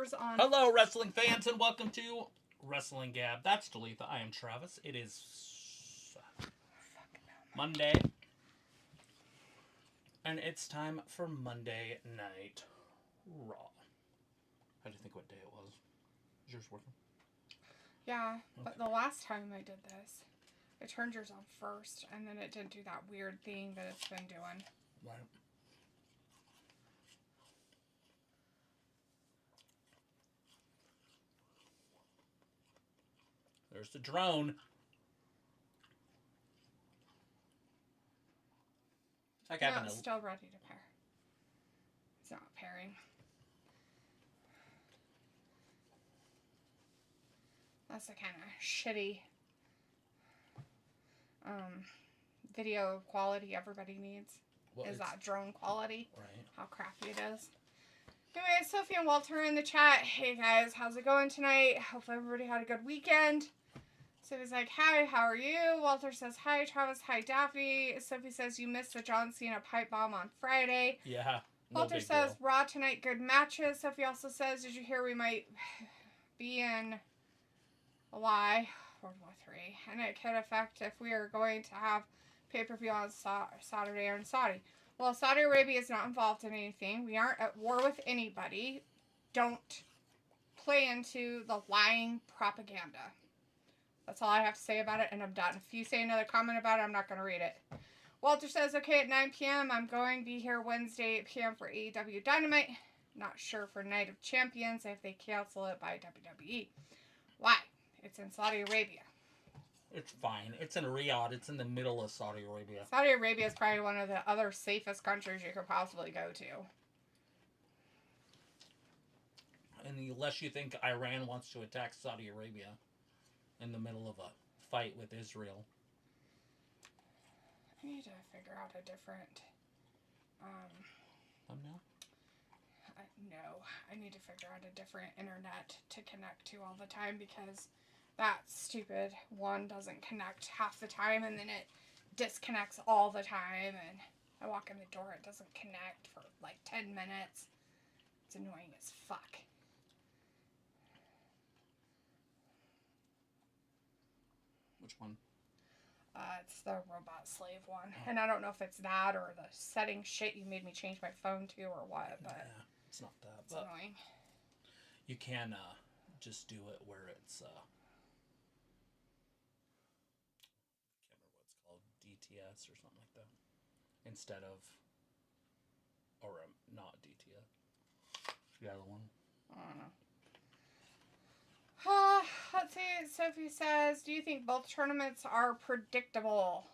viewers on... Hello, wrestling fans, and welcome to Wrestling Gab. That's Talitha. I am Travis. It is Monday, and it's time for Monday Night Raw. I had to think what day it was. Is yours working? Yeah, but the last time I did this, I turned yours on first, and then it didn't do that weird thing that it's been doing. Right. There's the drone. It's like having it's still ready to pair. It's not pairing. That's the kind of shitty video quality everybody needs. Is that drone quality. Right. How crappy it is. Anyway, Sophie and Walter are in the chat. Hey guys, how's it going tonight? Hope everybody had a good weekend. Sophie's like, hi, how are you? Walter says, hi, Travis, hi, Daphne. Sophie says, you missed the John Cena pipe bomb on Friday. Yeah. Walter says, Raw tonight, good matches. Sophie also says, did you hear we might be in a lie? World War III. And it could affect if we are going to have pay-per-view on Saturday or in Saudi. Well, Saudi Arabia is not involved in anything. We aren't at war with anybody. Don't play into the lying propaganda. That's all I have to say about it, and I'm done. If you say another comment about it, I'm not going to read it. Walter says, okay, at 9 p.m., I'm going to be here Wednesday, 8 p.m. for AEW Dynamite. Not sure for Night of Champions if they cancel it by WWE. Why? It's in Saudi Arabia. It's fine. It's in Riyadh. It's in the middle of Saudi Arabia. Saudi Arabia is probably one of the other safest countries you could possibly go to. And unless you think Iran wants to attack Saudi Arabia in the middle of a fight with Israel. I need to figure out a different... Thumbnail? No, I need to figure out a different internet to connect to all the time because that stupid one doesn't connect half the time and then it disconnects all the time and I walk in the door, it doesn't connect for like 10 minutes. It's annoying as fuck. Which one? It's the robot slave one. And I don't know if it's that or the setting shit you made me change my phone to or what, but... Yeah, it's not that. It's annoying. You can just do it where it's... I can't remember what it's called. DTS or something like that. Instead of... Or not DTS. The other one. I don't know. Let's see. Sophie says, do you think both tournaments are predictable?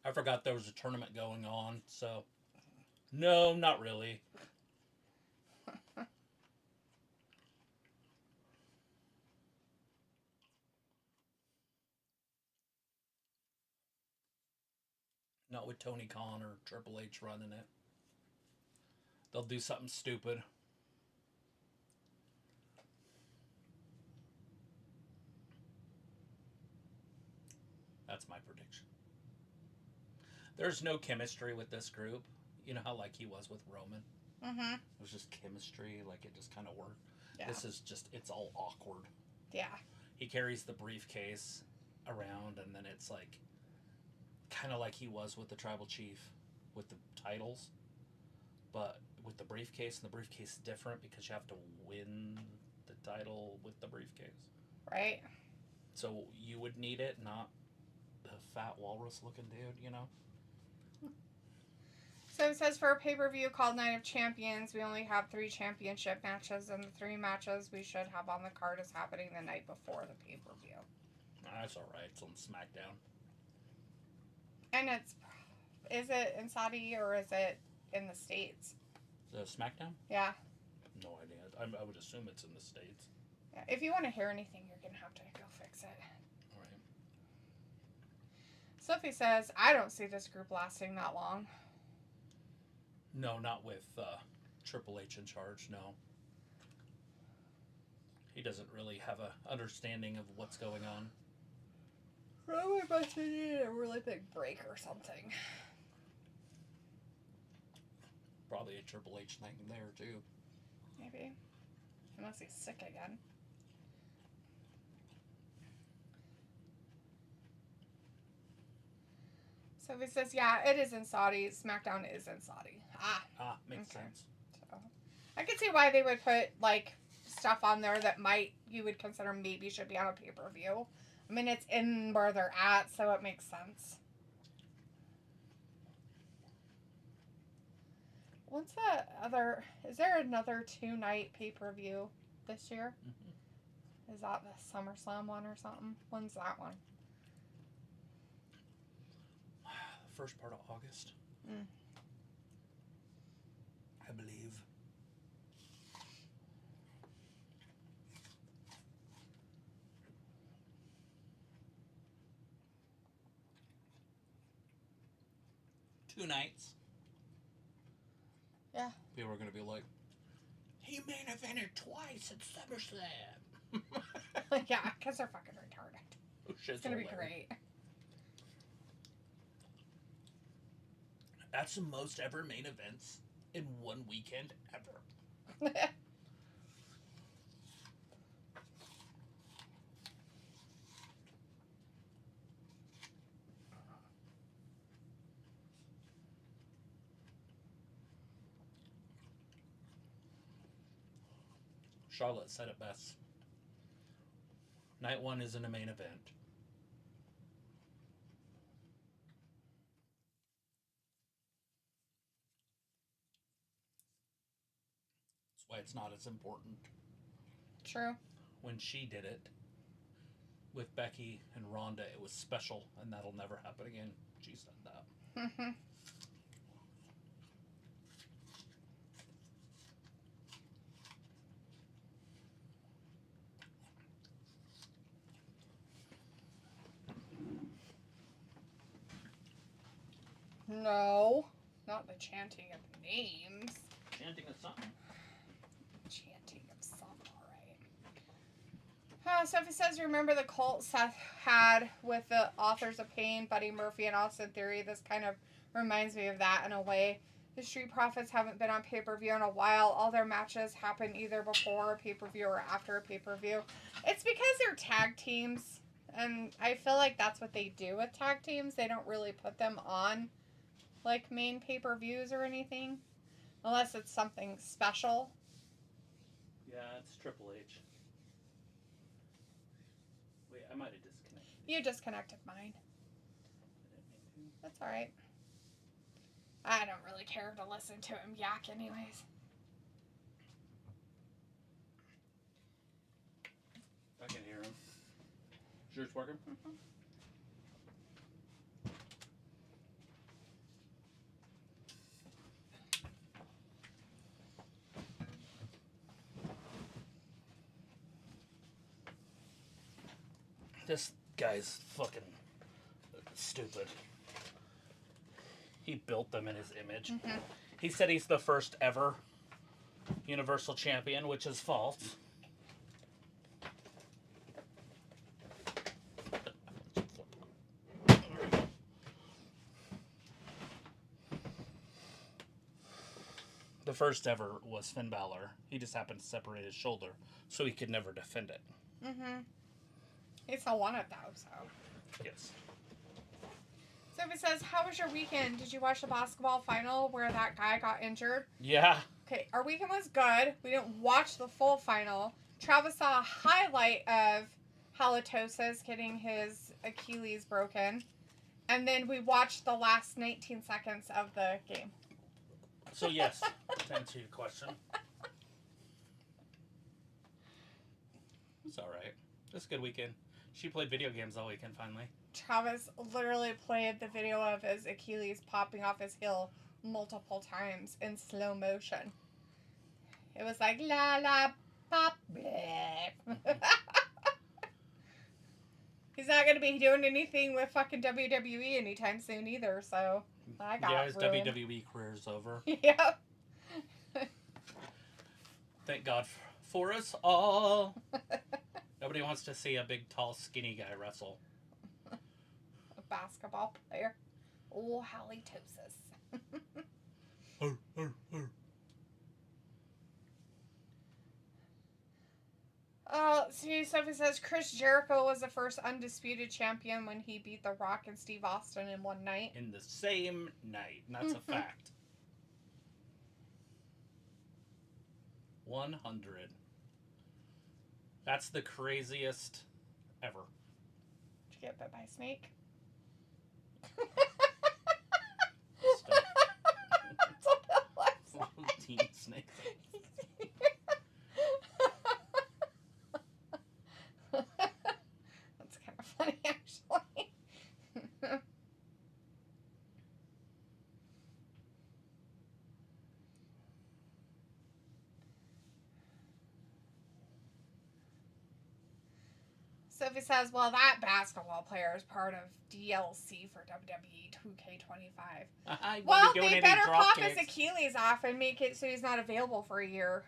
I forgot there was a tournament going on, so... No, not really. Not with Tony Khan or Triple H running it. They'll do something stupid. That's my prediction. There's no chemistry with this group. You know how like he was with Roman? Mm-hmm. It was just chemistry, like it just kind of worked. Yeah. This is just, it's all awkward. Yeah. He carries the briefcase around and then it's like, kind of like he was with the Tribal Chief with the titles. But with the briefcase, and the briefcase is different because you have to win the title with the briefcase. Right. So you would need it, not the fat walrus looking dude, you know? So it says for a pay-per-view called Night of Champions, we only have 3 championship matches, and the 3 matches we should have on the card is happening the night before the pay-per-view. That's alright, it's on SmackDown. And is it in Saudi or is it in the States? The SmackDown? Yeah. No idea. I would assume it's in the States. Yeah. If you want to hear anything, you're going to have to go fix it. Alright. Sophie says, I don't see this group lasting that long. No, not with Triple H in charge, no. He doesn't really have a understanding of what's going on. Probably must need a really big break or something. Probably a Triple H thing there, too. Maybe. Unless he's sick again. So he says, yeah, it is in Saudi. SmackDown is in Saudi. Makes sense. So, I can see why they would put, like, stuff on there that you would consider maybe should be on a pay-per-view. I mean, it's in where they're at, so it makes sense. Is there another 2-night pay-per-view this year? Mm-hmm. Is that the SummerSlam one or something? When's that one? First part of August. I believe. Two nights. Yeah. People are going to be like, he main evented twice at SummerSlam. Yeah, because they're fucking retarded. Oh, it's going to be great. That's the most ever main events in one weekend ever. Charlotte said it best. Night 1 isn't a main event. That's why it's not as important. True. When she did it with Becky and Ronda, it was special, and that'll never happen again. She said that. Mm-hmm. No, not the chanting of names. Chanting of something. Chanting of something, alright. Sophie says, remember the cult Seth had with the Authors of Pain, Buddy Murphy, and Austin Theory? This kind of reminds me of that in a way. The Street Profits haven't been on pay-per-view in a while. All their matches happen either before a pay-per-view or after a pay-per-view. It's because they're tag teams, and I feel like that's what they do with tag teams. They don't really put them on like main pay-per-views or anything, unless it's something special. Yeah, it's Triple H. Wait, I might have disconnected. You disconnected mine. That's alright. I don't really care to listen to him yak anyways. I can hear him. Sure it's working? Mm-hmm. This guy's fucking stupid. He built them in his image. Mm-hmm. He said he's the first ever Universal Champion, which is false. The first ever was Finn Balor. He just happened to separate his shoulder, so he could never defend it. Mm-hmm. He still won it though, so. Yes. Sophie says, how was your weekend? Did you watch the basketball final where that guy got injured? Yeah. Okay, our weekend was good. We didn't watch the full final. Travis saw a highlight of Halitosis getting his Achilles broken. And then we watched the last 19 seconds of the game. So yes, to answer your question. It's alright. It's a good weekend. She played video games all weekend, finally. Travis literally played the video of his Achilles popping off his heel multiple times in slow motion. It was like, la la pop, bleh. He's not going to be doing anything with fucking WWE anytime soon either, so I got his ruined. WWE career's over. Yep. Thank God for us all. Nobody wants to see a big, tall, skinny guy wrestle. A basketball player. Oh, halitosis. See, Sophie says Chris Jericho was the first undisputed champion when he beat The Rock and Steve Austin in one night. In the same night. And that's a fact. 100. That's the craziest ever. Did you get bit by a snake? Stuff. That's what it looks like. Little teeny snake. That's kind of funny, actually. Sophie says, well, that basketball player is part of DLC for WWE 2K25. Well, they better pop his Achilles off and make it so he's not available for a year.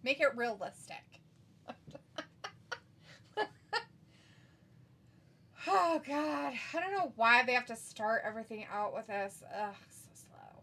Make it realistic. Oh, God. I don't know why they have to start everything out with this. Ugh, so slow.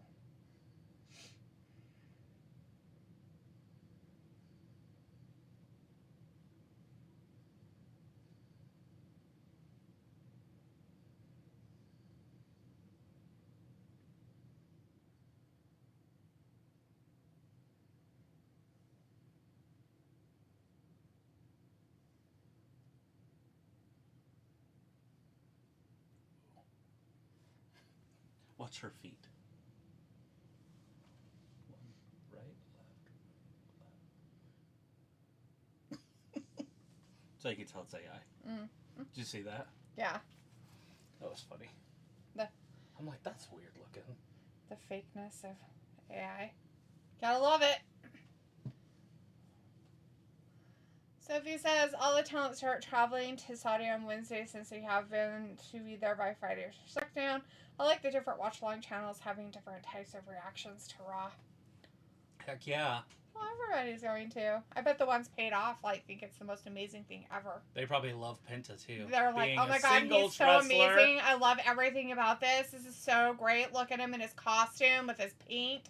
Watch her feet. One, right, left. So you can tell it's AI. Mm. Did you see that? Yeah. That was funny. I'm like, that's weird looking. The fakeness of AI. Gotta love it. Sophie says, all the talent start traveling to Saudi on Wednesday since they have been to be there by Friday for SmackDown. I like the different watch-along channels having different types of reactions to Raw. Heck yeah. Well, everybody's going to. I bet the ones paid off think it's the most amazing thing ever. They probably love Penta too. They're like, Being oh my a God, he's singles so wrestler. amazing. I love everything about this. This is so great. Look at him in his costume with his paint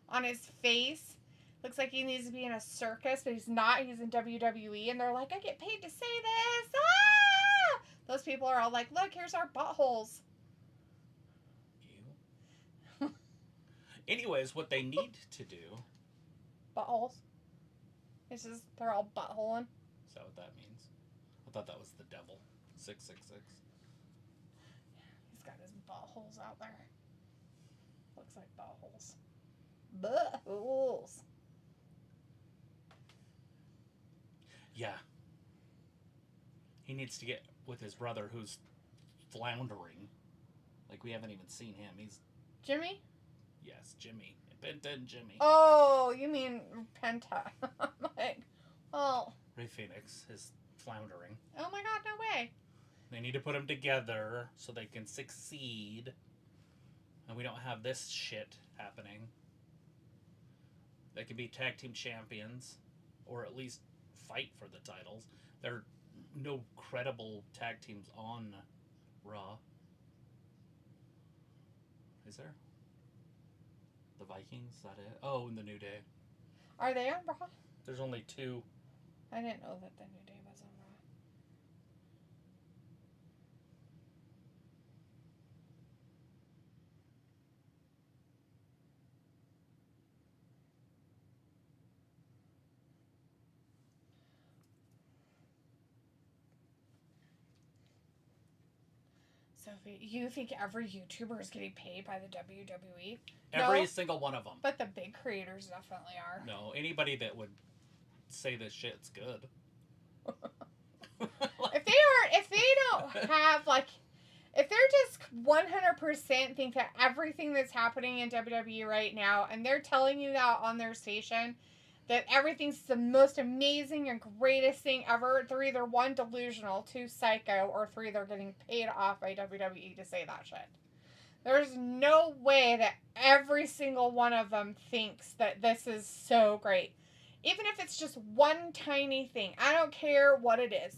on his face. Looks like he needs to be in a circus, but he's not. He's in WWE, and they're like, I get paid to say this. Ah! Those people are all like, look, here's our buttholes. Ew. Anyways, what they need to do... Buttholes? It's just, they're all buttholing. Is that what that means? I thought that was the devil. 666. He's got his buttholes out there. Looks like buttholes. Buttholes. Yeah. He needs to get with his brother who's floundering. Like, we haven't even seen him. He's... Jimmy? Yes, Jimmy. Penta and Jimmy. Oh, you mean Penta. I'm like, well... Ray Phoenix is floundering. Oh my God, no way. They need to put them together so they can succeed. And we don't have this shit happening. They can be tag team champions. Or at least fight for the titles. There are no credible tag teams on Raw. Is there? The Vikings? Is that it? Oh, and the New Day. Are they on Raw? There's only two. I didn't know that the New Day was on Raw. Sophie, you think every YouTuber is getting paid by the WWE? Every No, single one of them. but the big creators definitely are. No, anybody that would say this shit's good. If they don't have if they're just 100% think that everything that's happening in WWE right now, and they're telling you that on their station, that everything's the most amazing and greatest thing ever, they're either one, delusional, two, psycho, or three, they're getting paid off by WWE to say that shit. There's no way that every single one of them thinks that this is so great. Even if it's just one tiny thing. I don't care what it is.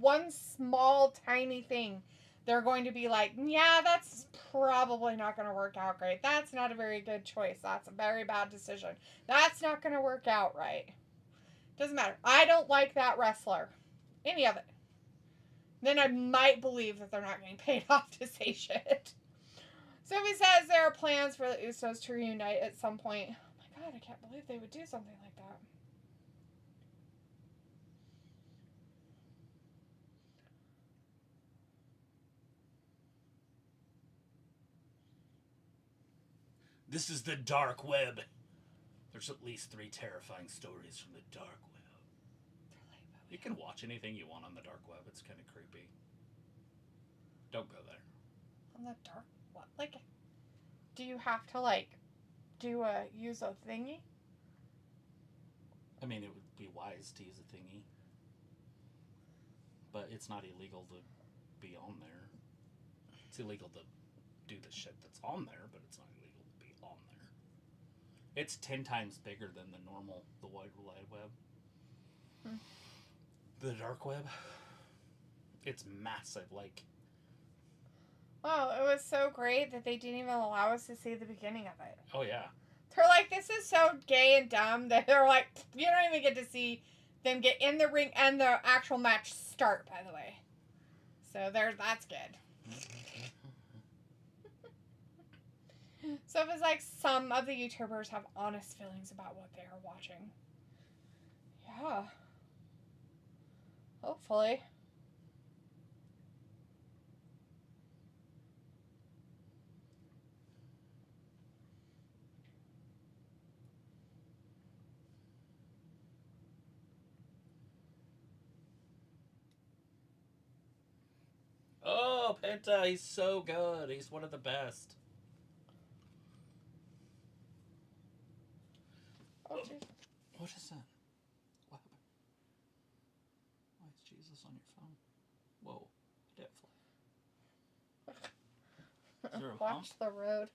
One small, tiny thing. They're going to be like, yeah, that's probably not going to work out great. That's not a very good choice. That's a very bad decision. That's not going to work out right. Doesn't matter. I don't like that wrestler. Any of it. Then I might believe that they're not getting paid off to say shit. Sophie says there are plans for the Usos to reunite at some point. Oh my god, I can't believe they would do something like that. This is the dark web. There's at least 3 terrifying stories from the dark web. You can watch anything you want on the dark web. It's kind of creepy. Don't go there. On the dark what? Like, do you have to use a thingy? I mean, it would be wise to use a thingy, but it's not illegal to be on there. It's illegal to do the shit that's on there, but it's not illegal to be on there. It's 10 times bigger than the Wide Web. The dark web, it's massive. Like, Oh, it was so great that they didn't even allow us to see the beginning of it. oh yeah. They're like, this is so gay and dumb that they're like, you don't even get to see them get in the ring and the actual match start, by the way. So that's good. So it was like some of the YouTubers have honest feelings about what they are watching. Yeah. Hopefully. Oh, Penta, he's so good. He's one of the best. Oh, geez. What is that? What happened? Why is Jesus on your phone? Whoa, dead fly. Is there a Watch the road.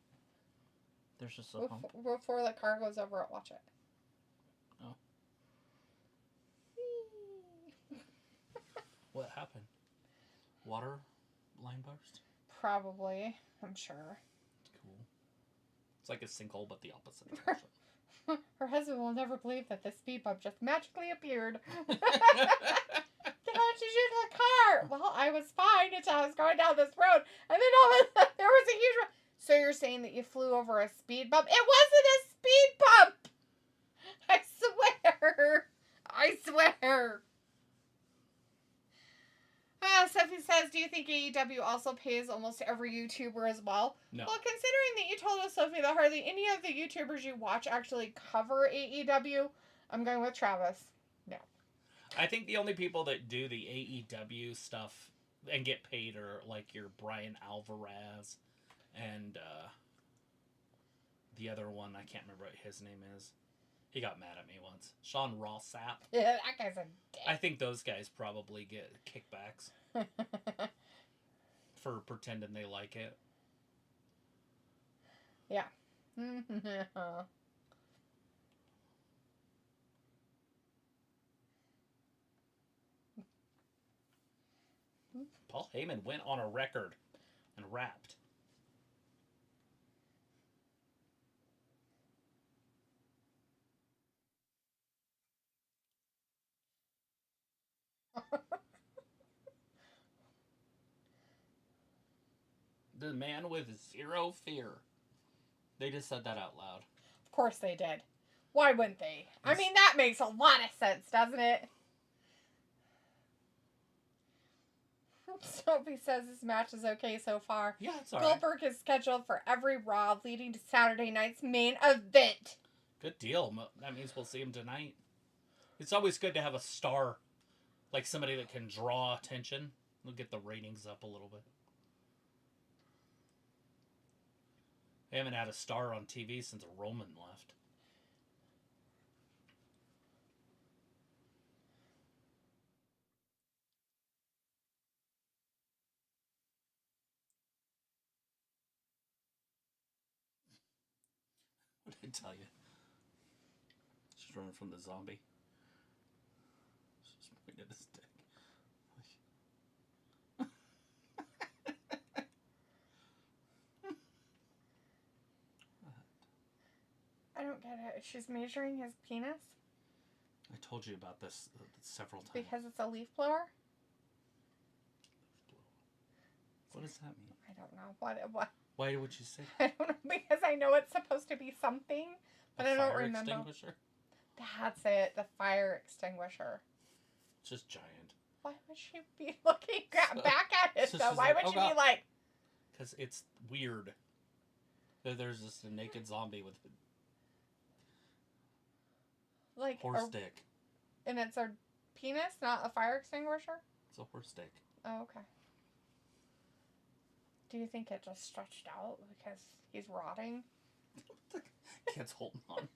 There's just a hump. Before the car goes over it, watch it. Oh. What happened? Water line burst? Probably, I'm sure. Cool. It's like a sinkhole, but the opposite direction. Her husband will never believe that this speed bump just magically appeared. How did you do the car? Well, I was fine until I was going down this road, and then all of a sudden there was a huge. So you're saying that you flew over a speed bump? It wasn't a speed bump. I swear. I swear. Sophie says, do you think AEW also pays almost every YouTuber as well? No. Well, considering that you told us, Sophie, that hardly any of the YouTubers you watch actually cover AEW, I'm going with Travis. No. I think the only people that do the AEW stuff and get paid are like your Brian Alvarez and the other one, I can't remember what his name is. He got mad at me once. Sean Rossap. Yeah, that guy's a dick. I think those guys probably get kickbacks for pretending they like it. Yeah. Paul Heyman went on a record and rapped. The man with zero fear. They just said that out loud. Of course they did. Why wouldn't they? I mean, that makes a lot of sense, doesn't it? Sophie says this match is okay so far. Yeah, it's alright. Goldberg is scheduled for every Raw leading to Saturday night's main event. Good deal. That means we'll see him tonight. It's always good to have a star, like somebody that can draw attention. We'll get the ratings up a little bit. They haven't had a star on TV since Roman left. What did I tell you? She's running from the zombie. She's pointing at his dick. I don't get it. She's measuring his penis? I told you about this several times. Because it's a leaf blower? What does that mean? I don't know. What? Why would you say I don't know. Because I know it's supposed to be something, but I don't remember. Fire extinguisher? That's it. The fire extinguisher. It's just giant. Why would she be looking back at it, though? Why would she be like... Because it's weird. There's just a naked zombie with like horse dick. And it's a penis, not a fire extinguisher? It's a horse dick. Oh, okay. Do you think it just stretched out because he's rotting? Kid's holding on.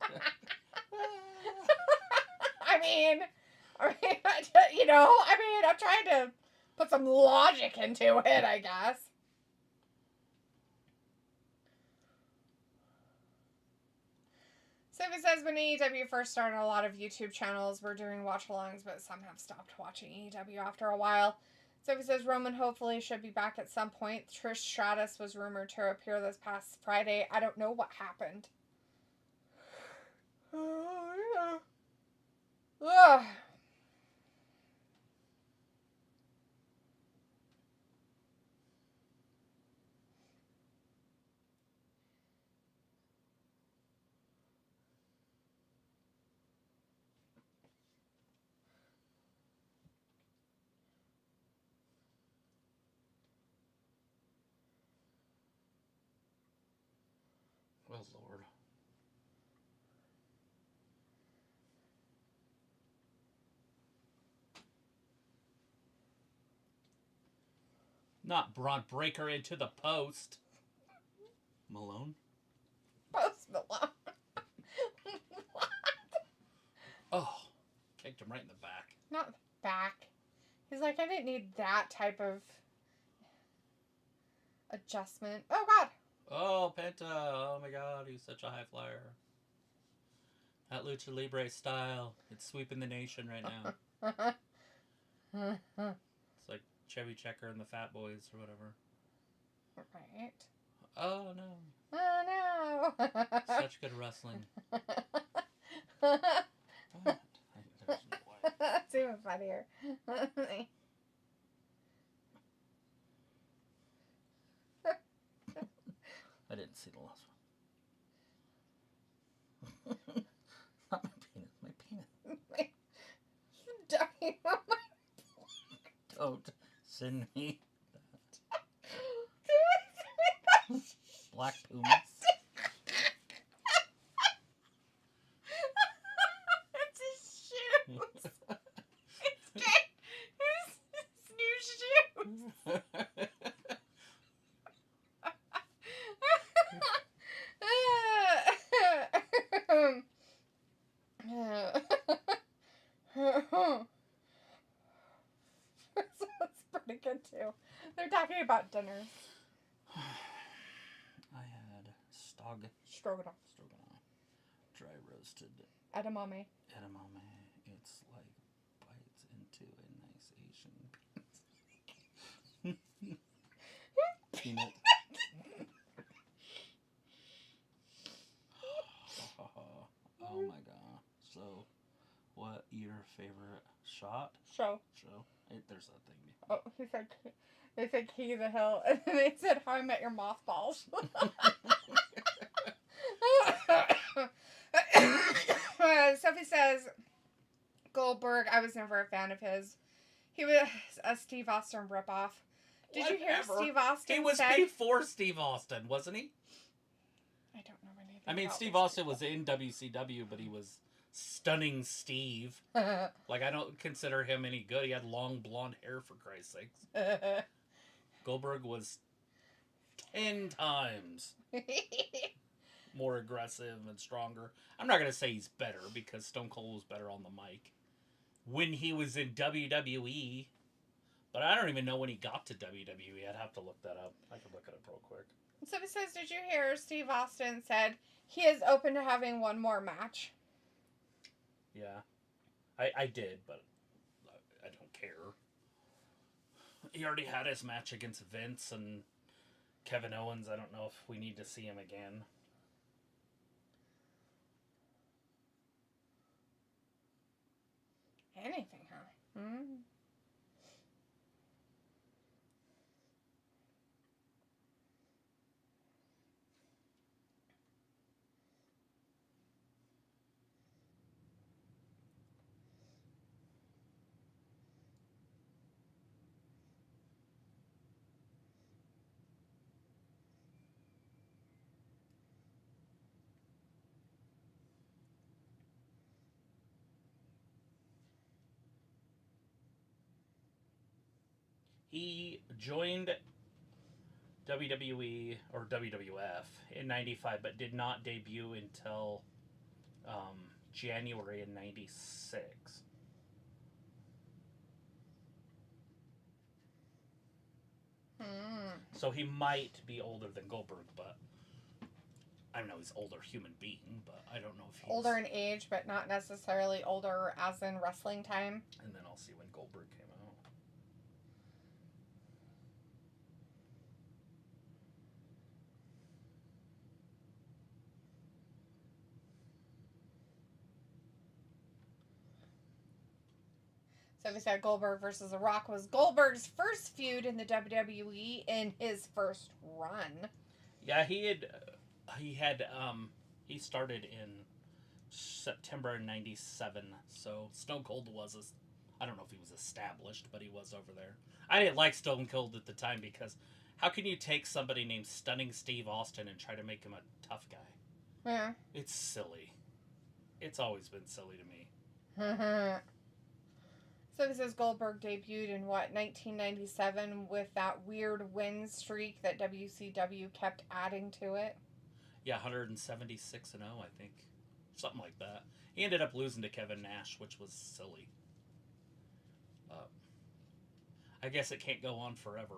I mean, you know, I'm trying to put some logic into it, I guess. Sophie says, when AEW first started, a lot of YouTube channels were doing watch-alongs, but some have stopped watching AEW after a while. Sophie says, Roman hopefully should be back at some point. Trish Stratus was rumored to appear this past Friday. I don't know what happened. Oh, yeah. Ugh. Oh, Lord. Not Braun Breaker into the post. Malone? Post Malone. What? Oh. Kicked him right in the back. Not the back. He's like, I didn't need that type of adjustment. Oh, God. Oh, Penta. Oh, my God. He's such a high flyer. That Lucha Libre style. It's sweeping the nation right now. It's like Chevy Checker and the Fat Boys or whatever. Right. Oh, no. Oh, no. Such good wrestling. What? There's no way. That's even funnier. I didn't see the last one. Not my penis. My penis. You're dying on my... Don't send me that. Black Pumas. It's his shoes. It's new shoes. That's pretty good too. They're talking about dinners. I had Stroganoff. Dry roasted Edamame. edamame. It's like bites into a nice Asian peanut. Oh my god. So, what your favorite shot? Show. There's that thing. Oh, they said King of the Hill, and then they said How I Met Your Mothballs. Sophie says, Goldberg, I was never a fan of his. He was a Steve Austin ripoff. Did you hear Steve Austin? He was before Steve Austin, wasn't he? I don't know anything. I mean, Steve Austin was in WCW, but he was Stunning Steve. Like, I don't consider him any good. He had long blonde hair, for Christ's sakes. Goldberg was 10 times more aggressive and stronger. I'm not going to say he's better, because Stone Cold was better on the mic when he was in WWE. But I don't even know when he got to WWE. I'd have to look that up. I can look it up real quick. So it says, did you hear Steve Austin said he is open to having one more match? Yeah. I did, but I don't care. He already had his match against Vince and Kevin Owens. I don't know if we need to see him again. anything, huh? Mm. He joined WWE or WWF in '95, but did not debut until January in '96. So he might be older than Goldberg, but I don't know. He's older human being, but I don't know if he's Older in age, but not necessarily older as in wrestling time. And then I'll see when Goldberg came out. So we said Goldberg versus The Rock was Goldberg's first feud in the WWE in his first run. Yeah, he started in September '97. So Stone Cold I don't know if he was established, but he was over there. I didn't like Stone Cold at the time because how can you take somebody named Stunning Steve Austin and try to make him a tough guy? Yeah. It's silly. It's always been silly to me. So this is Goldberg debuted in 1997 with that weird win streak that WCW kept adding to it. Yeah, 176-0, I think. Something like that. He ended up losing to Kevin Nash, which was silly. I guess it can't go on forever.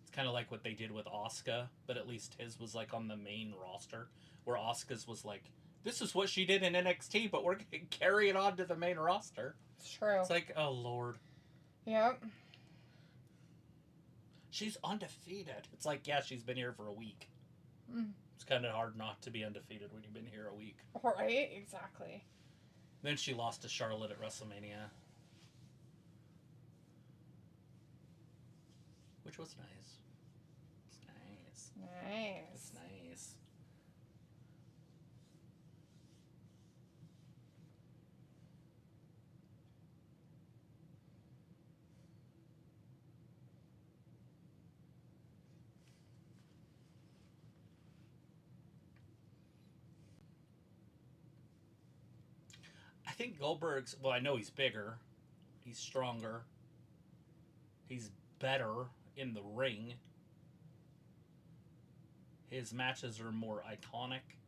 It's kind of like what they did with Asuka, but at least his was like on the main roster, where Asuka's was like, this is what she did in NXT, but we're going to carry it on to the main roster. It's true. It's like, oh, Lord. Yep. She's undefeated. It's like, yeah, she's been here for a week. Mm. It's kind of hard not to be undefeated when you've been here a week. Right, exactly. Then she lost to Charlotte at WrestleMania. Which was nice. It's nice. Nice. It's nice. I think Goldberg's, well, I know he's bigger. He's stronger. He's better in the ring. His matches are more iconic.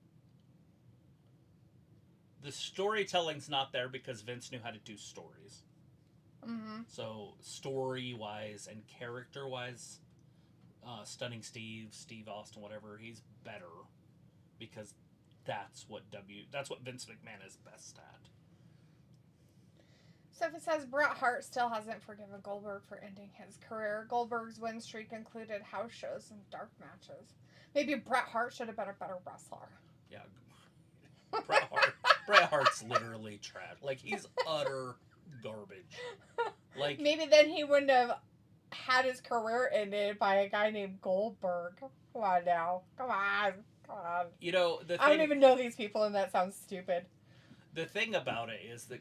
The storytelling's not there because Vince knew how to do stories. Mm-hmm. So, story-wise and character-wise, Stunning Steve Austin, whatever, he's better because that's what Vince McMahon is best at. So if it says Bret Hart still hasn't forgiven Goldberg for ending his career, Goldberg's win streak included house shows and dark matches. Maybe Bret Hart should have been a better wrestler. Yeah, Bret Hart's literally trash. Like, he's utter garbage. Like, maybe then he wouldn't have had his career ended by a guy named Goldberg. Come on now. Come on. You know, I don't even know these people, and that sounds stupid. The thing about it is that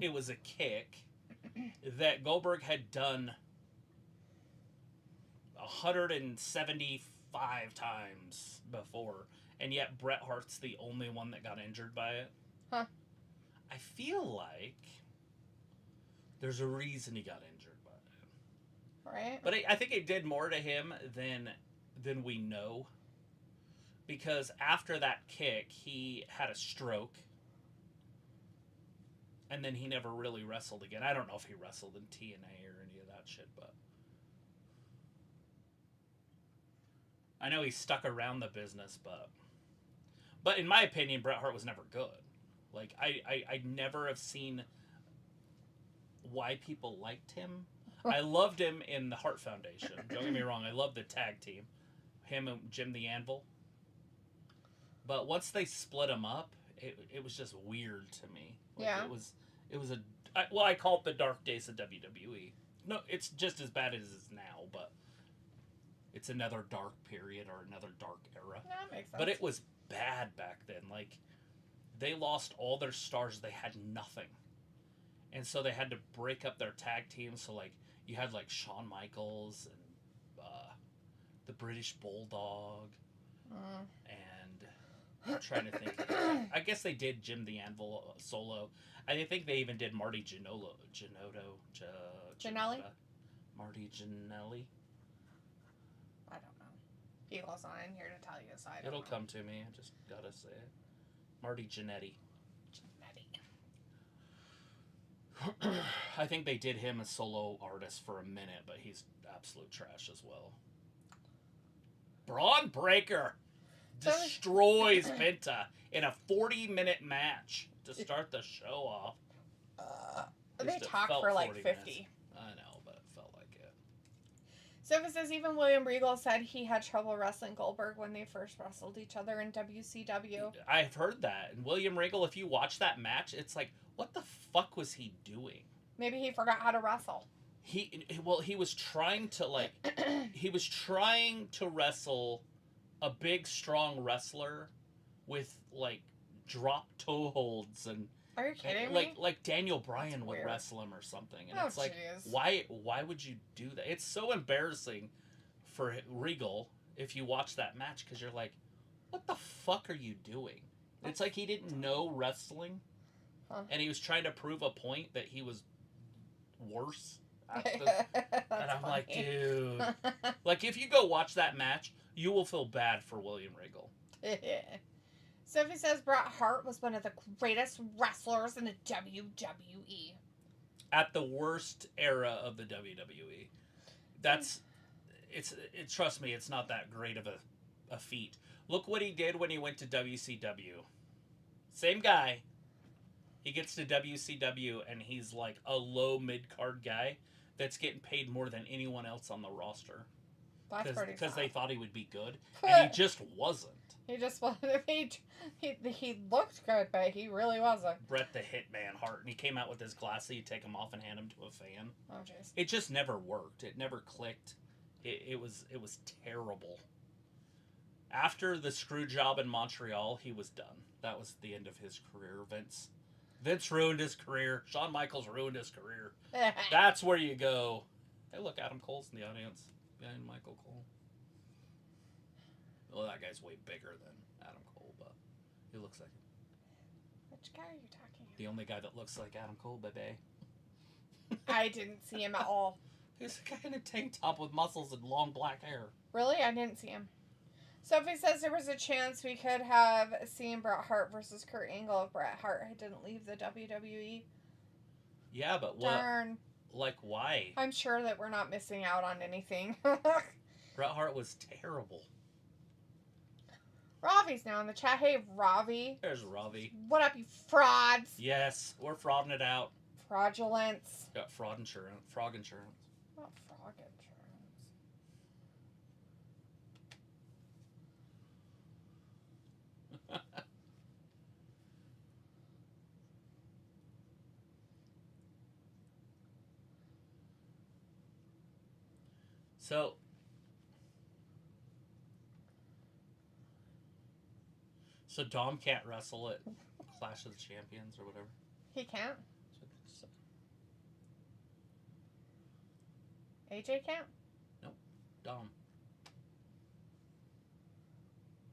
it was a kick that Goldberg had done 175 times before, and yet Bret Hart's the only one that got injured by it. Huh. I feel like there's a reason he got injured by it. Right. But I think it did more to him than we know. Because after that kick, he had a stroke. And then he never really wrestled again. I don't know if he wrestled in TNA or any of that shit, but I know he stuck around the business, but in my opinion, Bret Hart was never good. Like, I never have seen why people liked him. I loved him in the Hart Foundation. Don't get me wrong, I love the tag team. Him and Jim the Anvil. But once they split him up, it was just weird to me. Like, Yeah. It was I call it the dark days of WWE. No, it's just as bad as it is now, but it's another dark period or another dark era. No, that makes sense. But it was bad back then. Like, they lost all their stars. They had nothing. And so they had to break up their tag teams. So, like, you had, like, Shawn Michaels and the British Bulldog. And I'm trying to think. I guess they did Jim the Anvil solo. I think they even did Marty Ginelli? Marty Ginelli? I don't know. He wasn't in here to tell you, so I don't It'll know. come to me. I just gotta say it. Marty Jannetty. I think they did him as solo artist for a minute, but he's absolute trash as well. Braun Breaker destroys Penta in a 40-minute match to start the show off. They talked for like 50. Minutes. I know, but it felt like it. So it says even William Regal said he had trouble wrestling Goldberg when they first wrestled each other in WCW. I've heard that. And William Regal, if you watch that match, it's like, what the fuck was he doing? Maybe he forgot how to wrestle. He was trying to wrestle a big, strong wrestler with like drop toe holds and. Are you kidding me? Like Daniel Bryan would wrestle him or something, and it's like, why would you do that? It's so embarrassing for Regal if you watch that match because you're like, what the fuck are you doing? It's like he didn't know wrestling, and he was trying to prove a point that he was worse. And I'm like, dude, like if you go watch that match, you will feel bad for William Regal. Sophie says Bret Hart was one of the greatest wrestlers in the WWE. At the worst era of the WWE. Trust me, it's not that great of a feat. Look what he did when he went to WCW. Same guy. He gets to WCW and he's like a low mid-card guy that's getting paid more than anyone else on the roster. That's pretty Because they thought he would be good. And he just wasn't. He just wasn't. He looked good, but he really wasn't. Bret the Hitman Hart, and he came out with his glasses. He'd take them off and hand them to a fan. Oh, jeez. It just never worked. It never clicked. It was terrible. After the screw job in Montreal, he was done. That was the end of his career. Vince ruined his career. Shawn Michaels ruined his career. That's where you go. Hey, look, Adam Cole's in the audience behind Michael Cole. Well, that guy's way bigger than Adam Cole, but he looks like him. Which guy are you talking about? The only guy that looks like Adam Cole, baby. I didn't see him at all. He's a guy in a tank top with muscles and long black hair. Really? I didn't see him. Sophie says there was a chance we could have seen Bret Hart versus Kurt Angle if Bret Hart didn't leave the WWE. Yeah, but what? Darn. Like, why? I'm sure that we're not missing out on anything. Bret Hart was terrible. Ravi's now in the chat. Hey, Ravi. There's Ravi. What up, you frauds? Yes, we're frauding it out. Fraudulence. Got frog insurance. Not frog insurance. So Dom can't wrestle at Clash of the Champions or whatever. He can't. AJ can't? Nope. Dom.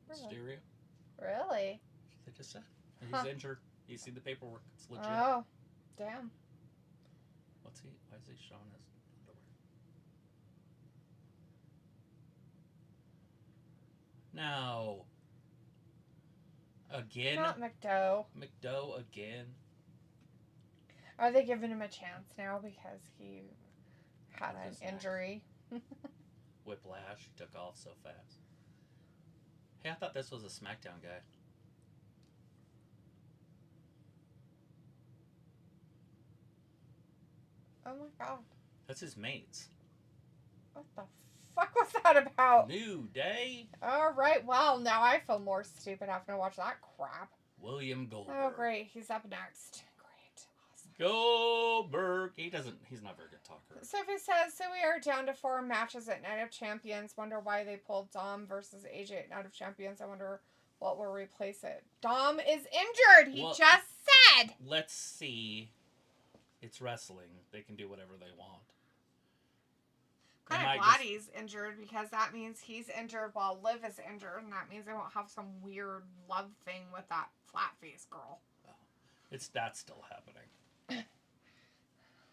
Really? Mysterio. Really? They just said. He's injured. You see the paperwork. It's legit. Oh, damn. Why is he showing his underwear? Now. Again? Not McDowell. McDowell again. Are they giving him a chance now because he had an injury? Whiplash. He took off so fast. Hey, I thought this was a SmackDown guy. Oh my god. That's his mates. What the fuck was that about? New Day. Alright, well, now I feel more stupid having to watch that crap. William Goldberg. Oh, great. He's up next. Great. Awesome. Goldberg. He's not a very good talker. Sophie says, so we are down to 4 matches at Night of Champions. Wonder why they pulled Dom versus AJ at Night of Champions. I wonder what will replace it. Dom is injured. He just said. Let's see. It's wrestling. They can do whatever they want. I'm kind of glad he's injured because that means he's injured while Liv is injured, and that means they won't have some weird love thing with that flat face girl. Oh, that's still happening.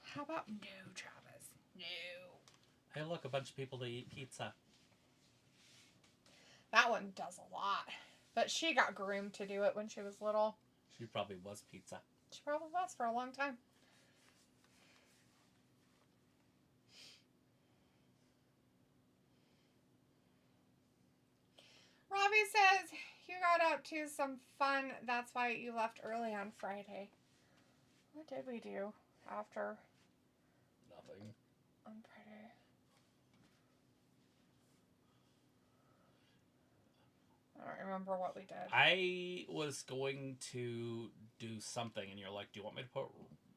How about no, Travis? No. Hey, look, a bunch of people to eat pizza. That one does a lot. But she got groomed to do it when she was little. She probably was pizza. She probably was for a long time. Robbie says, you got up to some fun. That's why you left early on Friday. What did we do after? Nothing. On Friday. I don't remember what we did. I was going to do something, and you're like, do you want me to put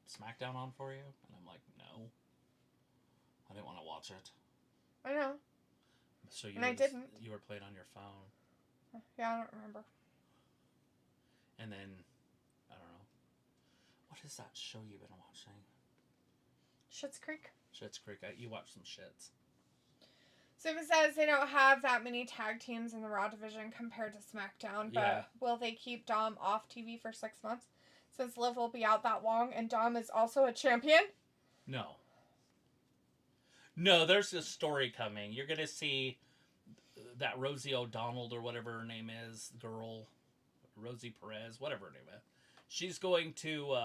SmackDown on for you? And I'm like, no. I didn't want to watch it. I know. So I didn't. You were playing on your phone. Yeah, I don't remember. And then, I don't know. What is that show you've been watching? Schitt's Creek. Schitt's Creek. You watch some shits. So it says they don't have that many tag teams in the Raw division compared to SmackDown, but will they keep Dom off TV for 6 months since Liv will be out that long and Dom is also a champion? No. No, there's a story coming. You're going to see that Rosie O'Donnell or whatever her name is, girl, Rosie Perez, whatever her name is. She's going to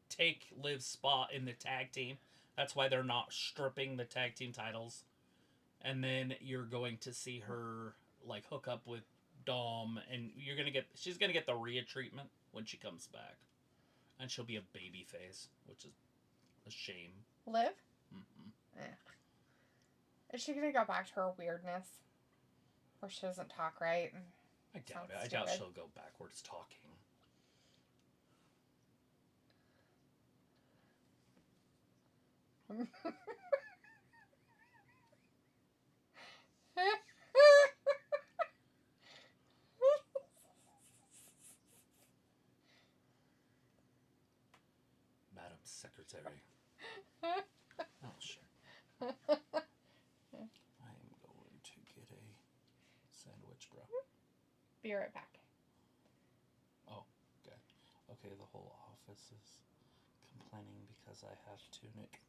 take Liv's spot in the tag team. That's why they're not stripping the tag team titles. And then you're going to see her like hook up with Dom, and she's gonna get the Rhea treatment when she comes back, and she'll be a baby face, which is a shame. Liv? Mm-hmm. Is she gonna go back to her weirdness, where she doesn't talk right? And I doubt it. I doubt she'll go backwards talking. Madam Secretary. Oh, shit. I am going to get a sandwich, bro. Be right back. Oh, okay. Okay, the whole office is complaining because I have tunic.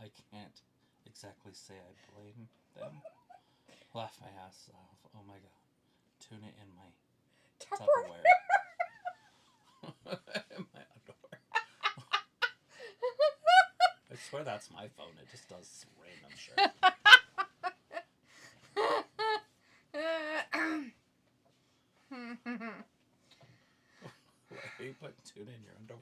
I can't exactly say I blame them. Laugh my ass off. Oh my god. Tuna in my Tupperware. My underwear. I swear that's my phone. It just does random shit. Why you put tuna in your underwear?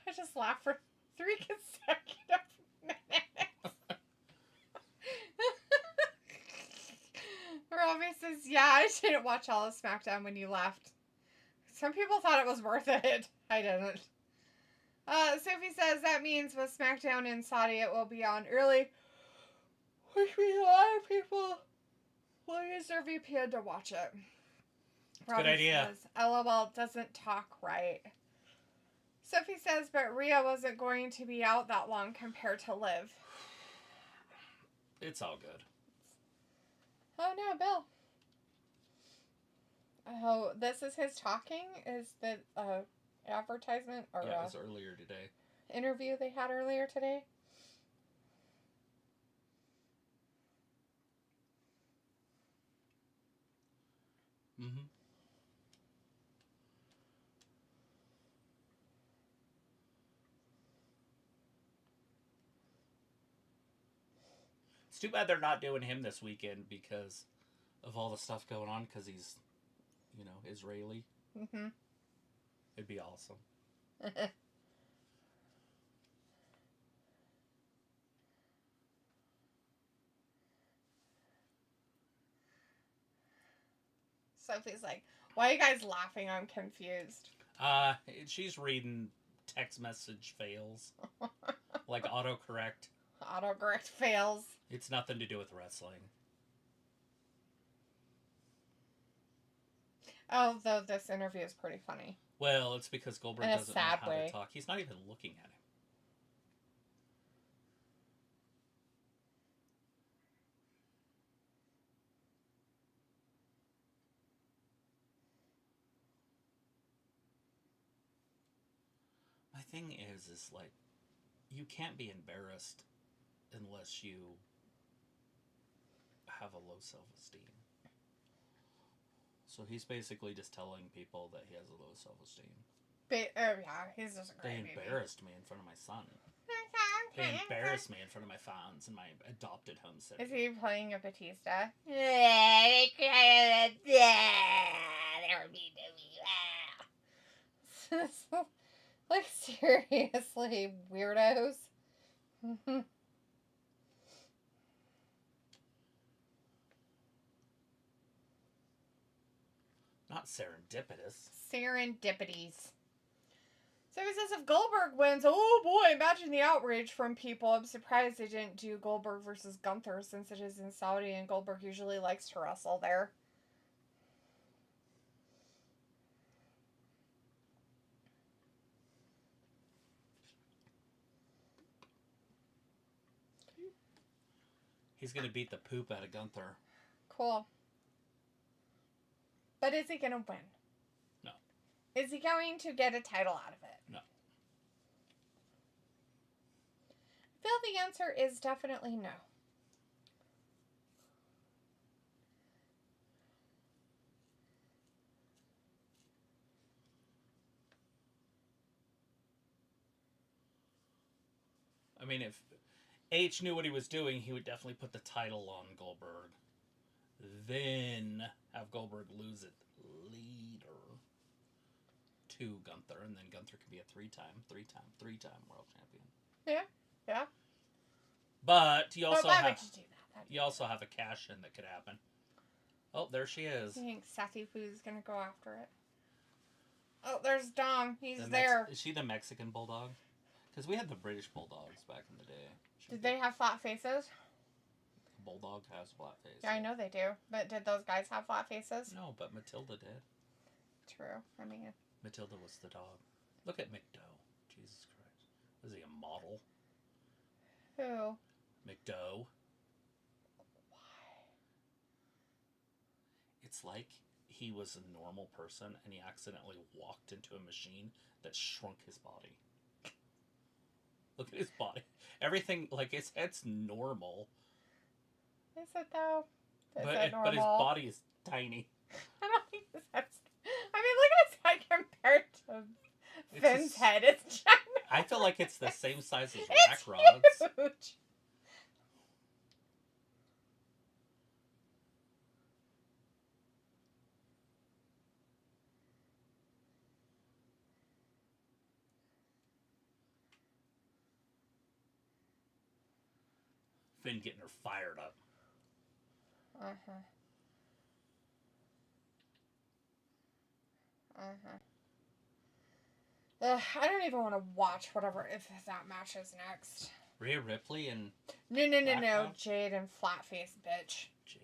I just laughed for 3 consecutive minutes. Robbie says, yeah, I didn't watch all of SmackDown when you left. Some people thought it was worth it. I didn't. Sophie says that means with SmackDown in Saudi it will be on early, which means a lot of people will use their VPN to watch it. Robbie good idea. Says, LOL doesn't talk right. Sophie says, but Rhea wasn't going to be out that long compared to Liv. It's all good. Oh no, Bill. Oh, this is his talking? Is the advertisement or yeah, it was earlier today. Interview they had earlier today? Mm-hmm. It's too bad they're not doing him this weekend because of all the stuff going on, because he's, Israeli. Mm-hmm. It'd be awesome. Sophie's like, why are you guys laughing? I'm confused. She's reading text message fails. Like autocorrect. Autocorrect fails. It's nothing to do with wrestling. Oh, though this interview is pretty funny. Well, it's because Goldberg In a doesn't know sad how way. to talk. He's not even looking at him. My thing is like, you can't be embarrassed unless you have a low self-esteem. So he's basically just telling people that he has a low self-esteem. Yeah, he's just a great They embarrassed me in front of my son. They embarrassed me in front of my fans in my adopted home city. Is he playing a Batista? Like, seriously, weirdos. Not serendipitous. Serendipities. So he says if Goldberg wins, oh boy, imagine the outrage from people. I'm surprised they didn't do Goldberg versus Gunther since it is in Saudi and Goldberg usually likes to wrestle there. He's going to beat the poop out of Gunther. Cool. But is he going to win? No. Is he going to get a title out of it? No. I feel the answer is definitely no. I mean, if H knew what he was doing, he would definitely put the title on Goldberg. Then have Goldberg lose it later to Gunther, and then Gunther could be a three-time world champion. Yeah. But you also why would you do that? You also have a cash-in that could happen. Oh, there she is. You think Sassy Poo's gonna go after it? Oh, there's Dom. He's there. Is she the Mexican bulldog? Because we had the British bulldogs back in the day. Did they have flat faces? Bulldog has flat face. Yeah, I know they do. But did those guys have flat faces? No, but Matilda did. True. I mean... Matilda was the dog. Look at McDowell. Jesus Christ. Was he a model? Who? McDowell. Why? It's like he was a normal person and he accidentally walked into a machine that shrunk his body. Look at his body. Everything, like, it's normal. Is it though? But his body is tiny. I don't think that's... I mean, look at his head compared to Finn's head. It's giant. I feel like it's the same size as It's Rackrod's. huge. Finn getting her fired up. I don't even want to watch whatever if that match is next. Rhea Ripley and... No. Jade and Flatface, bitch. Jade.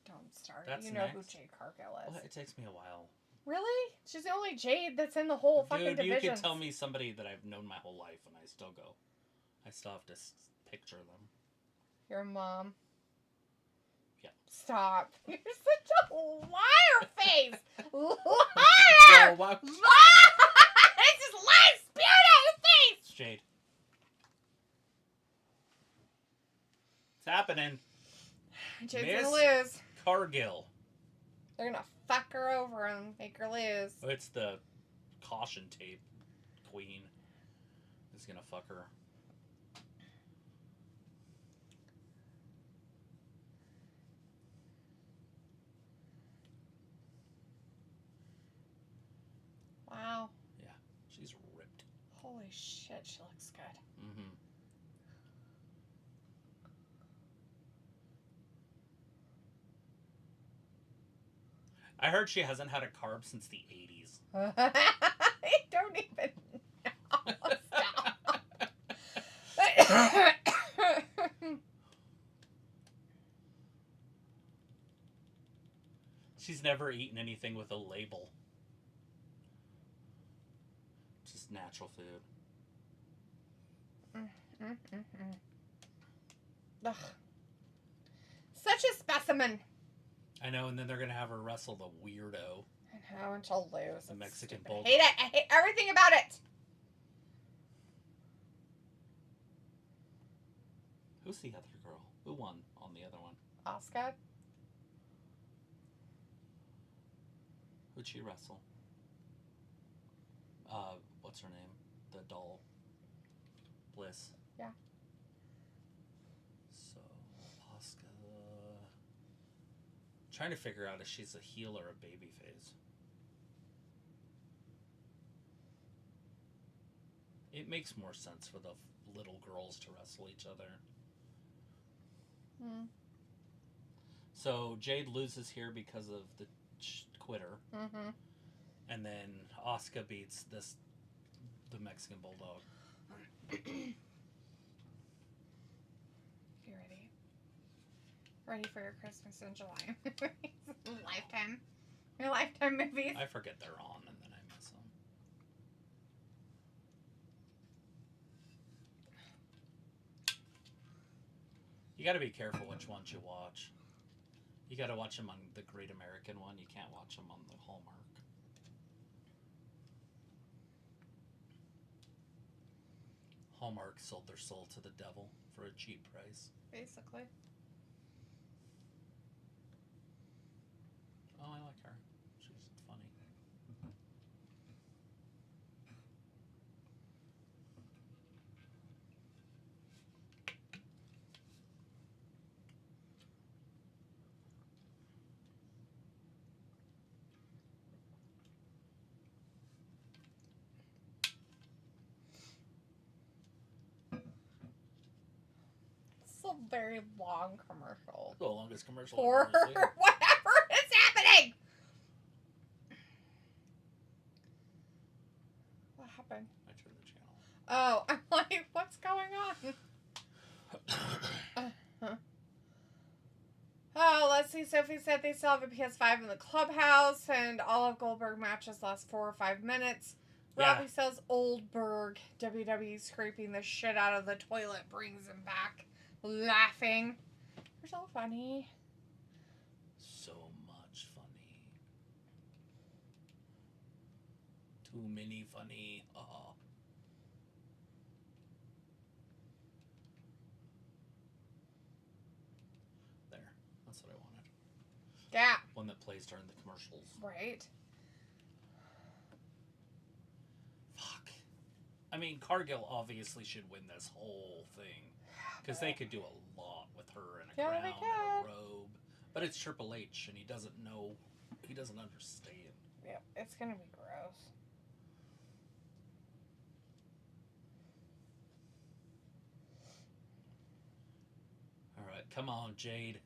Don't start. That's you know next. who Jade Cargill is. Well, it takes me a while. Really? She's the only Jade that's in the whole fucking division. You can tell me somebody that I've known my whole life and I still go. I still have to picture them. Your mom. Yeah. Stop. You're such a liar face. Liar! Well, Liar! It's just lies spewed out your face. It's Jade. It's happening. Jade's Miss gonna lose. Cargill. They're gonna fuck her over and make her lose. Oh, it's the caution tape queen. Is gonna fuck her. Wow. Yeah, she's ripped. Holy shit, she looks good. Mm-hmm. I heard she hasn't had a carb since the 80s. I don't even know. Stop. She's never eaten anything with a label. Just natural food. Ugh. Such a specimen. I know, and then they're gonna have her wrestle the weirdo. I know, and she'll lose. The It's Mexican stupid. bulldog. I hate it. I hate everything about it. Who's the other girl? Who won on the other one? Asuka. Who'd she wrestle? What's her name? The doll. Bliss. Yeah. So, Asuka. Trying to figure out if she's a heel or a babyface. It makes more sense for the little girls to wrestle each other. Hmm. So Jade loses here because of the quitter, Mm-hmm. and then Asuka beats the Mexican bulldog. You ready? Ready for your Christmas in July? Lifetime. Your Lifetime movies. I forget they're on, and then I miss them. You got to be careful which ones you watch. You got to watch them on the Great American one. You can't watch them on the Hallmark. Hallmark sold their soul to the devil for a cheap price. Basically. Oh, I like her. She's funny. It's a very long commercial. The longest commercial For I've ever seen. whatever is happening. What happened? I turned the channel. Oh, I'm like, what's going on? Oh, let's see. Sophie said they still have a PS5 in the clubhouse, and all of Goldberg matches last 4 or 5 minutes. Yeah. Robbie says Oldberg. WWE scraping the shit out of the toilet brings him back, laughing. They're so funny. So much funny. Too many funny. There. That's what I wanted. Yeah. One that plays during the commercials. Right. Fuck. I mean, Cargill obviously should win this whole thing. Because they could do a lot with her in a Yeah, crown they and a could. robe. But it's Triple H, and he doesn't know. He doesn't understand. Yeah, it's gonna be gross. Alright, come on, Jade.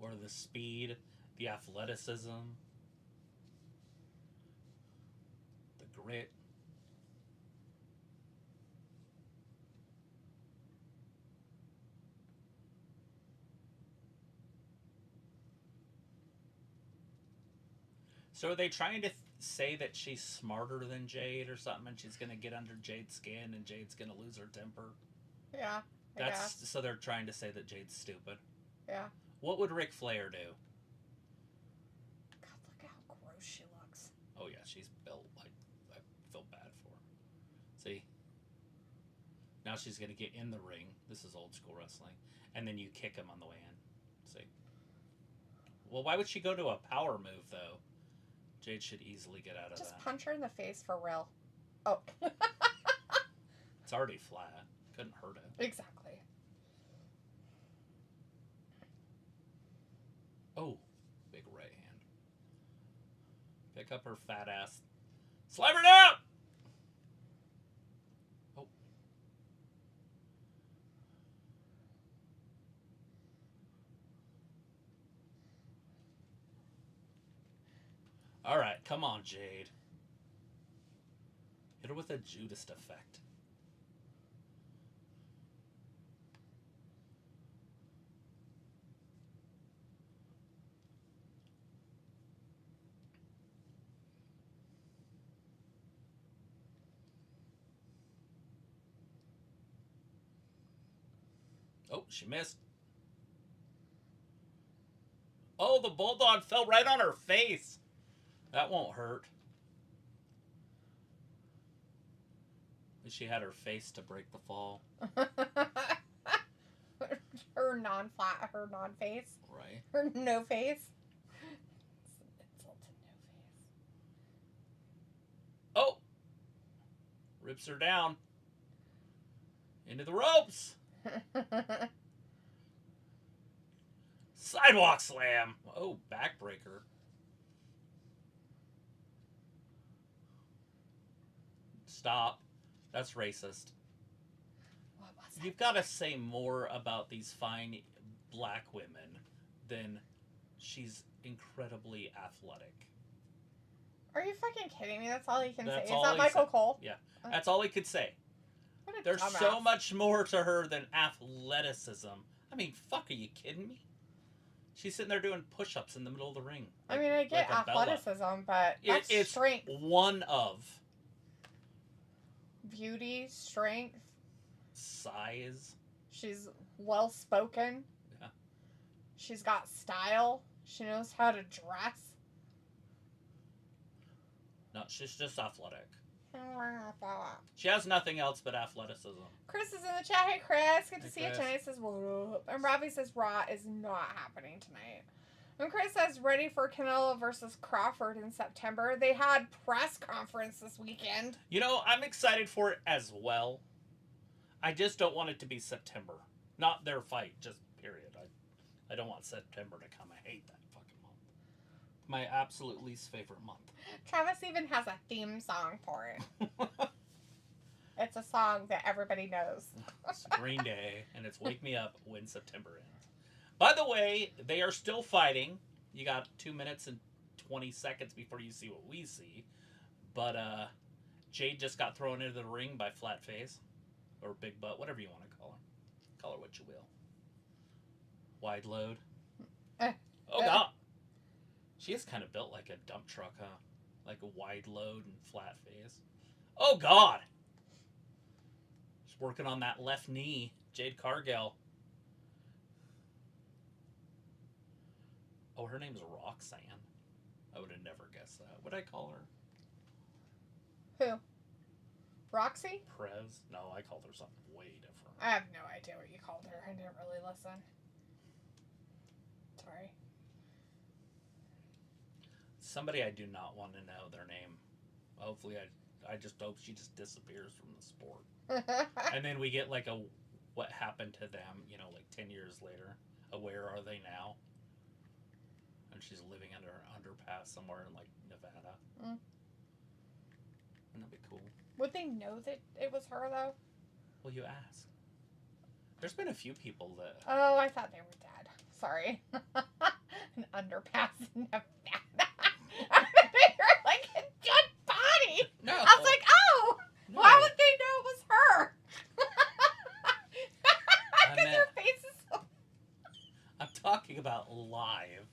Or the speed, the athleticism, the grit. So are they trying to say that she's smarter than Jade or something, and she's going to get under Jade's skin and Jade's going to lose her temper? Yeah, I guess. So they're trying to say that Jade's stupid. Yeah. What would Ric Flair do? God, look how gross she looks. Oh yeah, she's built like I feel bad for her. See? Now she's going to get in the ring. This is old school wrestling. And then you kick him on the way in. See? Well, why would she go to a power move, though? Jade should easily get out of Just that. punch her in the face for real. Oh. It's already flat. Couldn't hurt it. Exactly. Oh, big right hand. Pick up her fat ass. Slam her down! Oh. Alright, come on, Jade. Hit her with a Judas effect. Oh, she missed. Oh, the bulldog fell right on her face. That won't hurt. But she had her face to break the fall. Her non-flat, her non-face. Right. Her no face. It's an insult to no face. Oh! Rips her down. Into the ropes. Sidewalk slam. Oh, backbreaker. Stop. That's racist. What was that? You've got to say more about these fine black women than she's incredibly athletic. Are you fucking kidding me? That's all he can That's say. Is all that he Michael said. Cole? Yeah. That's all he could say. What a There's dumbass. so much more to her than athleticism. I mean, fuck, are you kidding me? She's sitting there doing push-ups in the middle of the ring. I mean, I get like a Bella. athleticism, but that's It's strength. one of Beauty, strength. size. She's well-spoken. Yeah. She's got style. She knows how to dress. No, she's just athletic. She has nothing else but athleticism. Chris is in the chat. Hey, Chris. Good to Hey, see you Chris. tonight. Says, what up? And Robbie says, Raw is not happening tonight. And Chris says, ready for Canelo versus Crawford in September. They had press conference this weekend. You know, I'm excited for it as well. I just don't want it to be September. Not their fight, just period. I don't want September to come. I hate that fucking month. My absolute least favorite month. Travis even has a theme song for it. It's a song that everybody knows. It's Green Day, and it's Wake Me Up When September Ends. By the way, they are still fighting. You got 2 minutes and 20 seconds before you see what we see. But Jade just got thrown into the ring by Flatface. Or Big Butt, whatever you want to call her. Call her what you will. Wide load. Oh, God. She is kind of built like a dump truck, huh? Like a wide load and flat face. Oh, God. She's working on that left knee. Jade Cargill. Oh, her name's Roxanne. I would have never guessed that. What'd I call her? Who? Roxy? Prez? No, I called her something way different. I have no idea what you called her. I didn't really listen. Sorry. Somebody I do not want to know their name. Hopefully, I just hope she just disappears from the sport. And then we get like a what happened to them, you know, like 10 years later. Where are they now? And she's living under an underpass somewhere in like Nevada. Mm. Wouldn't that be cool? Would they know that it was her, though? Well, you ask. There's been a few people that... Oh, I thought they were dead. Sorry. An underpass in Nevada. They were like a dead body. No. I was like, oh, No. why would they know it was her? I Because meant- her face is so... I'm talking about live.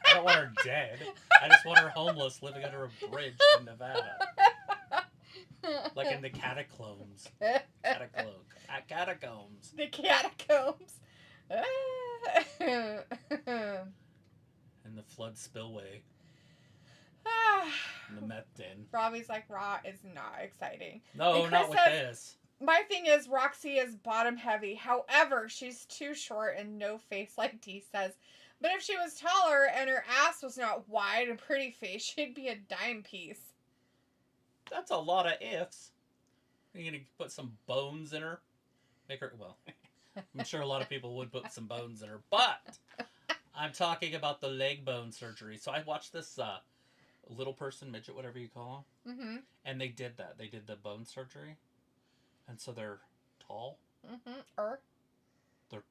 I don't want her dead. I just want her homeless living under a bridge in Nevada. Like in the catacombs. Catacombs. The catacombs. And the flood spillway. And the meth den. Robbie's like, Raw is not exciting. No, And not Chris with says- this. My thing is, Roxy is bottom heavy. However, she's too short and no face, like Dee says. But if she was taller and her ass was not wide and pretty face, she'd be a dime piece. That's a lot of ifs. Are you going to put some bones in her? Make her, well, I'm sure a lot of people would put some bones in her. But I'm talking about the leg bone surgery. So I watched this little person, midget, whatever you call them. Mm-hmm. And they did that. They did the bone surgery. And so they're tall. Mm-hmm. They're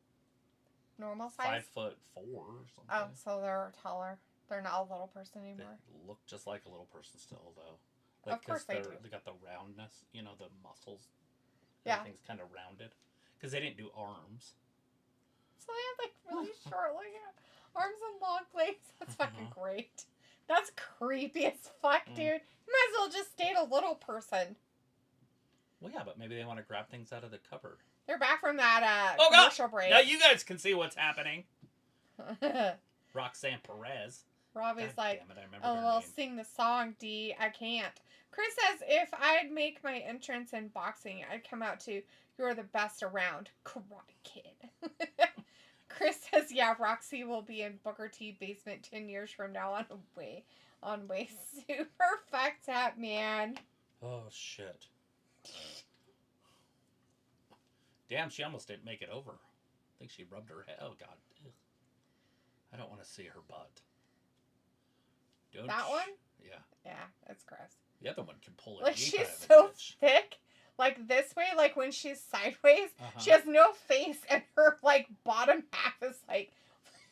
normal size? 5'4" or something. Oh, so they're taller. They're not a little person anymore. They look just like a little person still, though. Of course they do. They got the roundness, you know, the muscles. Yeah. Everything's kind of rounded. Because they didn't do arms. So they have like really short arms and long legs. That's fucking great. That's creepy as fuck, dude. You might as well just stayed a little person. Well, yeah, but maybe they want to grab things out of the cupboard. They're back from that Oh, commercial God. break. Now you guys can see what's happening. Roxanne Perez. Robbie's God like, damn it, I remember oh, her well, name. sing the song, D. I can't. Chris says, if I'd make my entrance in boxing, I'd come out to You're the Best Around, Karate Kid. Chris says, yeah, Roxy will be in Booker T basement 10 years from now on way super fucked up, man. Oh, shit. Damn, she almost didn't make it over. I think she rubbed her head. Oh, God. Ugh. I don't want to see her butt. That one? Yeah. Yeah, that's gross. The other one can pull it. Like, she's so thick. Like, this way, like, when she's sideways, she has no face, and her, like, bottom half is, like...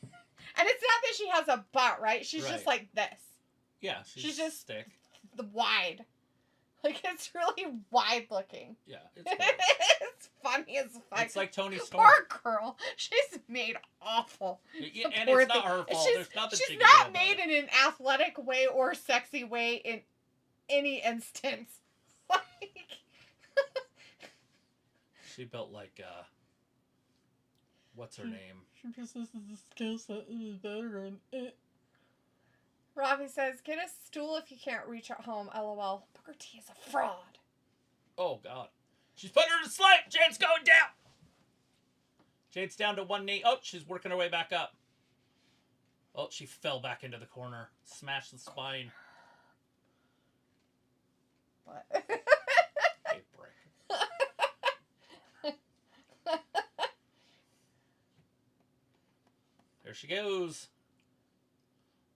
and it's not that she has a butt, right? She's just like this. Yeah, she's just thick. The wide. Like, it's really wide-looking. Yeah, it's it's funny as fuck. It's like Toni Storm. Poor girl. She's made awful. Yeah, and it's not her fault. There's nothing she can do not about made it. in an athletic way or sexy way in any instance. Like... She built like, what's her name? She possesses the skill set is better in it. Robbie says, get a stool if you can't reach at home, LOL. Booker T is a fraud. Oh, God. She's putting her to sleep. Jade's going down. Jade's down to one knee. Oh, she's working her way back up. Oh, she fell back into the corner. Smashed the spine. What? Hey, brick. There she goes.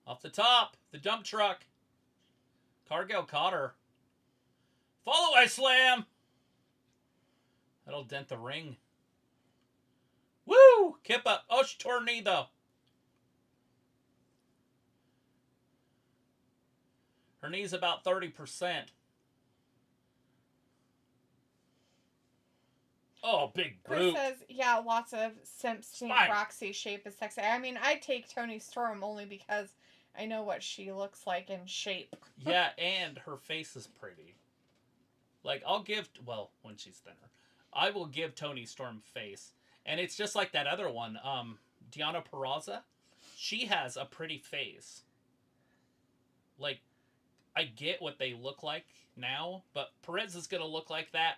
Off the top. The dump truck. Cargill caught her. Follow-away slam. That'll dent the ring. Woo! Kip up. Oh, she tore her knee, though. Her knee's about 30%. Oh, big boot. Chris says, yeah, lots of simps think Roxy's shape is sexy. I mean, I take Toni Storm only because I know what she looks like in shape. Yeah, and her face is pretty. Like, I'll give... Well, when she's thinner. I will give Toni Storm face. And it's just like that other one. Deonna Purrazzo. She has a pretty face. Like, I get what they look like now. But Perez is going to look like that.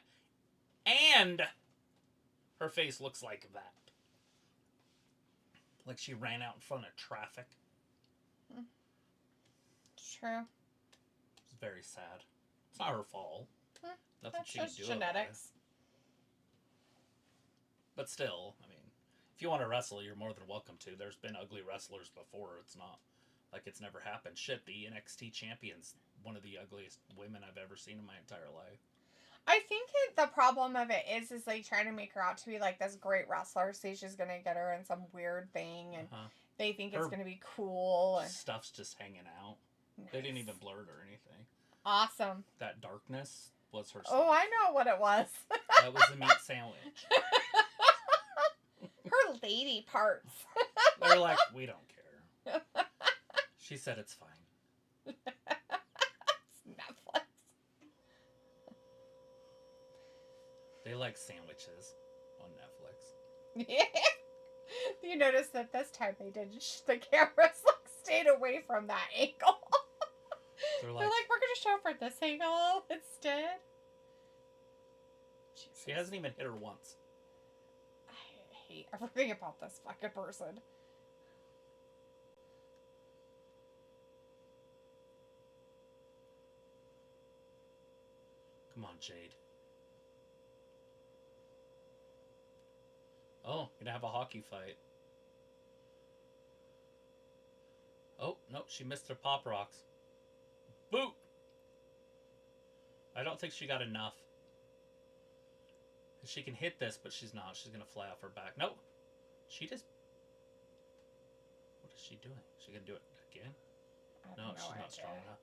And her face looks like that. Like she ran out in front of traffic. True. It's very sad. It's not her fault. Nothing That's she can just do genetics. about it. But still, I mean, if you want to wrestle, you're more than welcome to. There's been ugly wrestlers before. It's not like it's never happened. Shit, the NXT champion's one of the ugliest women I've ever seen in my entire life. I think the problem of it is they trying to make her out to be like this great wrestler, so she's going to get her in some weird thing, and they think it's going to be cool. And stuff's just hanging out. Nice. They didn't even blur it or anything. Awesome. That darkness was her stuff. Oh, I know what it was. That was the meat sandwich. Her lady parts. They're like, we don't care. She said it's fine. It's Netflix. They like sandwiches on Netflix. Yeah. You notice that this time they did. The cameras stayed away from that angle. They're like, we're going to show for this angle instead. Jesus. She hasn't even hit her once. I hate everything about this fucking person. Come on, Jade. Oh, gonna have a hockey fight. Oh, no, she missed her pop rocks. I don't think she got enough. She can hit this, but she's not. She's going to fly off her back. Nope. She just... What is she doing? Is she going to do it again? No, she's not strong enough.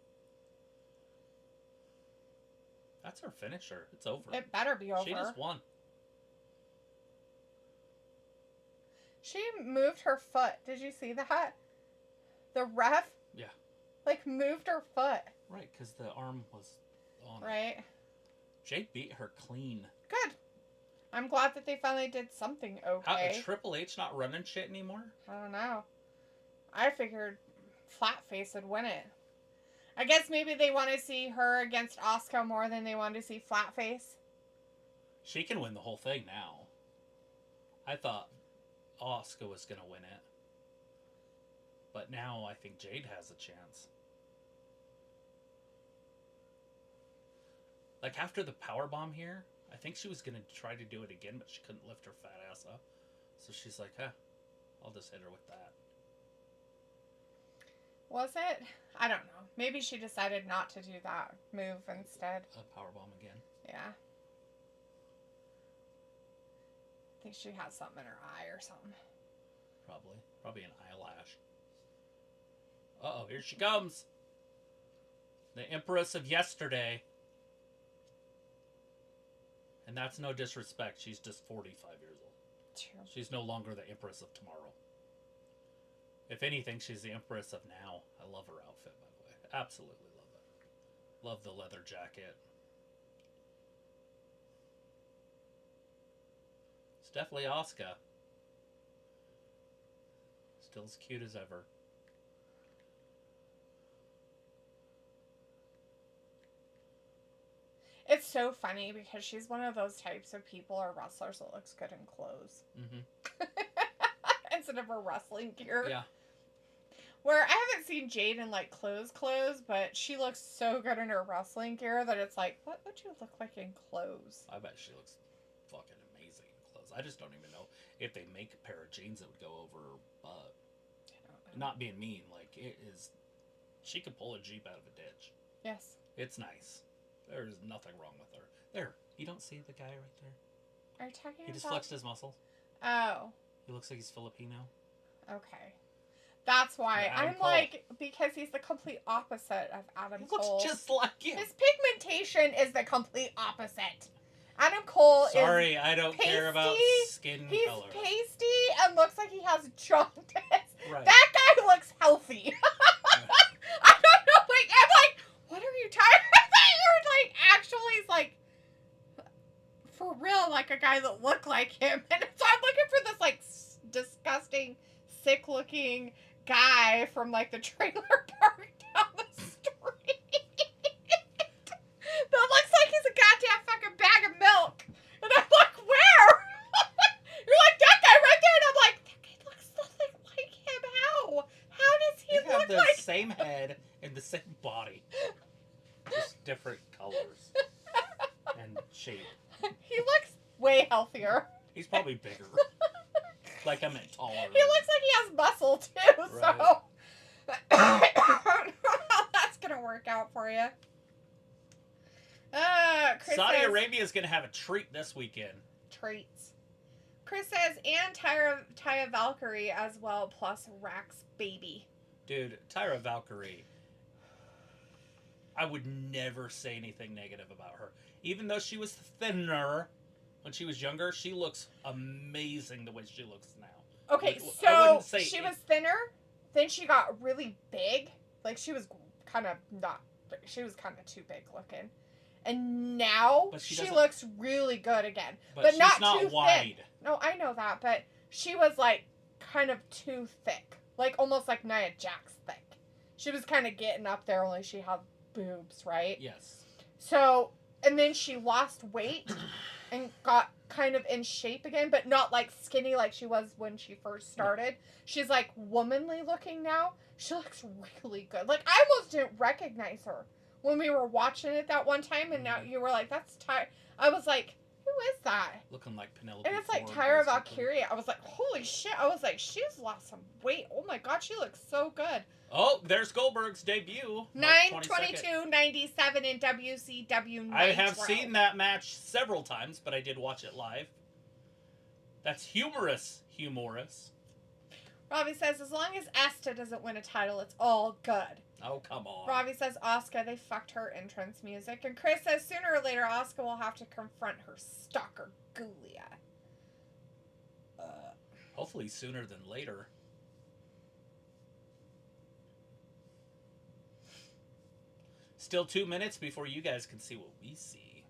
That's her finisher. It's over. It better be over. She just won. She moved her foot. Did you see that? The ref? Yeah. Like, moved her foot. Right, because the arm was on it. Right. Jade beat her clean. Good. I'm glad that they finally did something okay. How is Triple H not running shit anymore? I don't know. I figured Flatface would win it. I guess maybe they want to see her against Asuka more than they want to see Flatface. She can win the whole thing now. I thought Asuka was going to win it. But now I think Jade has a chance. Like after the powerbomb here, I think she was going to try to do it again, but she couldn't lift her fat ass up. So she's like, I'll just hit her with that. Was it? I don't know. Maybe she decided not to do that move instead. A powerbomb again. Yeah. I think she has something in her eye or something. Probably an eyelash. Uh-oh, here she comes. The Empress of yesterday. And that's no disrespect. She's just 45 years old. True. She's no longer the Empress of tomorrow. If anything, she's the Empress of now. I love her outfit, by the way. Absolutely love it. Love the leather jacket. It's definitely Asuka. Still as cute as ever. It's so funny because she's one of those types of people or wrestlers that looks good in clothes. Mm-hmm. Instead of her wrestling gear. Yeah. Where I haven't seen Jade in like clothes, but she looks so good in her wrestling gear that it's like, what would you look like in clothes? I bet she looks fucking amazing in clothes. I just don't even know if they make a pair of jeans that would go over her butt. Not being mean, like it is. She could pull a Jeep out of a ditch. Yes. It's nice. There's nothing wrong with her. There, you don't see the guy right there? Are you talking about? He just flexed his muscles. Oh. He looks like he's Filipino. Okay. That's why. Yeah, I'm like, because he's the complete opposite of Adam Cole. Looks just like him. His pigmentation is the complete opposite. Adam Cole Sorry, is I don't pasty, care about skin he's color. He's pasty and looks like he has jaundice. Right. That guy looks healthy. I don't know, like, I'm like, what are you talking about? You're like, actually, like, for real, like a guy that looked like him. And so I'm looking for this, like, disgusting, sick-looking guy from, like, the trailer park down the street. That looks like he's a goddamn fucking bag of milk. And I'm like, where? You're like, that guy right there. And I'm like, that guy looks nothing like him. How? How does he They have look the like same head and the same body. Just different colors and shape. He looks way healthier. He's probably bigger. Like I meant taller. He looks like he has muscle too, Right. so that's gonna work out for you. Chris Saudi says, Arabia is going to have a treat this weekend. treats. Chris says, and Taya Valkyrie as well, plus Rax Baby. Dude, Tyra Valkyrie. I would never say anything negative about her. Even though she was thinner when she was younger, she looks amazing the way she looks now. Okay, I wouldn't so say she was thinner, then she got really big. Like, she was kind of too big looking. And now she looks really good again. But she's not not too wide. thick. No, I know that, but she was, like, kind of too thick. Like, almost like Nia Jax thick. She was kind of getting up there, only she had boobs, right? Yes. So, and then she lost weight and got kind of in shape again, but not like skinny like she was when she first started. She's like womanly looking now. She looks really good. Like, I almost didn't recognize her when we were watching it that one time, and now you were like, that's Ty. I was like, Who is that? Looking like Penelope And it's like Ford, Tyra basically. Valkyria. I was like, holy shit. I was like, she's lost some weight. Oh my god, she looks so good. Oh, there's Goldberg's debut. 9/22/97 in WCW Nitro. I have seen that match several times, but I did watch it live. That's humorous. Robbie says, as long as Esta doesn't win a title, it's all good. Oh, come on. Robbie says, Asuka, they fucked her entrance music. And Chris says, sooner or later, Asuka will have to confront her stalker, Gulia. Hopefully sooner than later. Still 2 minutes before you guys can see what we see.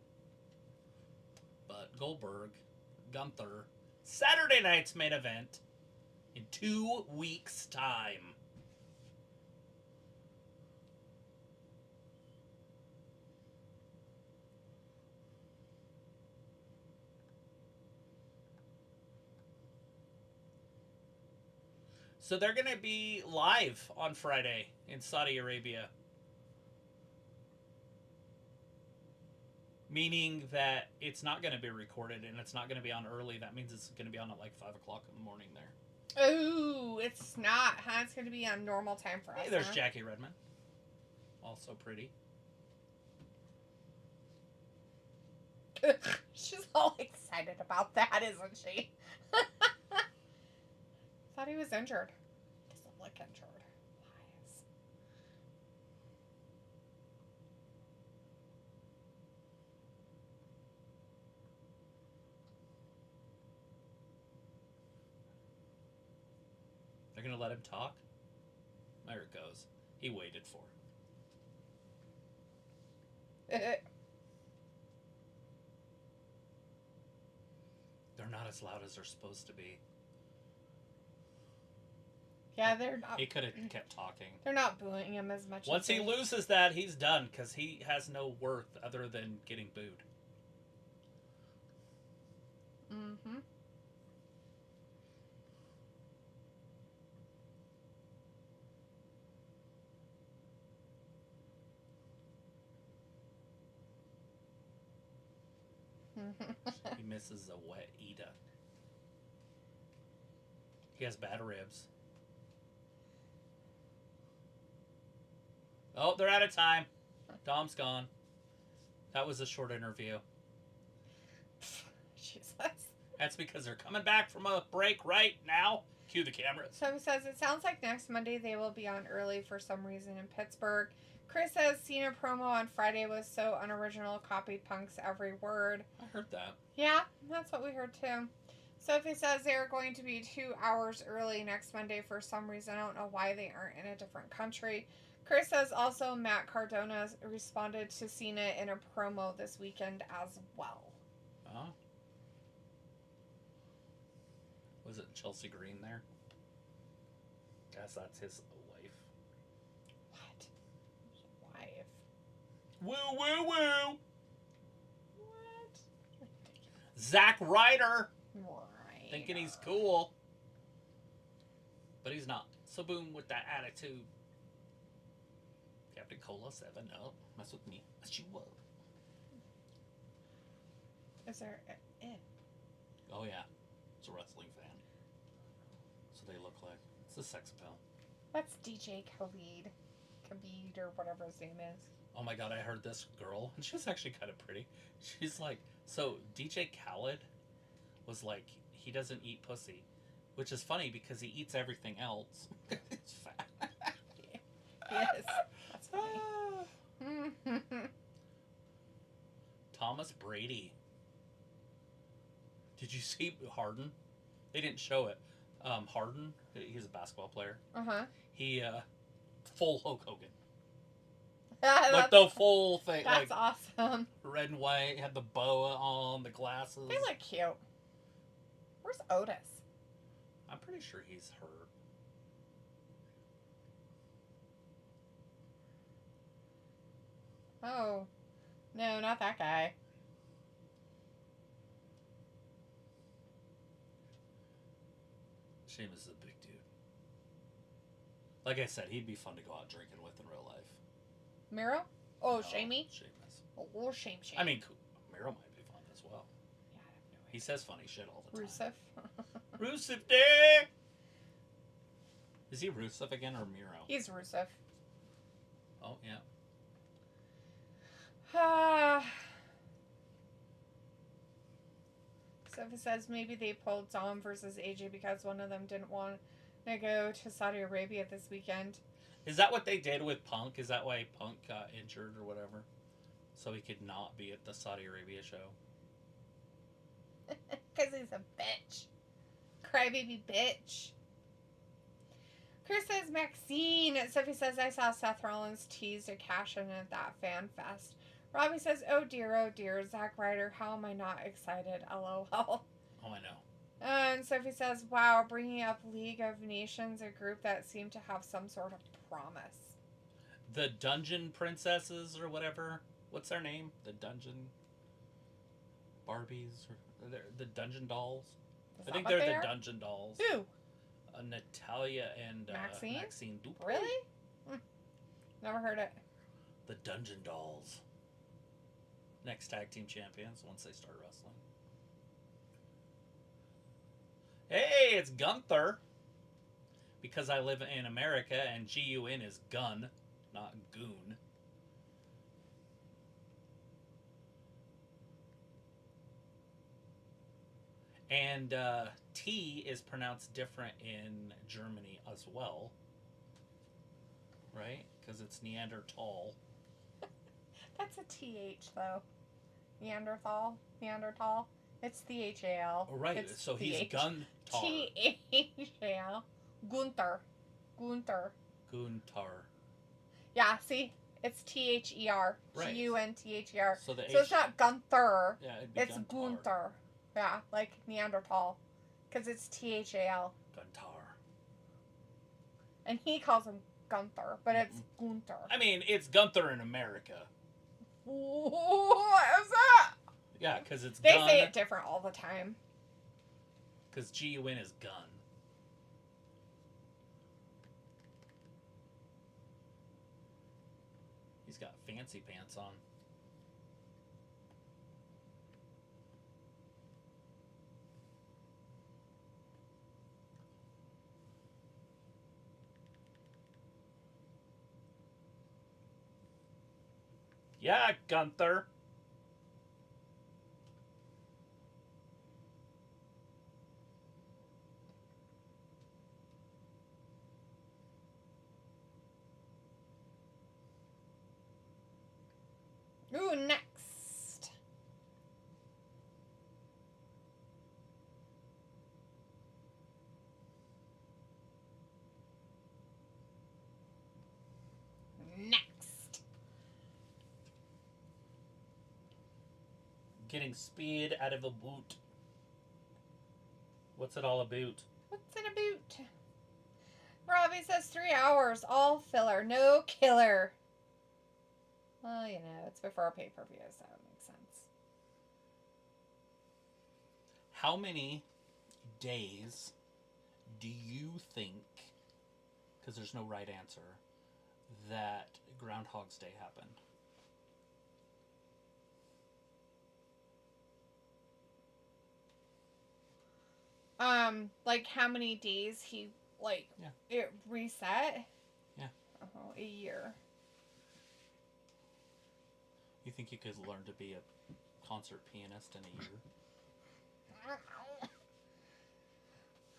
But Goldberg, Gunther, Saturday night's main event in 2 weeks' time. So they're going to be live on Friday in Saudi Arabia. Meaning that it's not going to be recorded and it's not going to be on early. That means it's going to be on at like 5 o'clock in the morning there. Ooh, it's not, huh? It's going to be on normal time for us. Hey, there's huh? Jackie Redmond. Also pretty. She's all excited about that, isn't she? Thought he was injured. Doesn't look injured. Lies. They're going to let him talk? There it goes. He waited for it. They're not as loud as they're supposed to be. Yeah, they're not. He could have kept talking. They're not booing him as much. Once as he loses that, he's done because he has no worth other than getting booed. Mm-hmm. He misses a wet Ida. He has bad ribs. Oh, they're out of time. Dom's gone. That was a short interview. Jesus. That's because they're coming back from a break right now. Cue the cameras. So he says, it sounds like next Monday they will be on early for some reason in Pittsburgh. Chris says, Cena promo on Friday was so unoriginal, copied Punk's every word. I heard that. Yeah, that's what we heard too. Sophie says they're going to be 2 hours early next Monday for some reason. I don't know why they aren't in a different country. Chris says also Matt Cardona responded to Cena in a promo this weekend as well. Oh. Was it Chelsea Green there? Guess that's his wife. What? Wife? Woo, woo, woo! What? Zack Ryder! Right. Thinking he's cool. But he's not. So boom with that attitude. Captain Cola 7-Up. Mess with me. Mess you up. Is there Oh yeah. It's a wrestling fan. So they look like. It's a sex appeal. That's DJ Khalid. Khabib or whatever his name is. Oh my god, I heard this girl. And she was actually kind of pretty. She's like, so DJ Khaled was like, he doesn't eat pussy. Which is funny because he eats everything else. It's fat. Yes. That's funny. Thomas Brady. Did you see Harden? They didn't show it. Harden, he's a basketball player. Uh-huh. He, full Hulk Hogan. Like the full thing. That's like, awesome. red and white, had the boa on, the glasses. They look cute. Where's Otis? I'm pretty sure he's hurt. Oh. No, not that guy. Sheamus is a big dude. Like I said, he'd be fun to go out drinking with in real life. Miro? Oh, No, Shamey? Sheamus. Oh, Shame. I mean, Miro might be fun as well. He says funny shit all the time. Rusev. Rusev Day! Is he Rusev again or Miro? He's Rusev. Oh, yeah. Sophie says maybe they pulled Dom versus AJ because one of them didn't want to go to Saudi Arabia this weekend. Is that what they did with Punk? Is that why Punk got injured or whatever? So he could not be at the Saudi Arabia show? Because he's a bitch. Crybaby bitch. Chris says Maxine. Sophie says I saw Seth Rollins tease to cash in at that fan fest. Robbie says, oh dear, Zack Ryder, how am I not excited? LOL. Oh, I know. And Sophie says, wow, bringing up League of Nations, a group that seemed to have some sort of promise. The Dungeon Princesses or whatever. What's their name? The Dungeon Barbies? Or the Dungeon Dolls? I think they're the Dungeon Dolls. Who? Natalia and Maxine Dupree. Really? Never heard it. The Dungeon Dolls. Next tag team champions once they start wrestling. Hey, it's Gunther. Because I live in America and G-U-N is gun, not goon. And T is pronounced different in Germany as well. Right? Because it's Neanderthal. That's a TH, though. Neanderthal. It's THAL. Oh, right. It's so he's TH. Guntar. THAL. Gunther. Yeah, see? It's THER. Right. GUNTHER. So it's not Gunther. Yeah, it'd be It's Guntar. Gunther. Yeah, like Neanderthal. Because it's THAL. Guntar. And he calls him Gunther, but it's Gunther. I mean, it's Gunther in America. What is that? Yeah, because it's They gun. say it different all the time. Because G-U-N is gun. He's got fancy pants on. Yeah, Gunther. Ooh, next. Next. Getting speed out of a boot. What's it all about? What's in a boot? Robbie says 3 hours, all filler, no killer. Well, you know, it's before a pay-per-view, so it makes sense. How many days do you think, because there's no right answer, that Groundhog's Day happened? Like how many days he, like, it reset? Yeah. Oh, a year. You think you could learn to be a concert pianist in a year?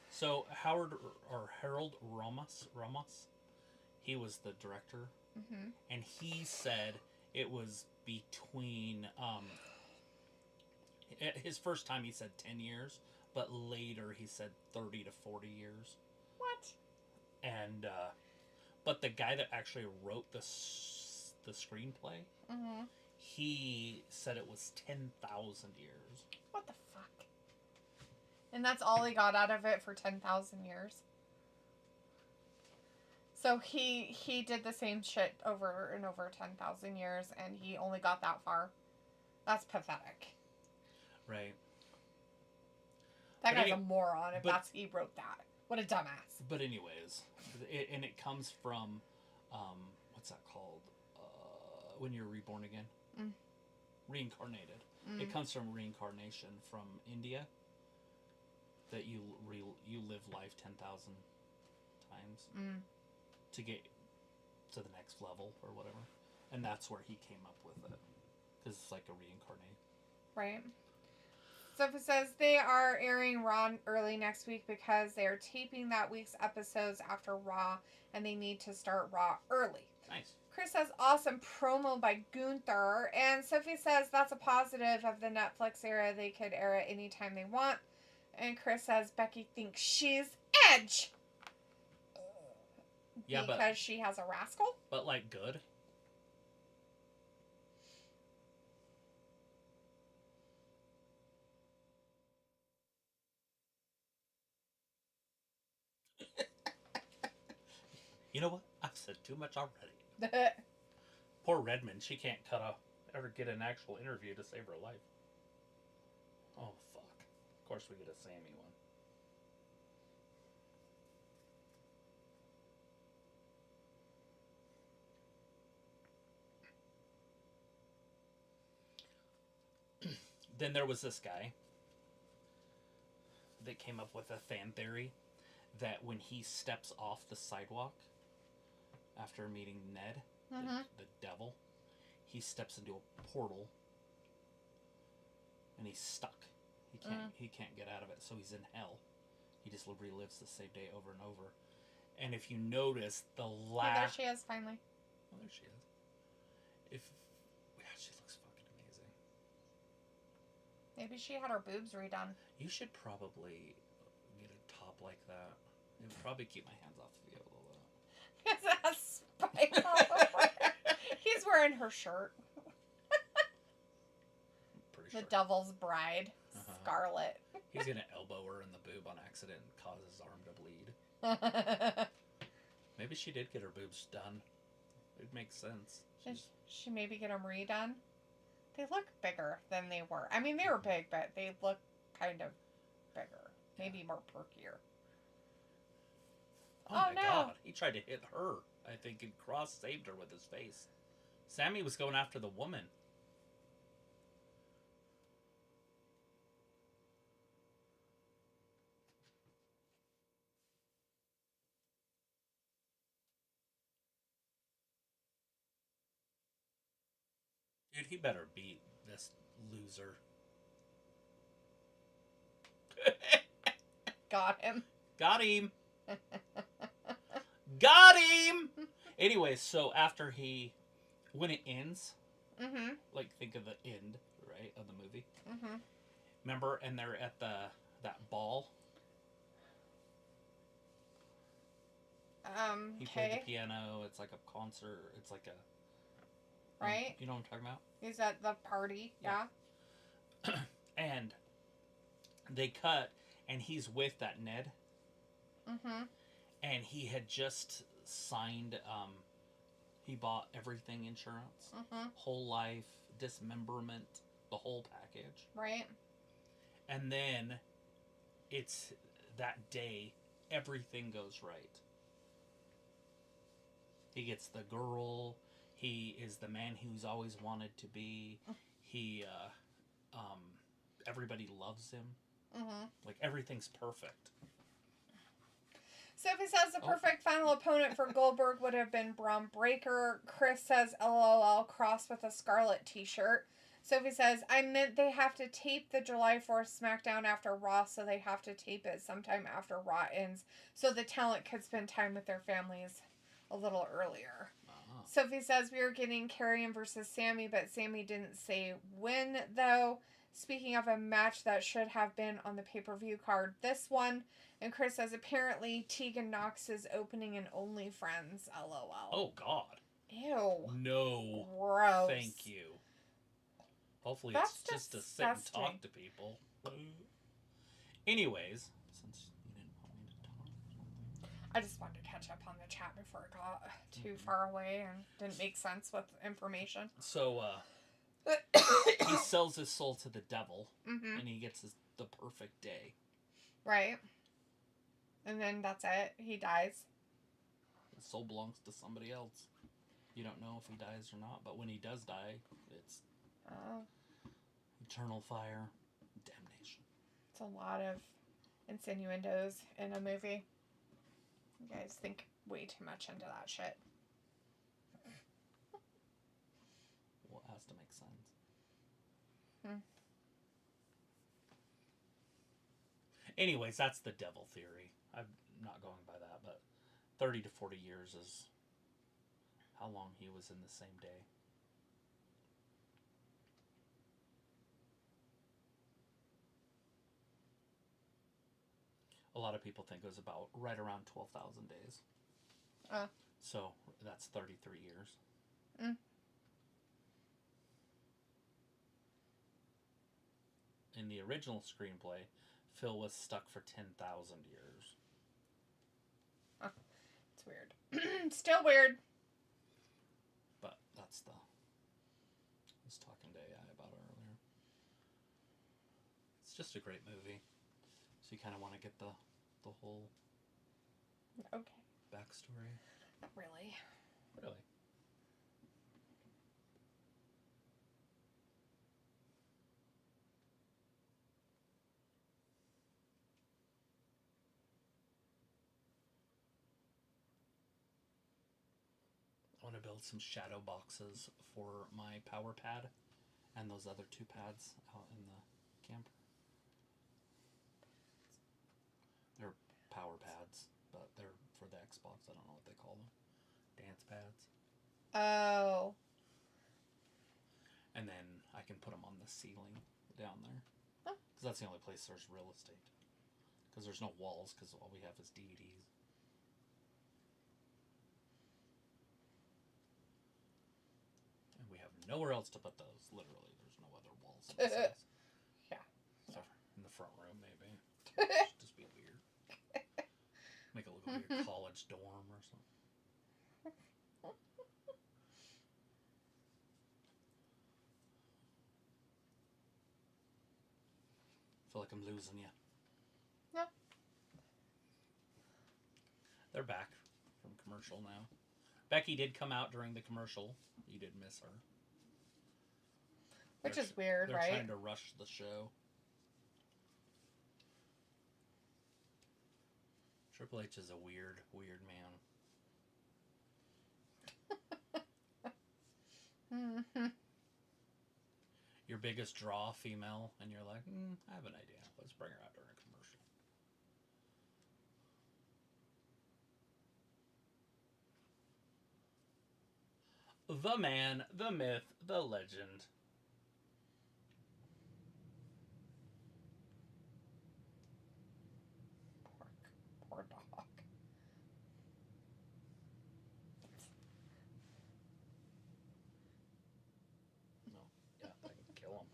So Harold Ramos, he was the director, and he said it was between his first time he said 10 years, but later he said 30 to 40 years. What? And but the guy that actually wrote the screenplay, he said it was 10,000 years. What the fuck? And that's all he got out of it for 10,000 years. So he did the same shit over and over 10,000 years, and he only got that far. That's pathetic. Right. That guy's a moron if he wrote that. What a dumbass. But anyways, it comes from, what's that called? When you're reborn again. reincarnated. It comes from reincarnation from India. That you live life 10,000 times to get to the next level or whatever, and that's where he came up with it, because it's like a reincarnate. Right. Sophie says they are airing Raw early next week because they are taping that week's episodes after Raw, and they need to start Raw early. Nice. Chris says, awesome promo by Gunther. And Sophie says, that's a positive of the Netflix era. They could air it anytime they want. And Chris says, Becky thinks she's Edge. Yeah, because she has a rascal? But, like, good? You know what? I've said too much already. Poor Redmond. She can't ever get an actual interview to save her life. Oh, fuck. Of course we get a Sammy one. Then there was this guy that came up with a fan theory that when he steps off the sidewalk after meeting Ned, the devil, he steps into a portal and he's stuck. He can't get out of it, so he's in hell. He just relives the same day over and over. And if you notice, the last... Oh, there she is, finally. Oh, there she is. She looks fucking amazing. Maybe she had her boobs redone. You should probably get a top like that. It would probably keep my hands off of you a little bit. Is that a spike all over? He's wearing her shirt. Pretty the sure. Devil's Bride, Scarlet. He's gonna elbow her in the boob on accident and cause his arm to bleed. Maybe she did get her boobs done. It makes sense. She maybe get them redone. They look bigger than they were. I mean, they were big, but they look kind of bigger. Maybe more perkier. Oh my God. He tried to hit her, I think, and Cross saved her with his face. Sammy was going after the woman. Dude, he better beat this loser. Got him. Got him. Got him. Anyway, so after when it ends, like think of the end, right, of the movie. Remember, and they're at that ball. He played the piano. It's like a concert. It's like a right. You know what I'm talking about? He's at the party. Yeah. And they cut, and he's with that Ned. And he had just signed. He bought everything insurance, whole life, dismemberment, the whole package. Right. And then it's that day, everything goes right. He gets the girl. He is the man he's always wanted to be. He, everybody loves him. Like, everything's perfect. Sophie says the perfect final opponent for Goldberg would have been Braun Breaker. Chris says LOL Cross with a Scarlet t-shirt. Sophie says, I meant they have to tape the July 4th SmackDown after Raw, so they have to tape it sometime after Raw ends, so the talent could spend time with their families a little earlier. Sophie says we are getting Karrion versus Sammy, but Sammy didn't say when, though. Speaking of a match that should have been on the pay-per-view card, this one. And Chris says apparently Tegan Knox is opening an OnlyFriends. LOL. Oh, God. Ew. No. Gross. Thank you. Hopefully That's it's just to sit and talk to people. Anyways, since you didn't want me to talk or something. I just wanted to catch up on the chat before it got too far away and didn't make sense with information. So, he sells his soul to the devil, and he gets the perfect day. Right. And then that's it. He dies. His soul belongs to somebody else. You don't know if he dies or not, but when he does die, it's Oh. Eternal fire. Damnation. It's a lot of insinuendos in a movie. You guys think way too much into that shit. Well, it has to make sense. Anyways, that's the devil theory. I'm not going by that, but 30 to 40 years is how long he was in the same day. A lot of people think it was about right around 12,000 days. So that's 33 years. In the original screenplay, Phil was stuck for 10,000 years. It's weird. Still weird. But that's I was talking to AI about it earlier. It's just a great movie. So you kind of want to get the whole backstory. Not really. Really? I want to build some shadow boxes for my power pad and those other 2 pads out in the camper. They're power pads, but they're for the Xbox. I don't know what they call them. Dance pads. Oh. And then I can put them on the ceiling down there. Because that's the only place there's real estate. Because there's no walls, because all we have is DVDs. And we have nowhere else to put those. Literally, there's no other walls in this house. Yeah. So in the front room, maybe. Should just be weird. Make it look like a college dorm or something. Feel like I'm losing you. No. They're back from commercial now. Becky did come out during the commercial. You did miss her. Which is weird, they're right? They're trying to rush the show. Triple H is a weird, weird man. Your biggest draw, female, and you're like, I have an idea. Let's bring her out during a commercial. The man, the myth, the legend. Poor dog. No, yeah, I can kill him.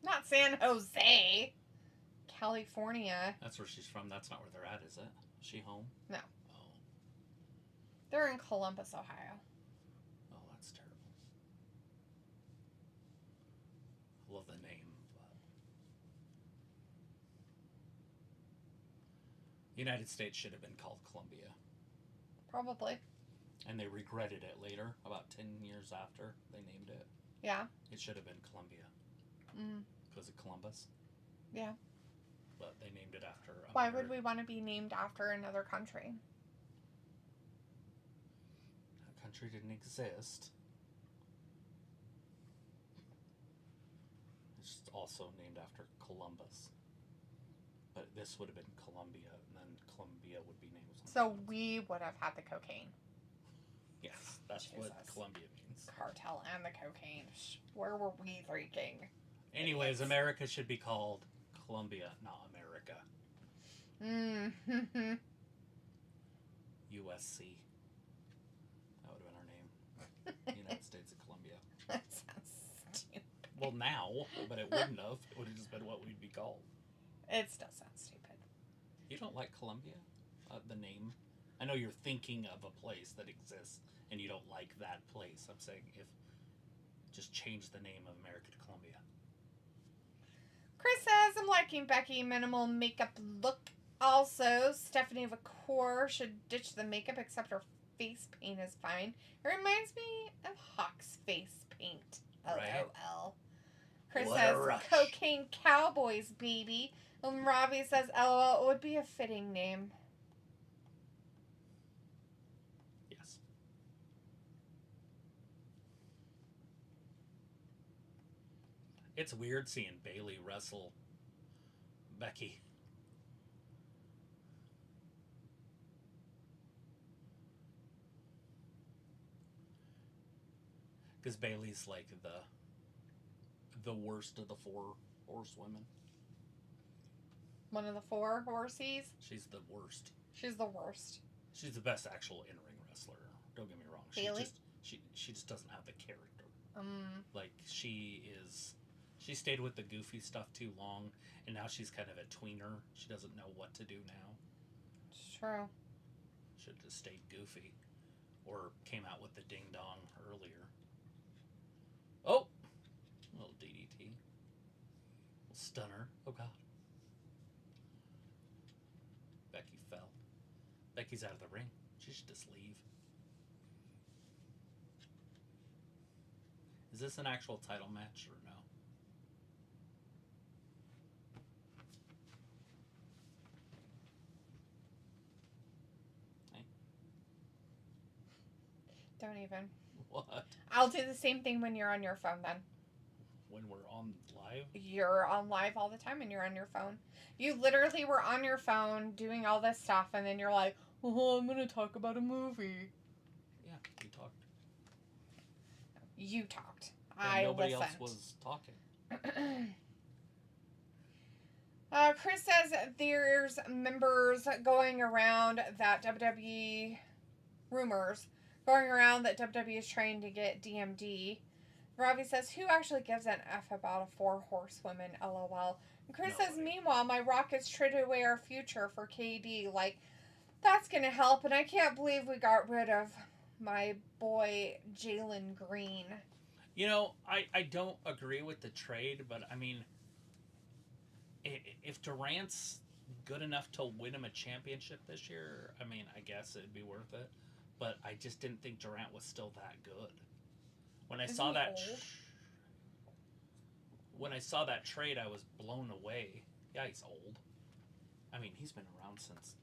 Not San Jose. California. That's where she's from. That's not where they're at, is it? Is she home? No. Oh. They're in Columbus, Ohio. Oh, that's terrible. I love the name, but United States should have been called Columbia. Probably. And they regretted it later, about 10 years after they named it. Yeah. It should have been Columbia. Because of Columbus. Yeah. But they named it after Why would we want to be named after another country? That country didn't exist. It's also named after Columbus. But this would have been Columbia, and then Columbia would be named something So else. we would have had the cocaine. Yes, that's what Columbia means. Cartel and the cocaine. Where were we thinking? Anyways, America should be called Columbia, not America. USC. That would have been our name. United States of Columbia. That sounds stupid. Well, now, but it wouldn't have. It would have just been what we'd be called. It still sounds stupid. You don't like Columbia? The name? I know you're thinking of a place that exists, and you don't like that place. I'm saying if just change the name of America to Columbia. Chris says, I'm liking Becky minimal makeup look. Also, Stephanie VaCour should ditch the makeup except her face paint is fine. It reminds me of Hawk's face paint. Right. LOL. Chris What a says, rush. Cocaine Cowboys, baby. And Robbie says, LOL, it would be a fitting name. Yes. It's weird seeing Bailey wrestle Becky. Because Bailey's like the worst of the 4 horsewomen. One of the 4 horsies. She's the worst. She's the worst. She's the best actual in-ring wrestler. Don't get me wrong. Bailey? She just doesn't have the character. Like she stayed with the goofy stuff too long, and now she's kind of a tweener. She doesn't know what to do now. It's true. Should have just stayed goofy, or came out with the ding dong earlier. Oh, little DDT, little stunner. Oh God. Becky fell. Becky's out of the ring. She should just leave. Is this an actual title match or no? Hey. Don't even. What? I'll do the same thing when you're on your phone then. When we're on live? You're on live all the time and you're on your phone. You literally were on your phone doing all this stuff and then you're like, oh, I'm going to talk about a movie. Yeah, we talked. You talked. And I nobody listened. else was talking. Chris says there's members going around that WWE rumors going around that WWE is trying to get DMD. Robbie says, who actually gives an F about a 4 horsewomen? LOL. And Chris says, meanwhile, my Rockets traded away our future for KD. Like, that's going to help. And I can't believe we got rid of my boy Jalen Green. You know, I don't agree with the trade, but I mean, if Durant's good enough to win him a championship this year, I mean, I guess it'd be worth it. But I just didn't think Durant was still that good. When I saw that, when I saw that trade, I was blown away. Yeah, he's old. I mean, he's been around since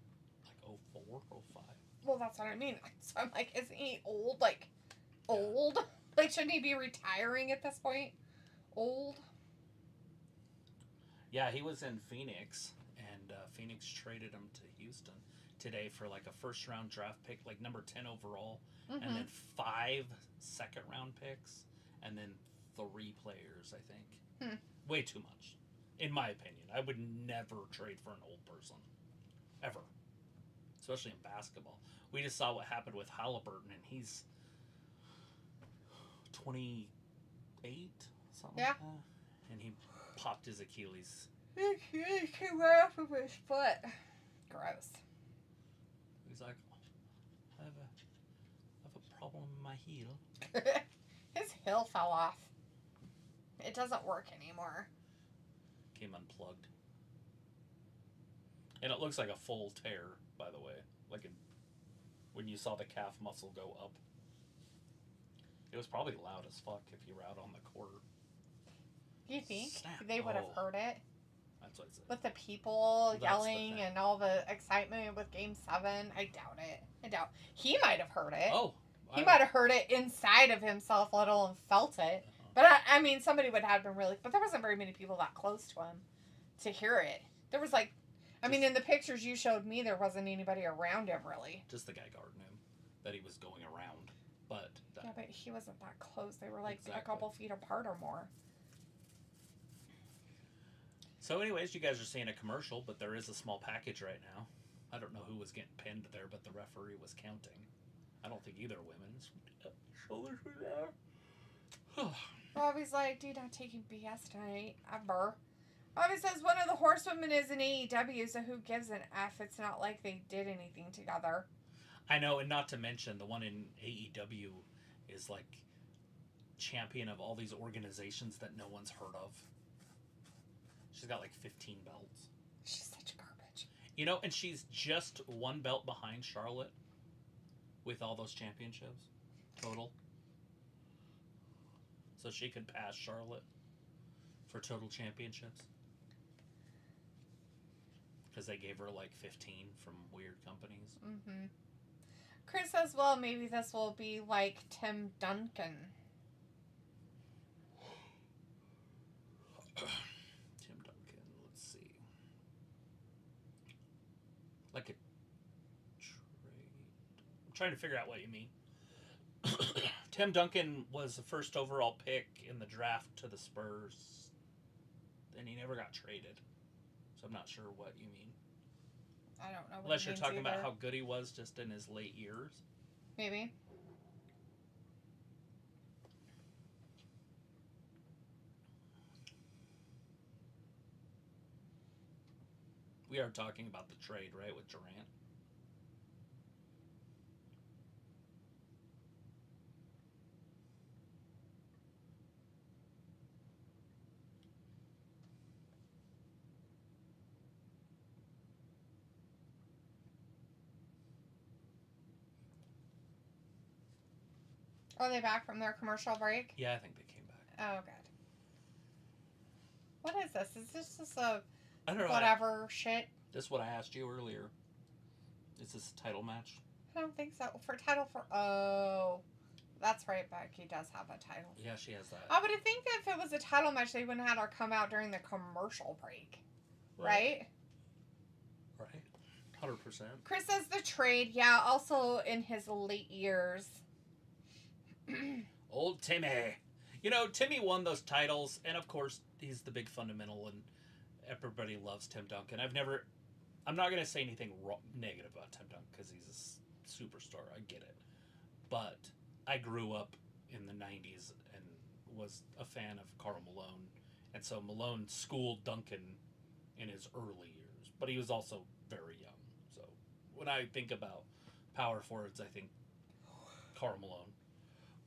like 04, 05. Well, that's what I mean. So I'm like, isn't he old? Like, old? Like, shouldn't he be retiring at this point? Old? Yeah, he was in Phoenix, and Phoenix traded him to Houston today for like a first-round draft pick, like number 10 overall, and then 5 second-round picks, and then 3 players, I think. Way too much, in my opinion. I would never trade for an old person, ever, especially in basketball. We just saw what happened with Halliburton, and he's 28, something like that, and he popped his Achilles. He came right off of his foot. Gross. He's like, I have a problem with my heel. His heel fell off. It doesn't work anymore. Came unplugged. And it looks like a full tear, by the way. Like when you saw the calf muscle go up. It was probably loud as fuck if you were out on the court. Do you think Snap. they would have heard it? That's what I said. With the people That's yelling the and all the excitement with Game 7? I doubt it. I doubt. He might have heard it. Oh. He might have heard it inside of himself, let alone felt it. But I mean, somebody would have been really... But there wasn't very many people that close to him to hear it. There was like... I mean, in the pictures you showed me, there wasn't anybody around him, really. Just the guy guarding him. That he was going around. But... Yeah, but he wasn't that close. They were like a couple feet apart or more. So anyways, you guys are seeing a commercial, but there is a small package right now. I don't know who was getting pinned there, but the referee was counting. I don't think either women's shoulders were there. Robbie's like, dude, I'm taking BS tonight. Ever. Robbie says one of the horsewomen is in AEW, so who gives an F? It's not like they did anything together. I know, and not to mention the one in AEW is like champion of all these organizations that no one's heard of. She's got like 15 belts. She's such garbage. You know, and she's just one belt behind Charlotte with all those championships total. So she could pass Charlotte for total championships. Because they gave her like 15 from weird companies. Mm-hmm. Chris says, well, maybe this will be like Tim Duncan. Tim Duncan, let's see. Like a trade. I'm trying to figure out what you mean. Tim Duncan was the first overall pick in the draft to the Spurs. And he never got traded. So I'm not sure what you mean. I don't know what Unless you're talking either. about how good he was just in his late years. Maybe. We are talking about the trade, right, with Durant? Are they back from their commercial break? Yeah, I think they came back. Oh, good. What is this? Is this just a I don't know. whatever shit? This is what I asked you earlier. Is this a title match? I don't think so. For title for... Oh. That's right. Becky does have a title. Yeah, she has that. I would think that if it was a title match, they wouldn't have had her come out during the commercial break. Right? Right. 100%. Chris says the trade. Yeah, also in his late years. Old Timmy. You know, Timmy won those titles, and of course, he's the big fundamental, and everybody loves Tim Duncan. I'm not going to say anything negative about Tim Duncan, because he's a superstar. I get it. But I grew up in the 90s and was a fan of Karl Malone, and so Malone schooled Duncan in his early years, but he was also very young. So when I think about power forwards, I think Karl Malone.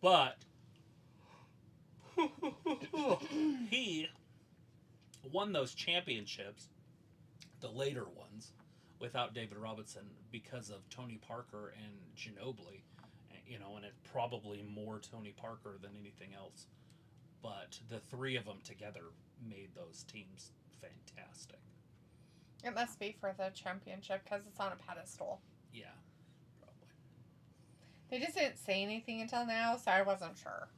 But he won those championships, the later ones, without David Robinson because of Tony Parker and Ginobili. You know, and it's probably more Tony Parker than anything else. But the three of them together made those teams fantastic. It must be for the championship because it's on a pedestal. Yeah, probably. They just didn't say anything until now, so I wasn't sure.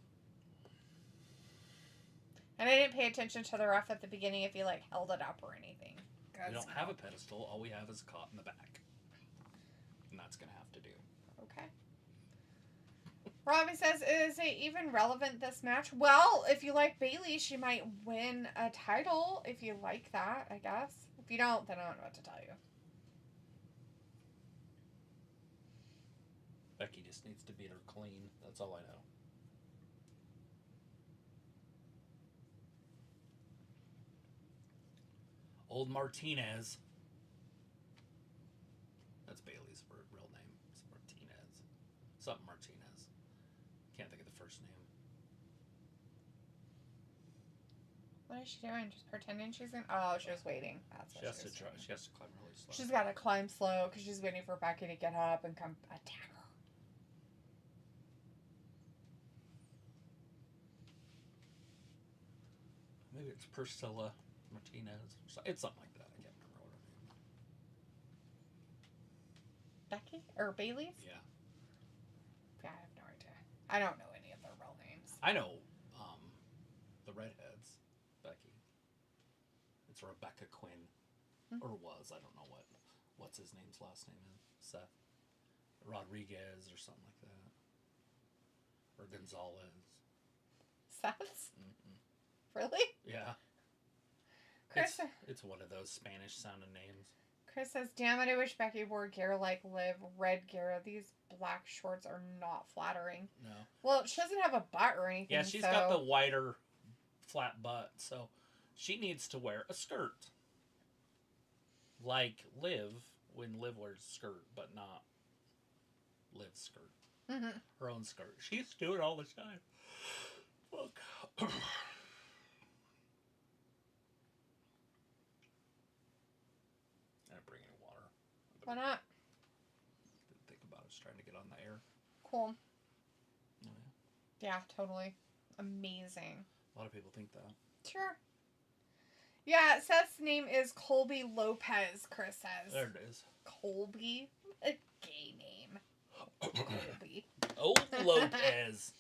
And I didn't pay attention to the ref at the beginning if he, like, held it up or anything. We don't have a pedestal. All we have is a cot in the back. And that's going to have to do. Okay. Robbie says, is it even relevant, this match? Well, if you like Bailey, she might win a title. If you like that, I guess. If you don't, then I don't know what to tell you. Becky just needs to beat her clean. That's all I know. Old Martinez. That's Bailey's real name. It's Martinez. Something Martinez. Can't think of the first name. What is she doing? Just pretending she's in... Oh, she was waiting. That's what She has to doing. she has to climb really slow. She's got to climb slow because she's waiting for Becky to get up and come attack her. Maybe it's Priscilla Martinez. It's something like that. I can't remember what her name is. Becky? Or Bailey's? Yeah. Yeah, I have no idea. I don't know any of their real names. I know the redheads. Becky. It's Rebecca Quinn. Hmm. Or was. I don't know what's his name's last name is. Seth Rodriguez or something like that. Or Gonzalez. Seth's? Mm-mm. Really? Yeah. Chris It's one of those Spanish sounding names. Chris says, damn it, I wish Becky wore gear like Liv. Red gear. These black shorts are not flattering. No. Well, she doesn't have a butt or anything. Yeah, she's got the wider, flat butt, so she needs to wear a skirt. Like Liv, when Liv wears a skirt, but not Liv's skirt. Mm-hmm. Her own skirt. She used to do it all the time. Look. I'm bringing water. Why not? Didn't think about it. Just trying to get on the air. Cool. Oh, yeah, totally. Amazing. A lot of people think that. Sure. Yeah, Seth's name is Colby Lopez, Chris says. There it is. Colby? A gay name. Colby. Oh, Lopez.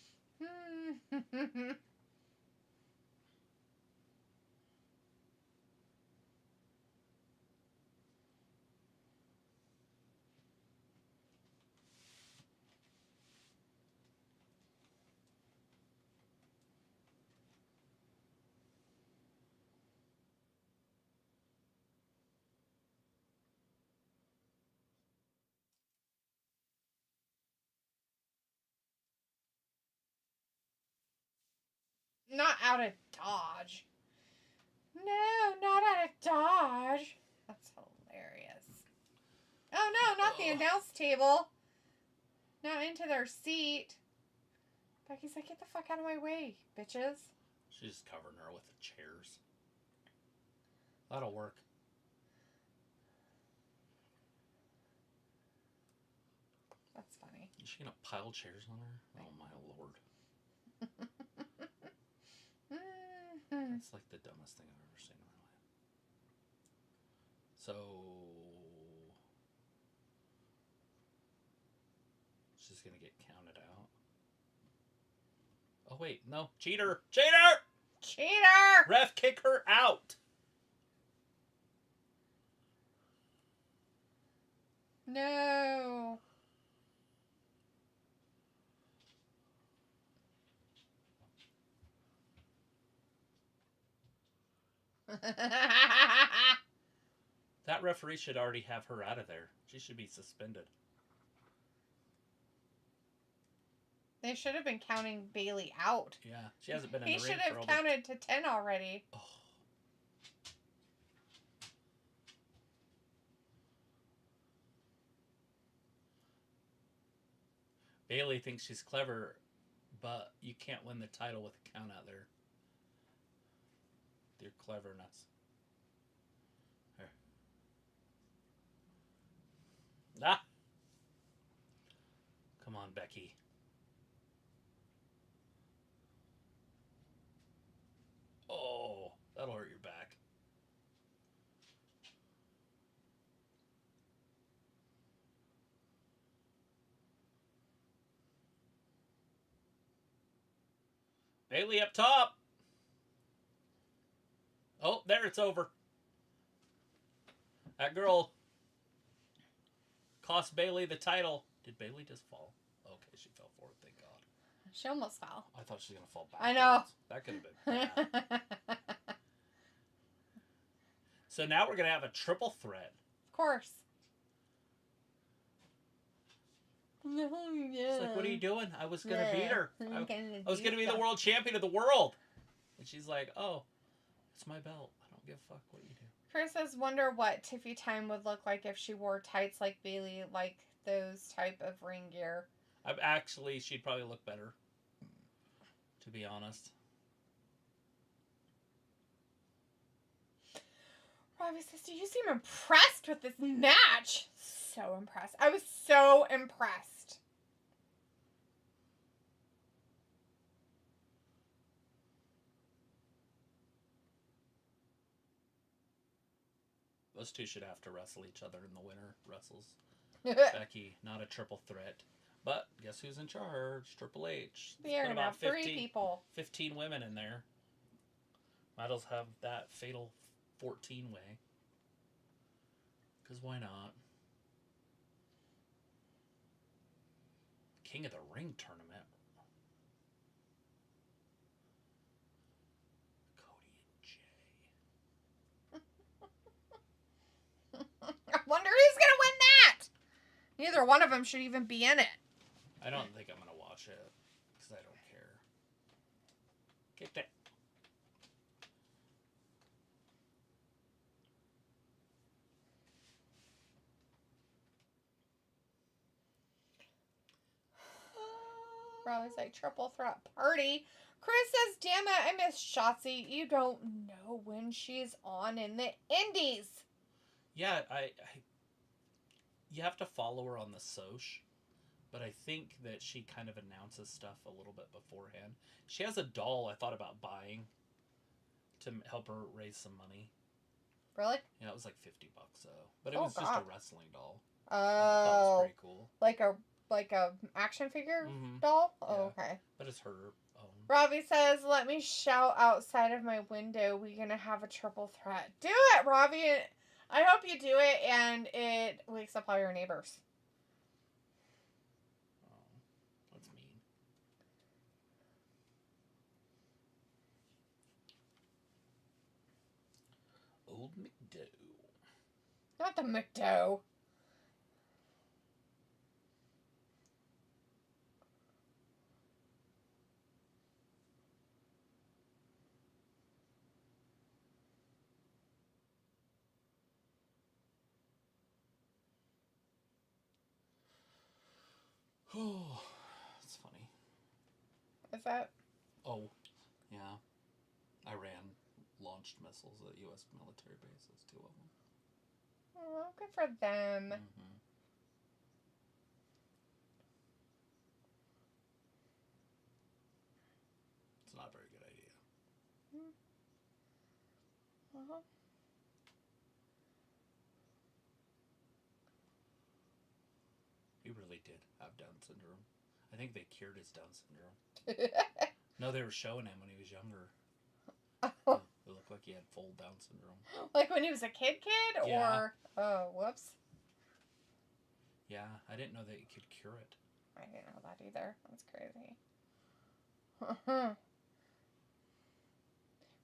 Not out of Dodge. No, not out of Dodge. That's hilarious. Oh no, not the announce table. Not into their seat. Becky's like, get the fuck out of my way, bitches. She's just covering her with the chairs. That'll work. That's funny. Is she gonna pile chairs on her? Oh my lord. That's like the dumbest thing I've ever seen in my life. So she's gonna get counted out. Oh wait, no. Cheater! Cheater! Cheater! Ref, kick her out! No. That referee should already have her out of there. She should be suspended. They should have been counting Bailey out. Yeah, she hasn't been in He the ring should for have over... counted to 10 already. Oh. Bailey thinks she's clever, but you can't win the title with a count out there. Your cleverness. Here. Ah! Come on, Becky. Oh, that'll hurt your back. Bailey up top. Oh, there, it's over. That girl cost Bailey the title. Did Bailey just fall? Okay, she fell forward, thank God. She almost fell. I thought she was going to fall back. I know. That could have been bad. So now we're going to have a triple threat. Of course. No, yeah. It's like, what are you doing? I was going to beat her. I was going to be the stuff. world champion of the world. And she's like, oh, it's my belt. I don't give a fuck what you do. Chris says, wonder what Tiffy Time would look like if she wore tights like Bailey, like those type of ring gear. Actually, she'd probably look better, to be honest. Robbie says, do you seem impressed with this match? So impressed. I was so impressed. Those two should have to wrestle each other, and the winner wrestles Becky. Not a triple threat. But guess who's in charge? Triple H. We are going to have 3 people. 15 women in there. Might as well have that fatal 14 way. Because why not? King of the Ring tournament. Cody and Jay. neither one of them should even be in it. I don't think I'm going to watch it because I don't care. Get that. Riley's like, triple threat party. Chris says, damn it, I miss Shotzi. You don't know when she's on in the indies. Yeah, you have to follow her on the Soch, but I think that she kind of announces stuff a little bit beforehand. She has a doll I thought about buying to help her raise some money. Really? Yeah, it was like $50 though, but it was just a wrestling doll. Oh, I thought it was pretty cool. Like a action figure Mm-hmm. doll? Yeah. Oh, okay. But it's her own. Robbie says, let me shout outside of my window. We're going to have a triple threat. Do it, Robbie. I hope you do it and it wakes up all your neighbors. Oh, that's mean. Old McDo. Not the McDo. Oh, that's funny. Is that? Oh, yeah. Iran launched missiles at U.S. military bases, 2 of them. Oh, good for them. Mm-hmm. It's not a very good idea. Uh-huh. He really did have Down syndrome. I think they cured his Down syndrome. No, they were showing him when he was younger. Oh. It looked like he had full Down syndrome. Like when he was a kid? Yeah. Or... Oh, whoops. Yeah, I didn't know that you could cure it. I didn't know that either. That's crazy.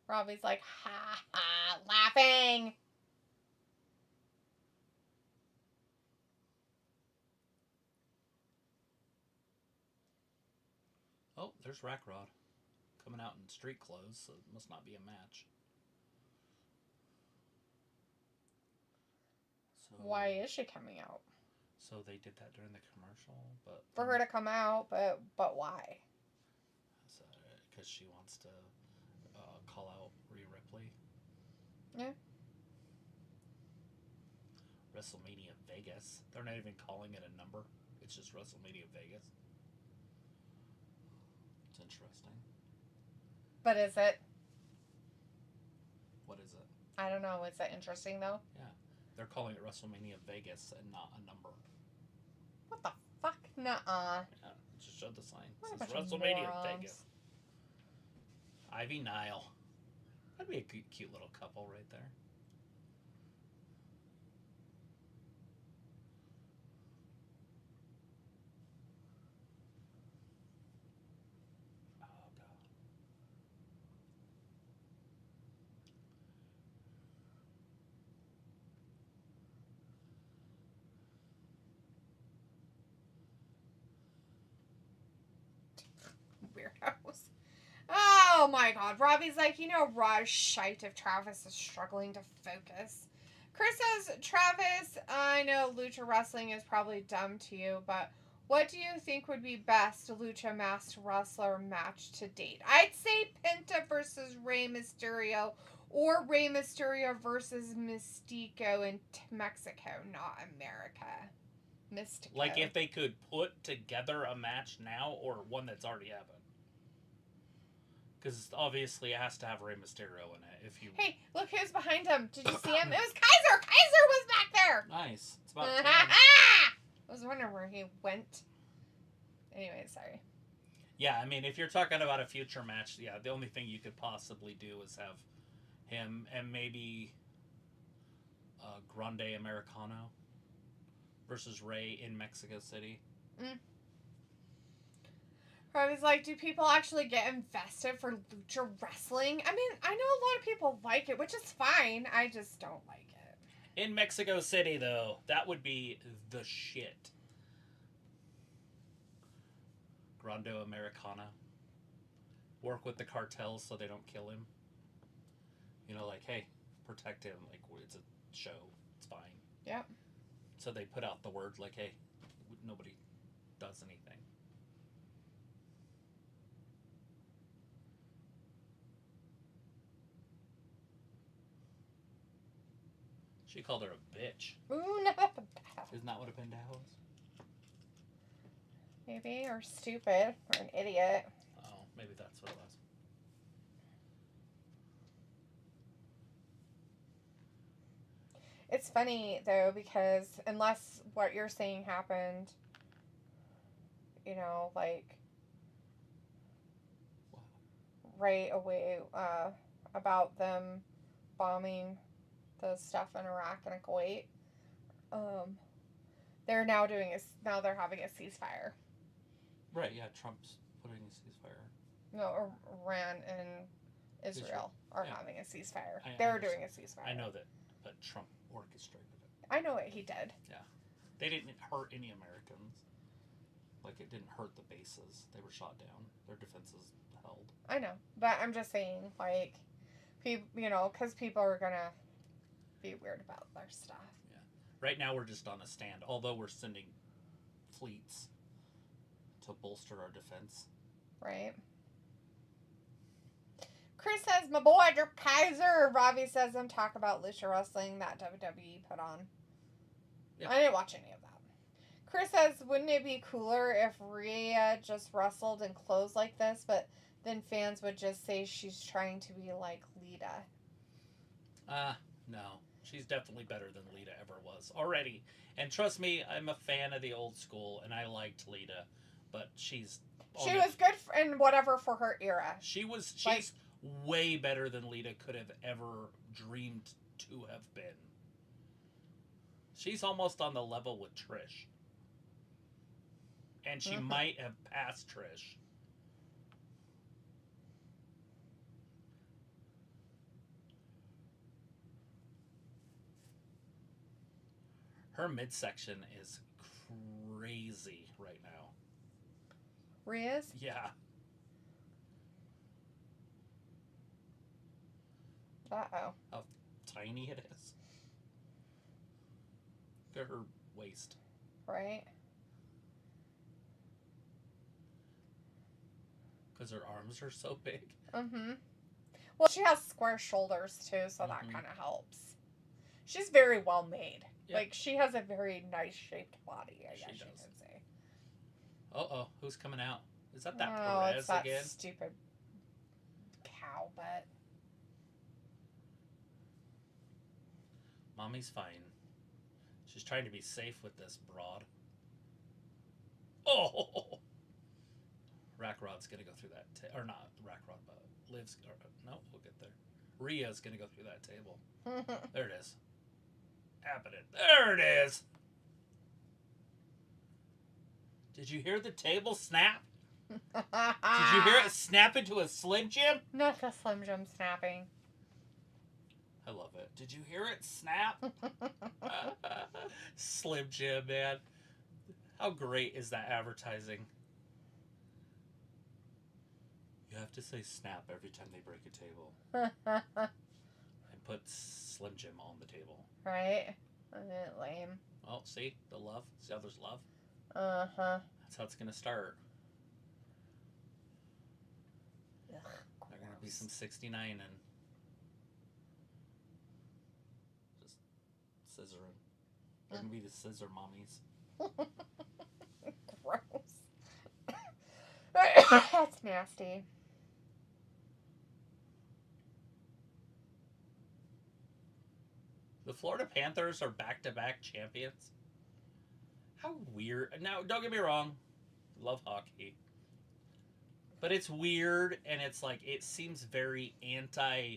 Robbie's like, ha ha, laughing. Oh, there's Rackrod. Coming out in street clothes, so it must not be a match. So, Why is she coming out? So they did that during the commercial, but... For her to come out, but why? Because she wants to call out Rhea Ripley. Yeah. WrestleMania Vegas. They're not even calling it a number. It's just WrestleMania Vegas. It's interesting. But is it? What is it? I don't know. Is that interesting, though? Yeah. They're calling it WrestleMania Vegas and not a number. What the fuck? Nuh-uh. Yeah, just showed the sign. What a It says bunch of WrestleMania morons. Vegas. Ivy Nile. That'd be a cute little couple right there. Oh, God. Weirdos. Oh my god. Robbie's like, you know, Raw's shite if Travis is struggling to focus. Chris says, Travis, I know Lucha Wrestling is probably dumb to you, but what do you think would be best Lucha Masked Wrestler match to date? I'd say Penta versus Rey Mysterio or Rey Mysterio versus Mystico in Mexico, not America. Mystico. Like if they could put together a match now or one that's already happened. Because obviously it has to have Rey Mysterio in it. If you Hey, look who's behind him. Did you see him? It was Kaiser. Kaiser was back there. Nice. It's about I was wondering where he went. Anyway, sorry. Yeah, I mean, if you're talking about a future match, yeah, the only thing you could possibly do is have him and maybe Grande Americano versus Rey in Mexico City. Robbie's like, do people actually get invested for lucha wrestling? I mean, I know a lot of people like it, which is fine. I just don't like it. In Mexico City, though, that would be the shit. Rondo Americana. Work with the cartels so they don't kill him. You know, like, hey, protect him. Like, it's a show. It's fine. Yep. So they put out the word, like, hey, nobody does anything. She called her a bitch. Ooh, not bad. Isn't that what a pendejo was? Maybe, or stupid, or an idiot. Oh, maybe that's what it was. It's funny, though, because unless what you're saying happened, you know, like, right away, about them bombing the stuff in Iraq and Kuwait, they're now they're having a ceasefire. Right, yeah, Trump's putting a ceasefire. No, Iran and Israel are having a ceasefire. They're doing a ceasefire. I know that, but Trump orchestrated it. I know what he did. Yeah. They didn't hurt any Americans. Like, it didn't hurt the bases. They were shot down. Their defenses held. I know, but I'm just saying, like, people, you know, because people are going to be weird about their stuff. Yeah. Right now we're just on a stand, although we're sending fleets to bolster our defense. Right. Chris says, my boy, Drew Kaiser. Robbie says, them talk about Lucha Wrestling that WWE put on. Yep. I didn't watch any of that. Chris says, wouldn't it be cooler if Rhea just wrestled in clothes like this, but then fans would just say she's trying to be like Lita? No. She's definitely better than Lita ever was already. And trust me, I'm a fan of the old school, and I liked Lita, but she was good in whatever for her era. She's way better than Lita could have ever dreamed to have been. She's almost on the level with Trish. And she might have passed Trish. Her midsection is crazy right now. Rhea's? Yeah. Uh-oh. How tiny it is. Look at her waist. Right. Because her arms are so big. Mm-hmm. Well, she has square shoulders, too, so that kind of helps. She's very well made. Yep. Like, she has a very nice shaped body, I guess you could say. Uh-oh. Who's coming out? Is that Perez it's that again? Stupid cow butt. Mommy's fine. She's trying to be safe with this broad. Oh! Rackrod's going to go through that. Or not Rackrod, but Liv's... no, we'll get there. Rhea's going to go through that table. There it is. Happening. There it is! Did you hear the table snap? Did you hear it snap into a Slim Jim? Not the Slim Jim snapping. I love it. Did you hear it snap? Slim Jim, man. How great is that advertising? You have to say snap every time they break a table. And put Slim Jim on the table. Right? Lame. Oh, see? The love? See how there's love? Uh-huh. That's how it's going to start. Ugh, They're going to be some 69 and just scissoring. They're going to be the scissor mommies. Gross. That's nasty. The Florida Panthers are back-to-back champions. How weird. Now, don't get me wrong. Love hockey. But it's weird, and it's like, it seems very anti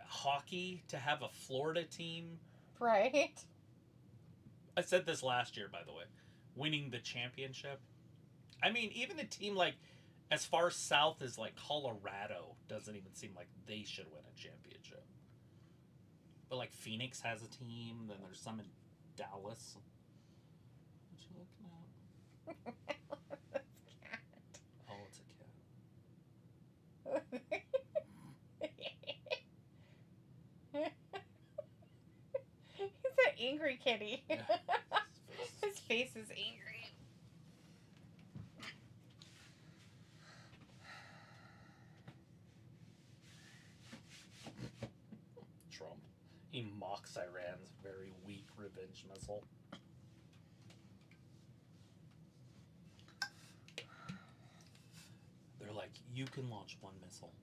hockey to have a Florida team. Right. I said this last year, by the way. Winning the championship. I mean, even a team like as far south as like Colorado doesn't even seem like they should win a championship. But like Phoenix has a team, then there's some in Dallas. What you looking Oh, it's a cat. He's an angry kitty. Yeah. His face is angry. Trump. He mocks Iran's very weak revenge missile. They're like, you can launch one missile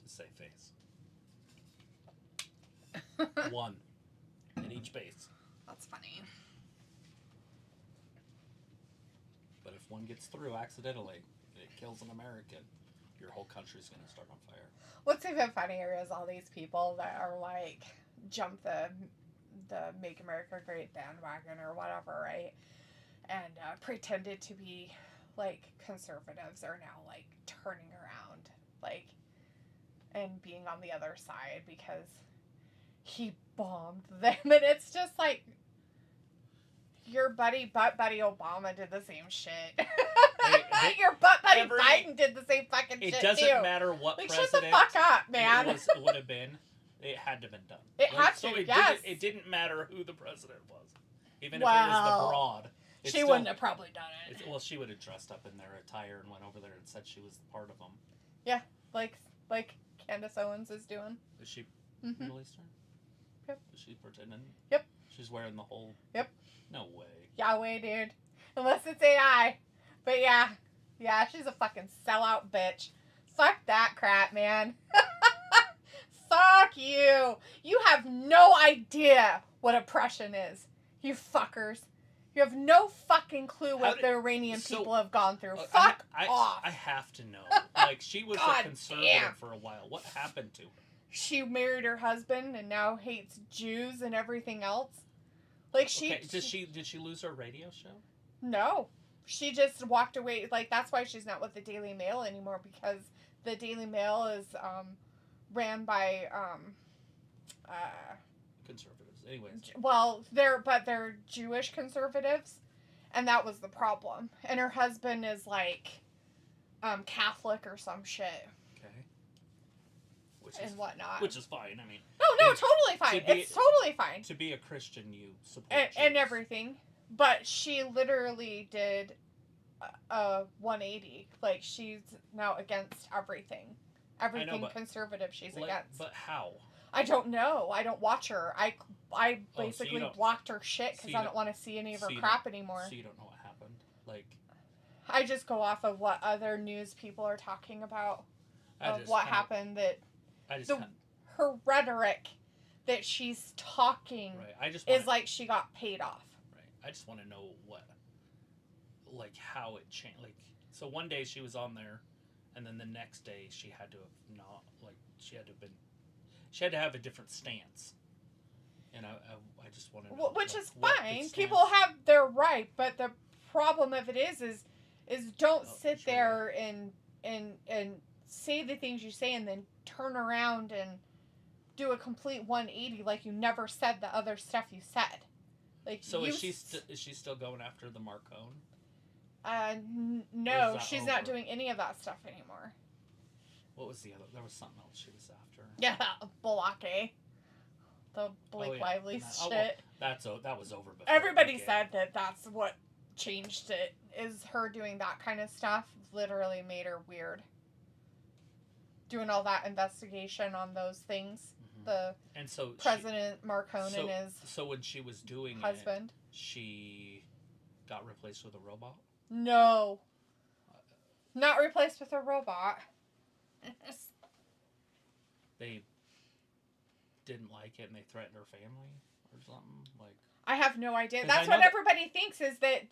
to save face. One. In each base. That's funny. But if one gets through accidentally and it kills an American, your whole country's going to start on fire. What's even funnier is all these people that are like, jump the Make America Great bandwagon or whatever, right? And pretended to be like conservatives are now like turning around, like, and being on the other side because he bombed them. And it's just like, your buddy Obama did the same shit. Your butt buddy Biden did the same fucking shit too. It doesn't matter what like, president. Shut the fuck up, man. It would have been. It had to have been done. It had to, so yes. It didn't matter who the president was. Even if it was the broad. She wouldn't have probably done it. Well, she would have dressed up in their attire and went over there and said she was part of them. Yeah, like Candace Owens is doing. Is she Middle Eastern? Yep. Is she pretending? Yep. She's wearing the whole... Yep. No way. Yahweh, dude. Unless it's AI. But yeah. Yeah, she's a fucking sellout bitch. Fuck that crap, man. Fuck you. You have no idea what oppression is. You fuckers. You have no fucking clue what the Iranian people have gone through. Fuck off. I have to know. Like, she was a conservative for a while. What happened to her? She married her husband and now hates Jews and everything else. Like, did she lose her radio show? No. She just walked away. Like, that's why she's not with the Daily Mail anymore, because the Daily Mail is ran by conservatives. Anyways. Well, they're Jewish conservatives, and that was the problem. And her husband is like Catholic or some shit. Okay. Whatnot. Which is fine. I mean. No, totally fine. It's totally fine. To be a Christian, you support and everything. But she literally did a 180. Like, she's now against everything. Everything conservative she's against. But how? I don't know. I don't watch her. I basically blocked her shit because I don't want to see any of her crap anymore. So you don't know what happened? Like, I just go off of what other news people are talking about. Of what happened that... her rhetoric that she's talking is like she got paid off. Right. I just want to know how it changed. Like, so one day she was on there, and then the next day she had to have not, like, she had to have a different stance. And I just want to know. Which is fine. People have their right, but the problem of it is don't sit there and say the things you say and then turn around and do a complete 180 like you never said the other stuff you said. Like, so is she still going after the Marcone? No, she's not doing any of that stuff anymore. What was the other? There was something else she was after. Yeah, Balake. The Blake Lively shit. Well, that was over before. Everybody said that that's what changed it. Is her doing that kind of stuff literally made her weird. Doing all that investigation on those things. And so President Marcone and his So when she was doing husband, she got replaced with a robot? No. Not replaced with a robot. They didn't like it and they threatened her family or something? Like, I have no idea. That's what everybody thinks, is that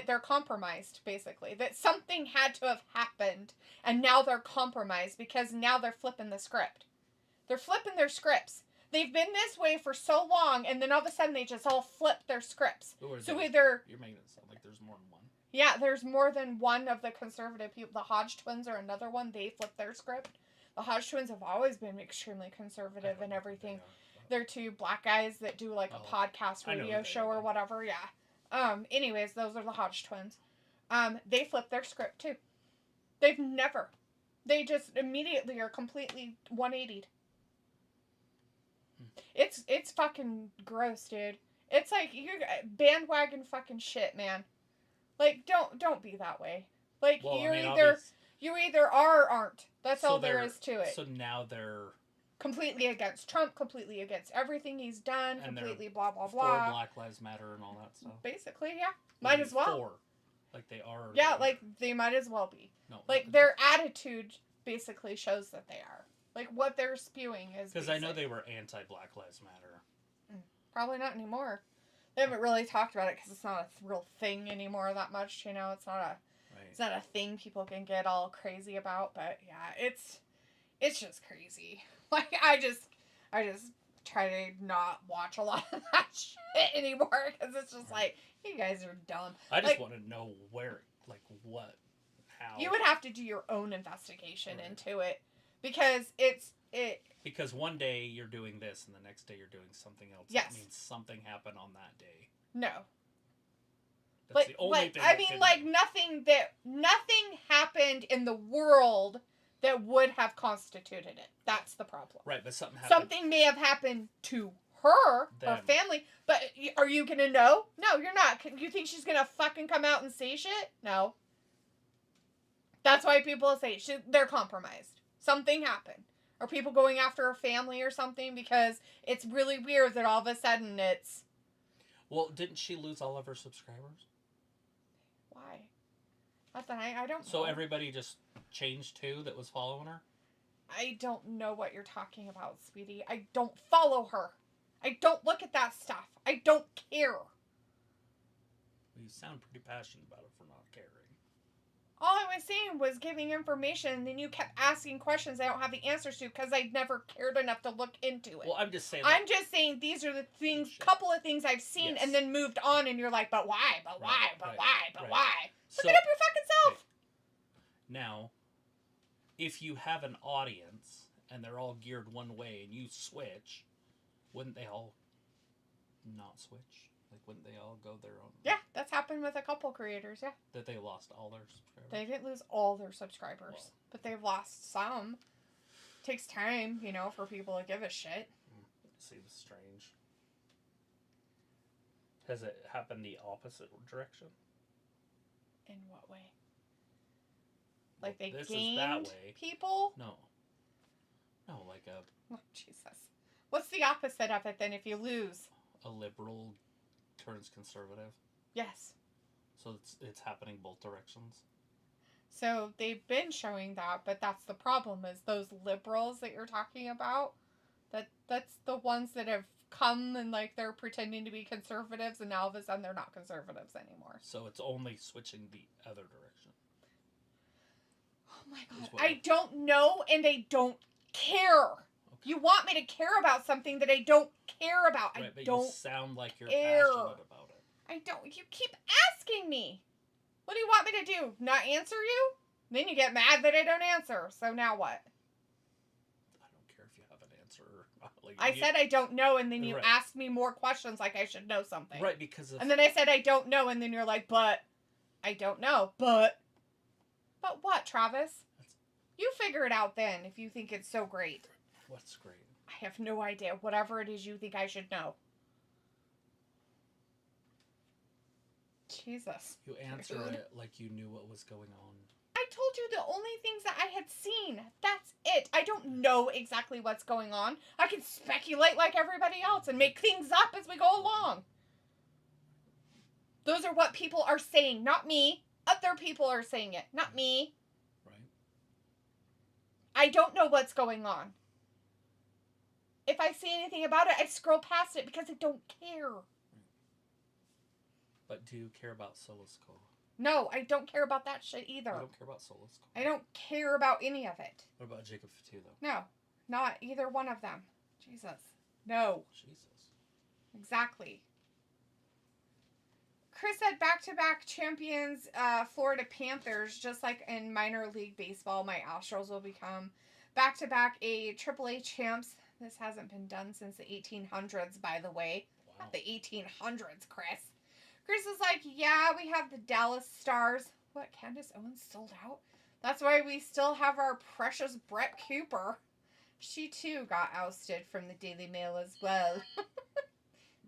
they're compromised, basically. That something had to have happened, and now they're compromised because now they're flipping the script. They're flipping their scripts. They've been this way for so long, and then all of a sudden they just all flip their scripts. So either... You're making it sound like there's more than one. Yeah, there's more than one of the conservative people. The Hodge twins are another one. They flipped their script. The Hodge twins have always been extremely conservative and everything. They're two black guys that do like a podcast radio show or whatever. Yeah. Anyways, those are the Hodge twins. They flipped their script too. They just immediately are completely 180'd. It's fucking gross, dude. It's like you bandwagon fucking shit, man. Like don't be that way. Like Well, you're I mean, you either are or aren't. That's so all there is to it. So now they're completely against Trump, completely against everything he's done, and completely blah blah for blah. Black Lives Matter and all that stuff. Basically, yeah. Might as well. For. Like they are. Yeah, like they might as well be. No. Like their attitude basically shows that they are. Like what they're spewing is. Because I know they were anti-Black Lives Matter. Probably not anymore. They haven't really talked about it because it's not a real thing anymore that much. You know, it's not a. Right. It's not a thing people can get all crazy about. But yeah, it's just crazy. Like I just try to not watch a lot of that shit anymore because it's just like you guys are dumb. I just want to know where, like, what, how. You would have to do your own investigation into it because Because one day you're doing this and the next day you're doing something else. Yes. That means something happened on that day. No. That's the only thing. I mean, like nothing happened in the world that would have constituted it. That's the problem. Right, but something happened. Something may have happened to her family, but are you gonna know? No, you're not. You think she's gonna fucking come out and say shit? No. That's why people say they're compromised. Something happened. Are people going after her family or something? Because it's really weird that all of a sudden it's... Well, didn't she lose all of her subscribers? Why? I don't know. So everybody just changed too that was following her? I don't know what you're talking about, sweetie. I don't follow her. I don't look at that stuff. I don't care. Well, you sound pretty passionate about it for not caring. All I was saying was giving information, and then you kept asking questions I don't have the answers to because I never cared enough to look into it. Well, I'm just saying... I'm just saying these are the things, couple of things I've seen and then moved on, and you're like, but why? But why? But why? But why? Look it up your fucking self! Okay. Now, if you have an audience, and they're all geared one way, and you switch, wouldn't they all not switch? Like, wouldn't they all go their own? Yeah, that's happened with a couple creators, yeah. That they lost all their subscribers? They didn't lose all their subscribers, but they've lost some. Takes time, you know, for people to give a shit. It seems strange. Has it happened the opposite direction? In what way? Like they this gained is that way. People? No, like a... Oh, Jesus. What's the opposite of it then if you lose? A liberal turns conservative. Yes. So it's happening both directions. So they've been showing that, but that's the problem is those liberals that you're talking about, that's the ones that have come and like they're pretending to be conservatives and now all of a sudden they're not conservatives anymore. So it's only switching the other direction. Oh my God. I don't know and I don't care. Okay. You want me to care about something that I don't care about. Right, I don't you sound like you're passionate about it. I don't. You keep asking me. What do you want me to do? Not answer you? Then you get mad that I don't answer. So now what? I don't care if you have an answer or not. Like, I said I don't know, and then you asked me more questions like I should know something. Right, because of... And then I said I don't know, and then you're like, but I don't know. But what, Travis? You figure it out then if you think it's so great. What's great? I have no idea. Whatever it is you think I should know. Jesus. You answered it like you knew what was going on. I told you the only things that I had seen. That's it. I don't know exactly what's going on. I can speculate like everybody else and make things up as we go along. Those are what people are saying, not me. Other people are saying it, not me. Right. I don't know what's going on. If I see anything about it, I scroll past it because I don't care. But do you care about Solisco? No, I don't care about that shit either. I don't care about Solisco. I don't care about any of it. What about Jacob Fatu, though? No, not either one of them. Jesus. No. Jesus. Exactly. Chris said back-to-back champions, Florida Panthers, just like in minor league baseball, my Astros will become back-to-back AAA champs. This hasn't been done since the 1800s, by the way. Wow. Not the 1800s, Chris. Chris is like, yeah, we have the Dallas Stars. What, Candace Owens sold out? That's why we still have our precious Brett Cooper. She too got ousted from the Daily Mail as well.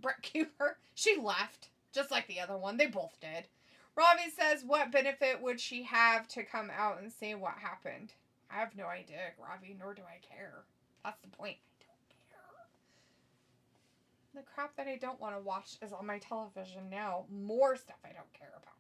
Brett Cooper, she left, just like the other one. They both did. Ravi says, what benefit would she have to come out and say what happened? I have no idea, Ravi, nor do I care. That's the point. I don't care. The crap that I don't want to watch is on my television now. More stuff I don't care about.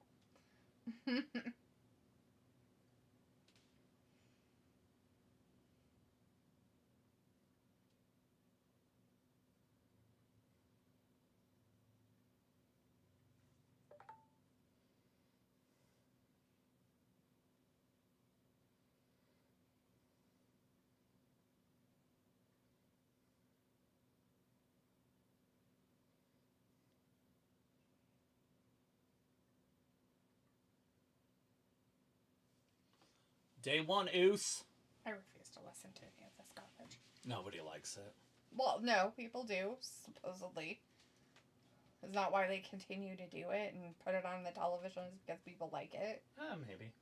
Day one, Oos. I refuse to listen to any of this garbage. Nobody likes it. Well, no, people do, supposedly. Is that why they continue to do it and put it on the television is because people like it? Maybe.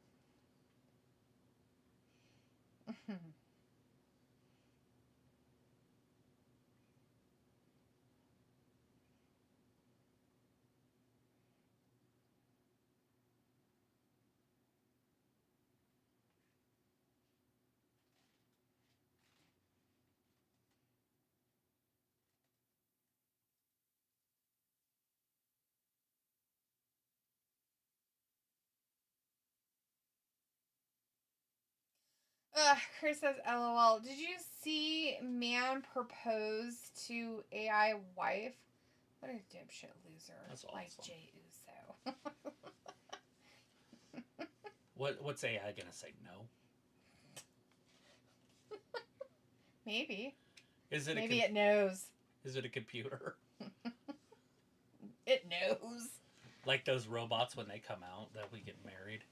Chris says, LOL. Did you see man propose to AI wife? What a dipshit loser. That's awesome. Like Jey Uso. What's AI gonna say? No. Maybe. Is it? Maybe it knows. Is it a computer? It knows. Like those robots when they come out that we get married,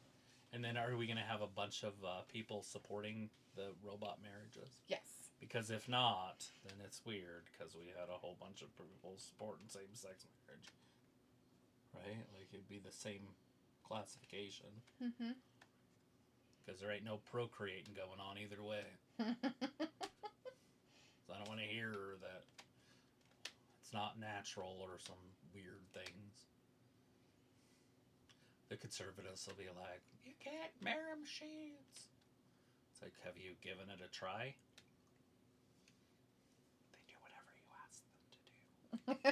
and then are we gonna have a bunch of people supporting the robot marriages? Yes. Because if not, then it's weird. Because we had a whole bunch of people supporting same-sex marriage, right? Like it'd be the same classification. Mm-hmm. Because there ain't no procreating going on either way. So I don't want to hear that it's not natural or some weird things. The conservatives will be like, you can't marry machines. It's like, have you given it a try? They do whatever you ask them to do.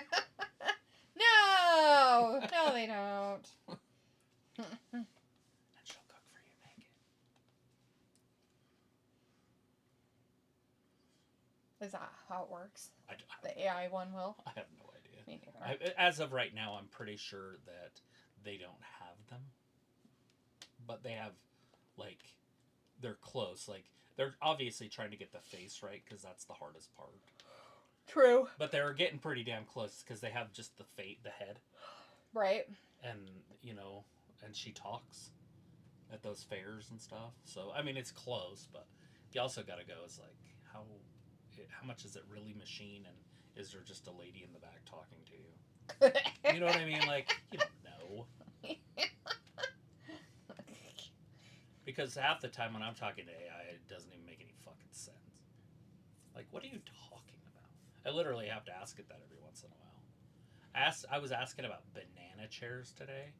No! No, they don't. And she'll cook for you naked. Is that how it works? The AI one will? I have no idea. Me neither. As of right now, I'm pretty sure that they don't have them. But they have, like, they're close. Like, they're obviously trying to get the face right because that's the hardest part. True. But they're getting pretty damn close because they have just the head. Right. And, you know, and she talks at those fairs and stuff. So, I mean, it's close, but you also got to go, it's like, how much is it really machine, and is there just a lady in the back talking to you? You know what I mean? Like, you don't know. Because half the time when I'm talking to AI, it doesn't even make any fucking sense. Like, what are you talking about? I literally have to ask it that every once in a while. I was asking about banana chairs today,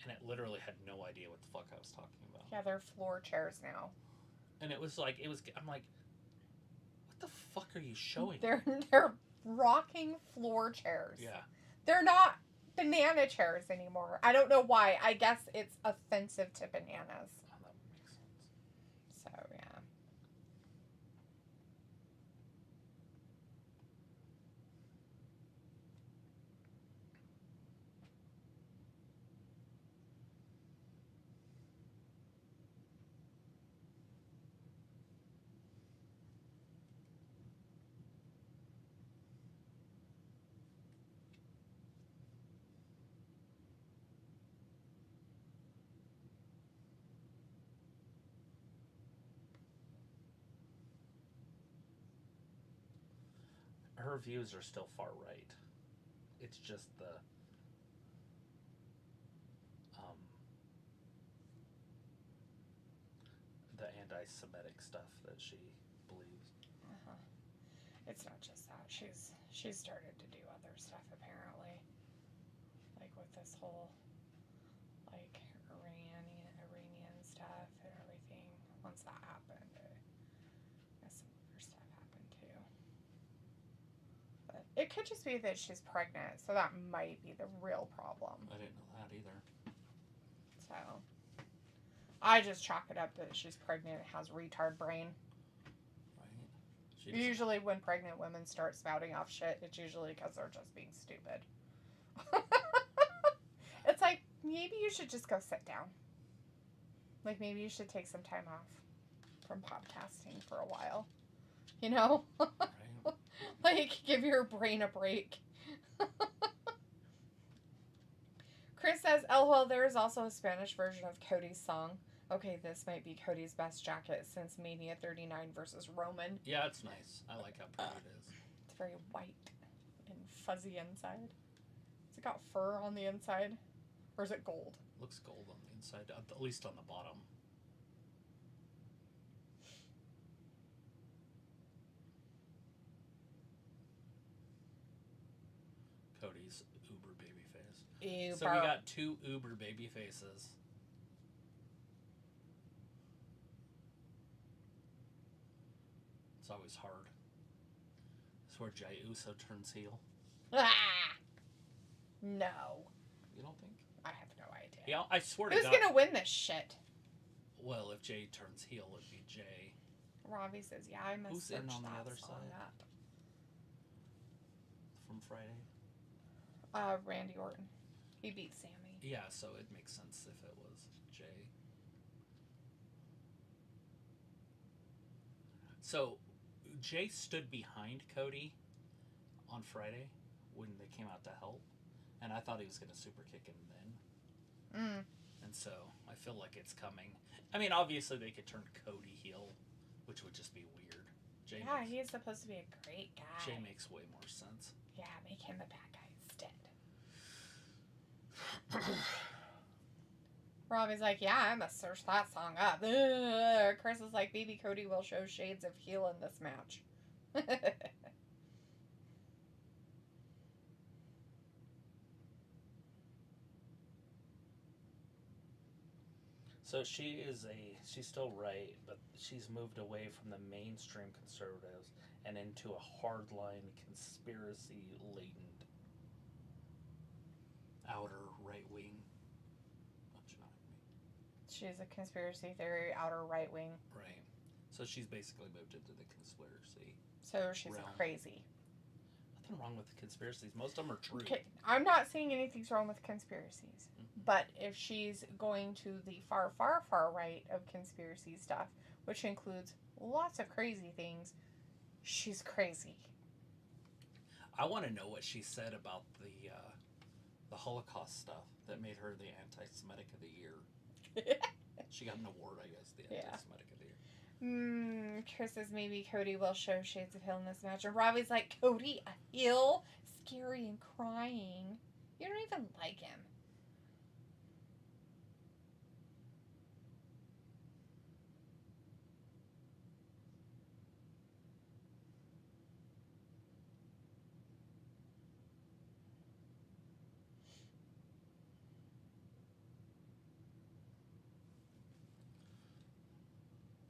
and it literally had no idea what the fuck I was talking about. Yeah, they're floor chairs now. And it was like, I'm like, what the fuck are you showing? They're rocking floor chairs. Yeah. They're not banana chairs anymore. I don't know why. I guess it's offensive to bananas. Oh, that makes sense. So, yeah. Her views are still far right. It's just anti-Semitic stuff that she believes. Uh-huh. It's not just that. She's started to do other stuff apparently, like with this whole like Iranian stuff and everything. Once that happened, some other stuff happened too. But it could just be that she's pregnant, so that might be the real problem. I didn't know that either. So I just chalk it up that she's pregnant and has retard brain. Right. Usually when pregnant women start spouting off shit, it's usually because they're just being stupid. It's like, maybe you should just go sit down. Like, maybe you should take some time off from podcasting for a while. You know? Right. Like, give your brain a break. Chris says, LOL, there is also a Spanish version of Cody's song. Okay, this might be Cody's best jacket since Mania 39 versus Roman. Yeah, it's nice. I like how pretty it is. It's very white and fuzzy inside. Has it got fur on the inside? Or is it gold? Looks gold on the inside, at least on the bottom. Cody's uber baby face. Uber. So we got 2 uber baby faces. It's always hard. It's where Jey Uso turns heel. Ah! No. You don't think? I have no idea. Yeah, I swear to Who's God. gonna win this shit? Well, if Jey turns heel, it'd be Jey. Robbie says, yeah, I must Who's search in on the that other song side? up. From Friday? Randy Orton. He beat Sammy. Yeah, so it makes sense if it was Jey. So, Jey stood behind Cody on Friday when they came out to help, and I thought he was going to super kick him then. And so, I feel like it's coming. I mean, obviously they could turn Cody heel, which would just be weird. He's supposed to be a great guy. Jey makes way more sense. Yeah, make him the bad guy instead. Robbie's like, yeah, I must search that song up. Ugh. Chris is like, maybe Cody will show shades of heel in this match. So she's still right, but she's moved away from the mainstream conservatives and into a hardline conspiracy-laden outer right wing. She's a conspiracy theory, outer right wing. Right. So she's basically moved into the conspiracy. So she's realm. crazy. Nothing wrong with the conspiracies. Most of them are true. Okay, I'm not saying anything's wrong with conspiracies. But if she's going to the far, far, far right of conspiracy stuff, which includes lots of crazy things, she's crazy. I want to know what she said about the Holocaust stuff that made her the anti-Semitic of the year. She got an award, I guess, the anti-Semitic of the year. Chris says maybe Cody will show shades of heel in this match. And Robbie's like, Cody, a heel? Scary and crying. You don't even like him.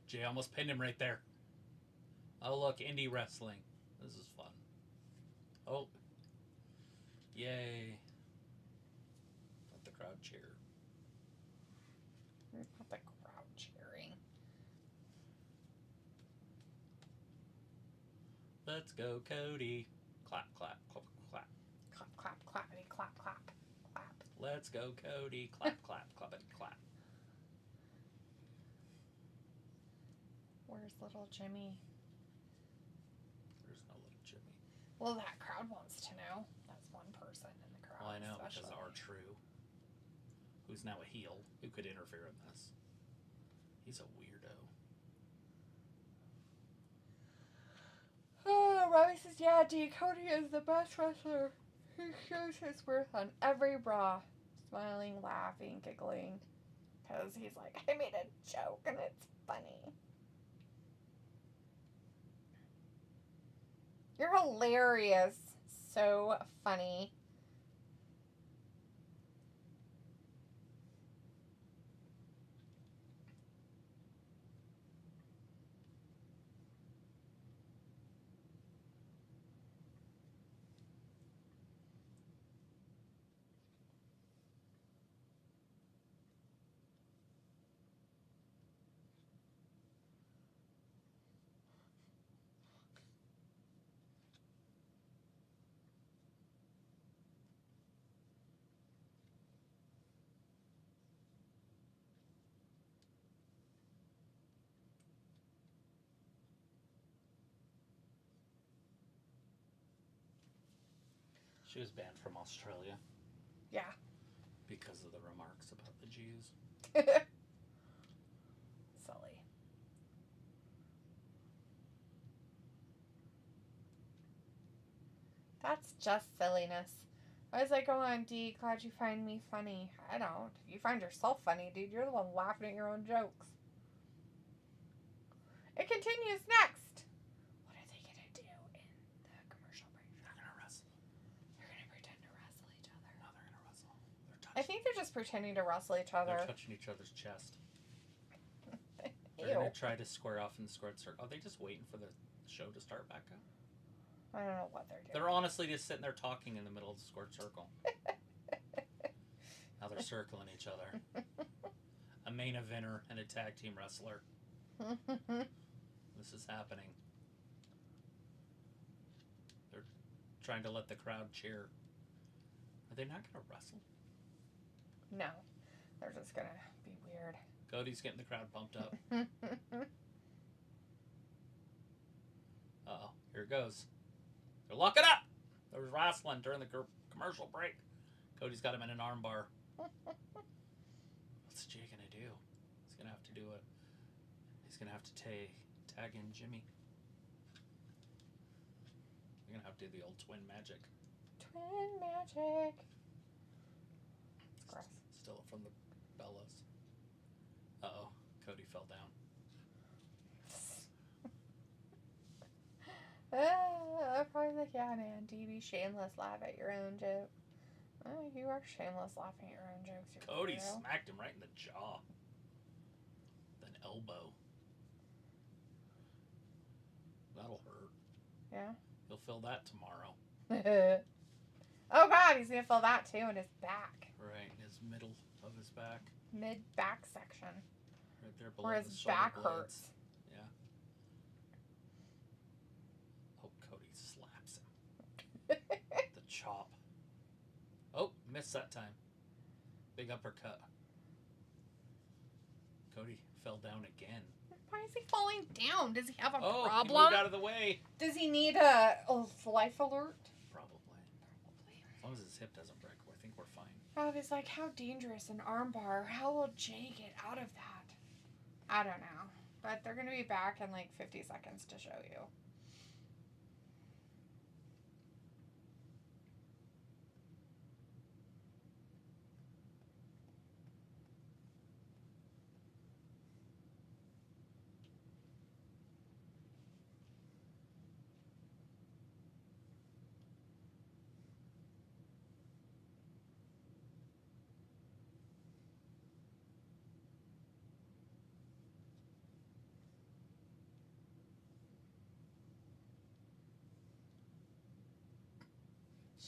Jey almost pinned him right there. Oh, look, indie wrestling. This is fun. Oh. Yay. Let the crowd cheer. Not the crowd cheering. Let's go, Cody. Clap, clap, clap, clap. Clap, clap, clappity, clap, clap, clap. Let's go, Cody. Clap, clap, clappity, clap. Where's little Jimmy? There's no little Jimmy. Well, that crowd wants to know. That's one person in the crowd. Well, I know, especially. because R-True, who's now a heel, who could interfere in this. He's a weirdo. Oh, Robbie says, yeah, Cody is the best wrestler. He shows his worth on every bra. Smiling, laughing, giggling. Because he's like, I made a joke and it's funny. You're hilarious. So funny. She was banned from Australia. Yeah. Because of the remarks about the Jews. Silly. That's just silliness. I was like, oh, on D, glad you find me funny. I don't. You find yourself funny, dude. You're the one laughing at your own jokes. It continues next. What are they going to do in the commercial break? They're going to wrestle. They're going to pretend to wrestle each other. No, they're going to wrestle. I think they're just pretending to wrestle each other. They're touching each other's chest. They're going to try to square off in the squared circle. Are they just waiting for the show to start back up? I don't know what they're doing. They're honestly just sitting there talking in the middle of the squared circle. Now they're circling each other. A main eventer and a tag team wrestler. This is happening. They're trying to let the crowd cheer. Are they not going to wrestle? No. They're just going to be weird. Cody's getting the crowd pumped up. Uh-oh. Here it goes. They're locking up! There was wrestling during the commercial break. Cody's got him in an armbar. What's Jay going to do? He's going to have to do it. He's going to have to tag in Jimmy. You're going to have to do the old twin magic. Twin magic. It's gross. Still from the Bellas. Uh-oh. Cody fell down. Probably like, yeah, man, do you be shameless laugh at your own joke? Oh, you are shameless laughing at your own jokes. Cody smacked him right in the jaw. With an elbow. That'll hurt. Yeah. He'll feel that tomorrow. Oh, God, he's going to feel that, too, in his back. Right, in his middle of his back. Mid-back section. Right there below where the his shoulder back blades. hurts. Yeah. Oh, Cody slaps him. The chop. Oh, missed that time. Big uppercut. Cody fell down again. Why is he falling down? Does he have a He problem? moved out of the way. Does he need a life alert? Probably. As long as his hip doesn't break, I think we're fine. Rob is like, how dangerous an armbar? How will Jay get out of that? I don't know. But they're going to be back in like 50 seconds to show you.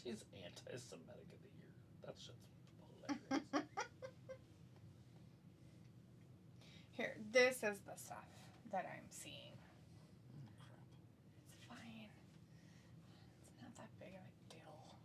She's anti-Semitic of the year. That's just hilarious. Here, this is the stuff that I'm seeing. Oh, crap. It's fine. It's not that big of a deal.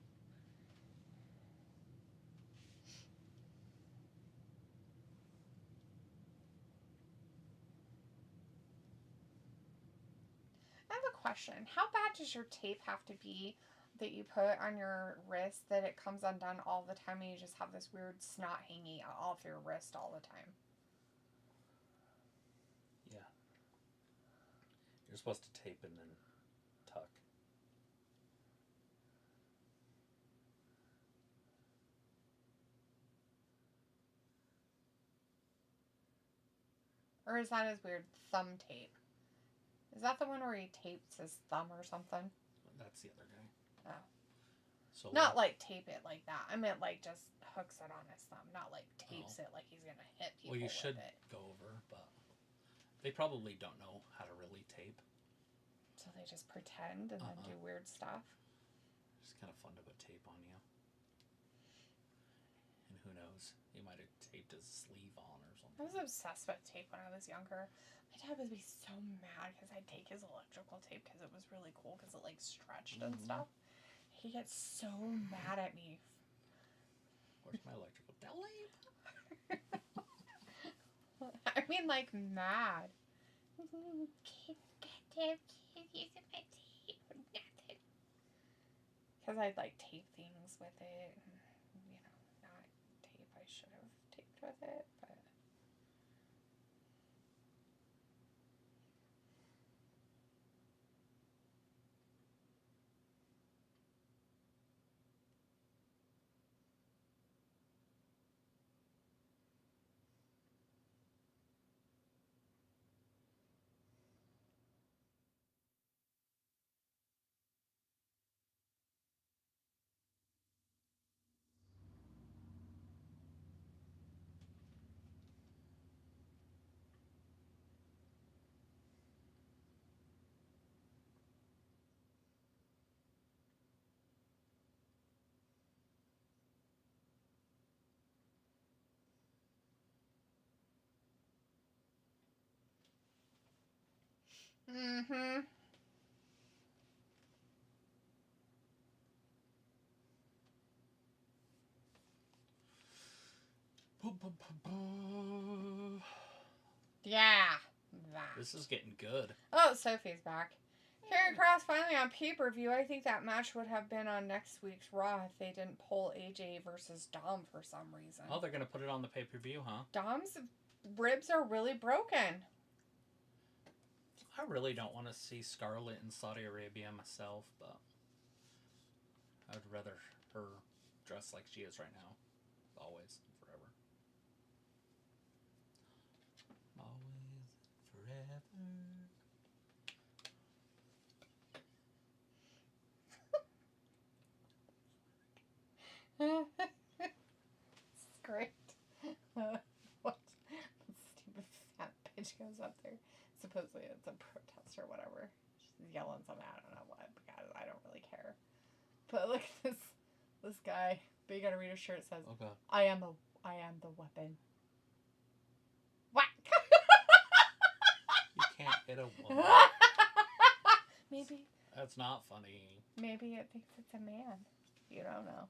I have a question. How bad does your tape have to be that you put on your wrist that it comes undone all the time and you just have this weird snot hanging off your wrist all the time? Yeah. You're supposed to tape and then tuck. Or is that his weird thumb tape? Is that the one where he tapes his thumb or something? That's the other guy. Oh. So Not like tape it like that. I meant like just hooks it on his thumb. Not like tapes it like he's going to hit people well, you with should it. go over, but they probably don't know how to really tape. So they just pretend and then do weird stuff. It's kind of fun to put tape on you. And who knows? He might have taped his sleeve on or something. I was obsessed with tape when I was younger. My dad would be so mad because I'd take his electrical tape because it was really cool because it like stretched and stuff. He gets so mad at me. Where's my electrical tape? I mean, like, mad. Because I'd like tape things with it. And, you know, not tape I should have taped with it, but. Mm-hmm. Yeah. That. This is getting good. Oh, Sophie's back. Karrion Kross finally on pay-per-view. I think that match would have been on next week's Raw if they didn't pull AJ versus Dom for some reason. Oh, they're going to put it on the pay-per-view, huh? Dom's ribs are really broken. I really don't want to see Scarlett in Saudi Arabia myself, but I would rather her dress like she is right now. Always, forever. Always, forever. This is great. What? Stupid fat bitch goes up there. Supposedly it's a protest or whatever. She's yelling something. I don't know what because I don't really care. But look at this guy. But you gotta read his shirt. It says, "Oh God, I am the weapon." What? You can't hit a woman." Maybe. That's not funny. Maybe it thinks it's a man. You don't know.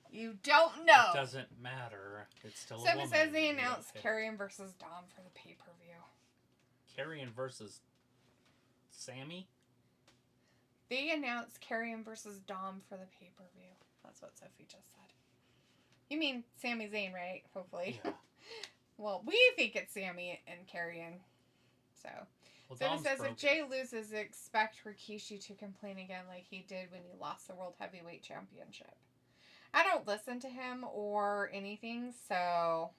You don't know. It doesn't matter. It's still a So woman. it says they announced Karrion versus Dom for the pay-per-view. Karrion versus Sammy? They announced Karrion versus Dom for the pay-per-view. That's what Sophie just said. You mean Sami Zayn, right? Hopefully. Yeah. Well, we think it's Sami and Karrion. So. Well, So it Dom's says broken. if Jay loses, expect Rikishi to complain again like he did when he lost the World Heavyweight Championship. I don't listen to him or anything, so...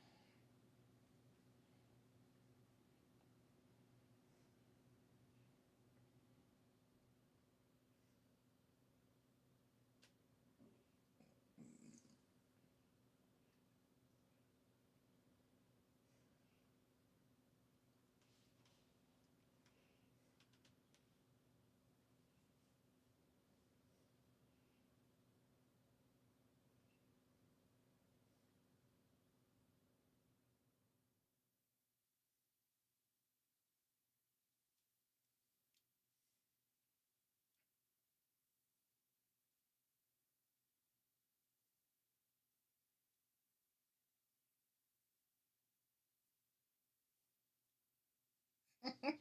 That's funny.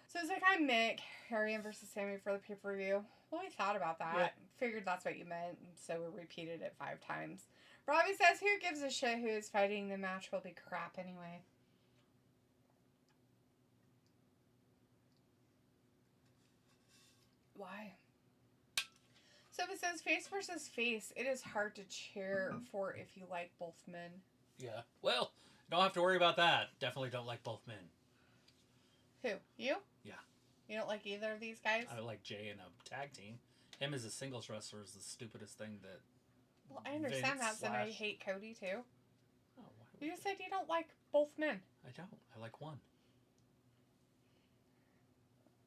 So it's like I meant Karrion versus Sami for the pay-per-view. Well, we thought about that. Yeah. Figured that's what you meant, and so we repeated it 5 times. Robbie says, who gives a shit who is fighting? The match will be crap anyway. Why? So if it says face versus face, it is hard to cheer for if you like both men. Yeah. Well, Don't have to worry about that. Definitely don't like both men. Who? You? Yeah. You don't like either of these guys? I like Jay in a tag team. Him as a singles wrestler is the stupidest thing that. Well, I understand that, and I hate Cody too. Oh, you just said you don't like both men. I don't. I like one.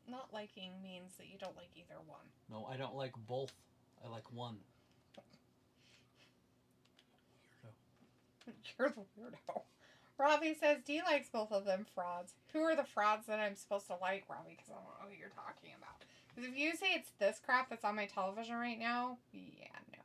Not liking means that you don't like either one. No, I don't like both. I like one. Weirdo. You're the weirdo. Robbie says D likes both of them frauds. Who are the frauds that I'm supposed to like, Robbie? Because I don't know who you're talking about. Because if you say it's this crap that's on my television right now, yeah, no.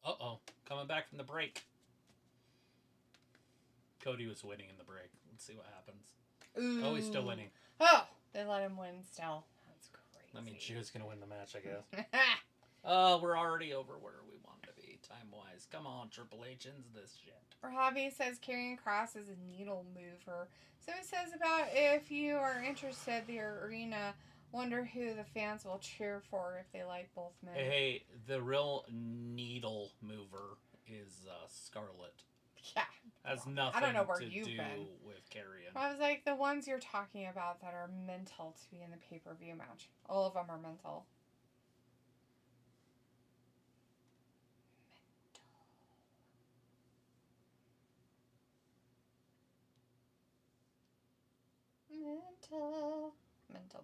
Uh-oh. Coming back from the break. Cody was winning in the break. Let's see what happens. Ooh. Oh, he's still winning. Oh, they let him win still. That's crazy. I mean, she was going to win the match, I guess. Oh, we're already over where we wanted to be, time-wise. Come on, Triple H, ends this shit. Robbie says Karrion Kross is a needle mover. So he says about if you are interested, the arena, wonder who the fans will cheer for if they like both men. Hey, the real needle mover is Scarlett. Yeah. Has nothing I don't know where to you've do been. with Karrion. I was like, the ones you're talking about that are mental to be in the pay-per-view match. All of them are mental. Mental. Mental.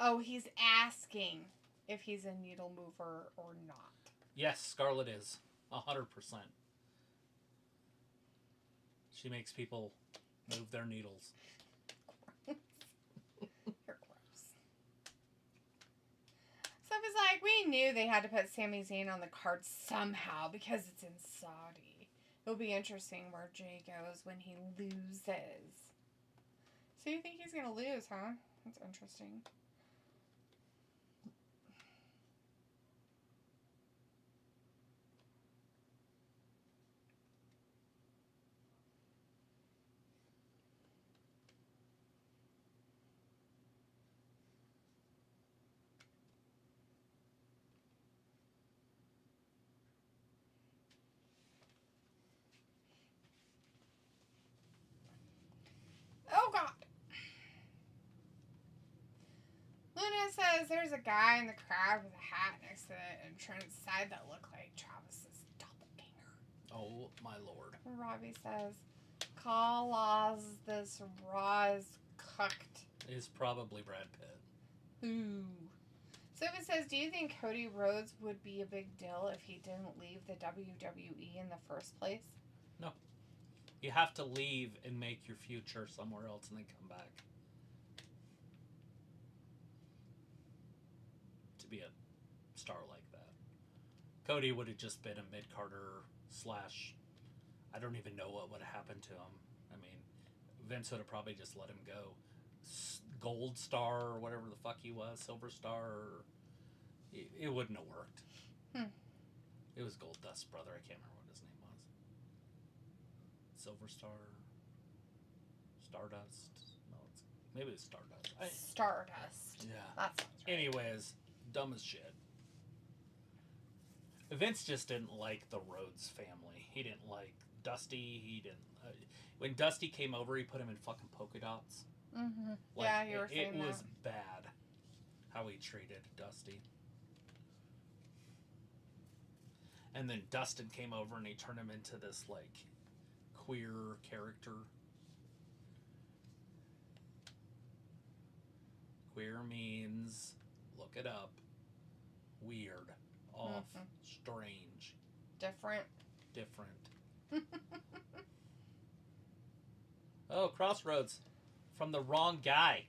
Oh, he's asking if he's a needle mover or not. Yes, Scarlett is. 100%. She makes people move their needles. You're gross. So it was like, we knew they had to put Sami Zayn on the card somehow because it's in Saudi. It'll be interesting where Jay goes when he loses. So you think he's going to lose, huh? That's interesting. Oh, God. Luna says there's a guy in the crowd with a hat next to the entrance side that looked like Travis's doppelganger. Oh, my lord. Robbie says, Kalas this Raw is cooked. Is probably Brad Pitt. Ooh. So it says, do you think Cody Rhodes would be a big deal if he didn't leave the WWE in the first place? No. You have to leave and make your future somewhere else and then come back. To be a star like that. Cody would have just been a mid-carder / I don't even know what would have happened to him. I mean, Vince would have probably just let him go. Gold star or whatever the fuck he was, silver star. It wouldn't have worked. It was Gold Dust's brother. I can't remember what his name was. Silver Star, Stardust. No, maybe it's Stardust. Stardust. Yeah. That sounds right. Anyways, dumb as shit. Vince just didn't like the Rhodes family. He didn't like Dusty. He didn't. When Dusty came over, he put him in fucking polka dots. Mm-hmm. Like, Yeah, you were saying it was bad how he treated Dusty. And then Dustin came over and he turned him into this like queer character. Queer means, look it up, weird, off, strange, different. Oh, Crossroads. From the wrong guy.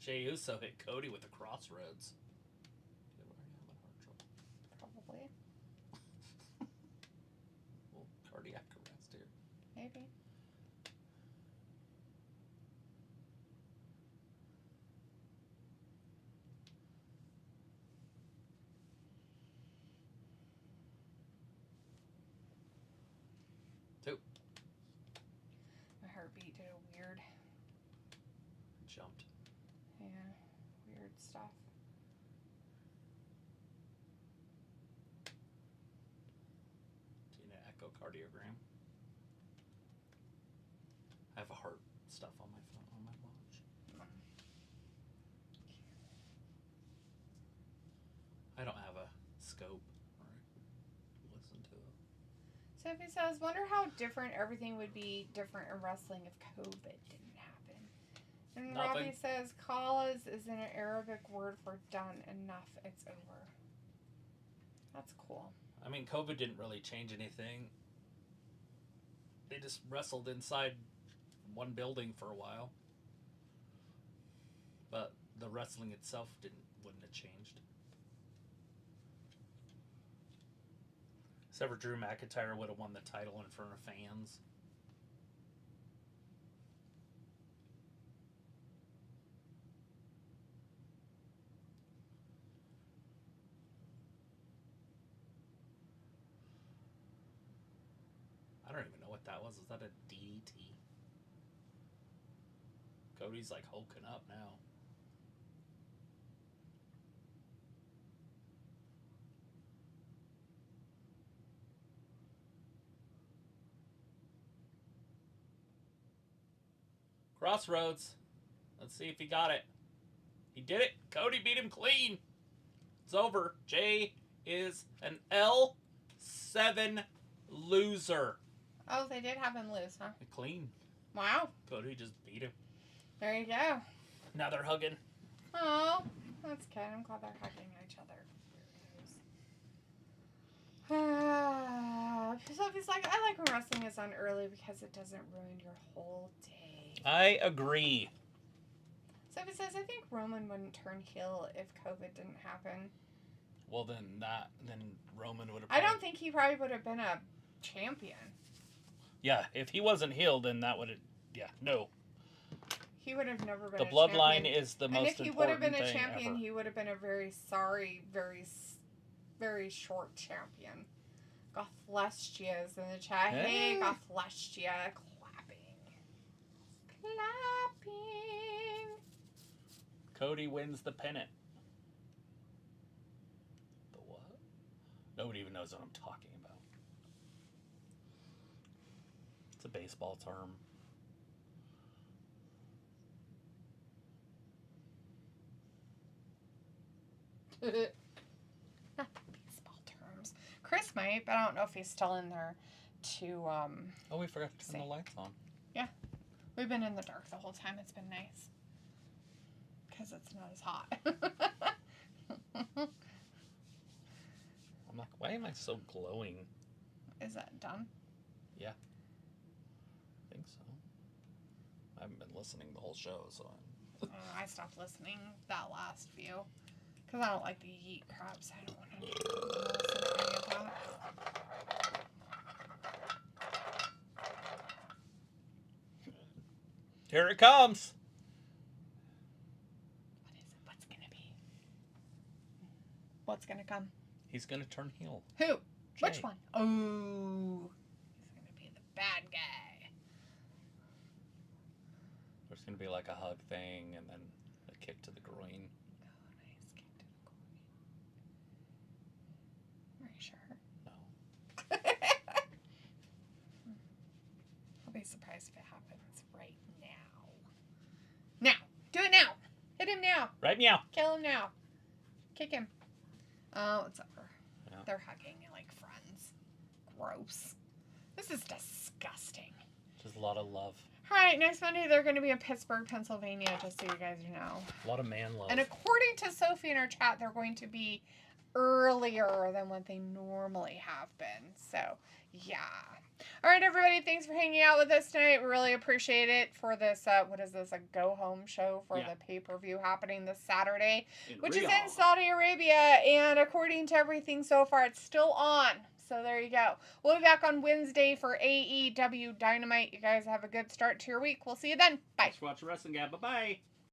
Jey Uso hit Cody with the Crossroads. Probably. Well, cardiac arrest here. Maybe. Two. My heartbeat did a weird. Jumped. Yeah, weird stuff. Do you need an echocardiogram? I have a heart stuff on my phone, on my watch. I don't have a scope or listen to it. Sophie says, wonder how different everything would be different in wrestling if COVID didn't happen. And Nothing. Robbie says, Khalas is an Arabic word for done, enough, it's over. That's cool. I mean, COVID didn't really change anything. They just wrestled inside one building for a while. But the wrestling itself wouldn't have changed. Except for Drew McIntyre would have won the title in front of fans. I don't even know what that was. Is that a DDT? Cody's like hulking up now. Crossroads. Let's see if he got it. He did it. Cody beat him clean. It's over. Jey is an L7 loser. Oh, they did have him lose, huh? Clean. Wow. Cody just beat him. There you go. Now they're hugging. Oh, that's good. I'm glad they're hugging each other. Sophie's like, I like when wrestling is on early because it doesn't ruin your whole day. I agree. Sophie says, I think Roman wouldn't turn heel if COVID didn't happen. Well, then Roman would have. I don't think he probably would have been a champion. Yeah, if he wasn't healed, then that would have. Yeah, no. He would have never been The a bloodline champion. is the most important thing. And if he would have been a champion, ever. he would have been a very sorry, very, very short champion. Gothlestia's in the chat. Hey, Gothlestia. Clapping. Cody wins the pennant. The what? Nobody even knows what I'm talking about. It's a baseball term. Not baseball terms. Chris might, but I don't know if he's still in there to Oh, we forgot to turn the lights on. Yeah. We've been in the dark the whole time. It's been nice. Because it's not as hot. I'm like, why am I so glowing? Is that done? Yeah. I think so. I haven't been listening the whole show, so I stopped listening that last few. Because I don't like the yeet crap, so I don't want to listen to any of that. here it comes. What is it? What's going to be? What's going to come? He's going to turn heel. Who? Jey. Which one? Oh. He's going to be the bad guy. It's going to be like a hug thing and then a kick to the groin. Oh, nice kick to the groin. Are you sure? No. I'll be surprised if it happens right now. Now! Do it now! Hit him now! Right meow. Kill him now. Kick him. Oh, it's over. Yeah. They're hugging like friends. Gross. This is disgusting. Just a lot of love. All right, next Monday they're going to be in Pittsburgh, Pennsylvania, just so you guys know. A lot of man love. And according to Sophie in our chat, they're going to be earlier than what they normally have been. So, yeah. All right, everybody, thanks for hanging out with us tonight. We really appreciate it for this, what is this, a go-home show for the pay-per-view happening this Saturday, which is in Saudi Arabia. And according to everything so far, it's still on. So there you go. We'll be back on Wednesday for AEW Dynamite. You guys have a good start to your week. We'll see you then. Bye. Let's watch wrestling, guy. Bye-bye.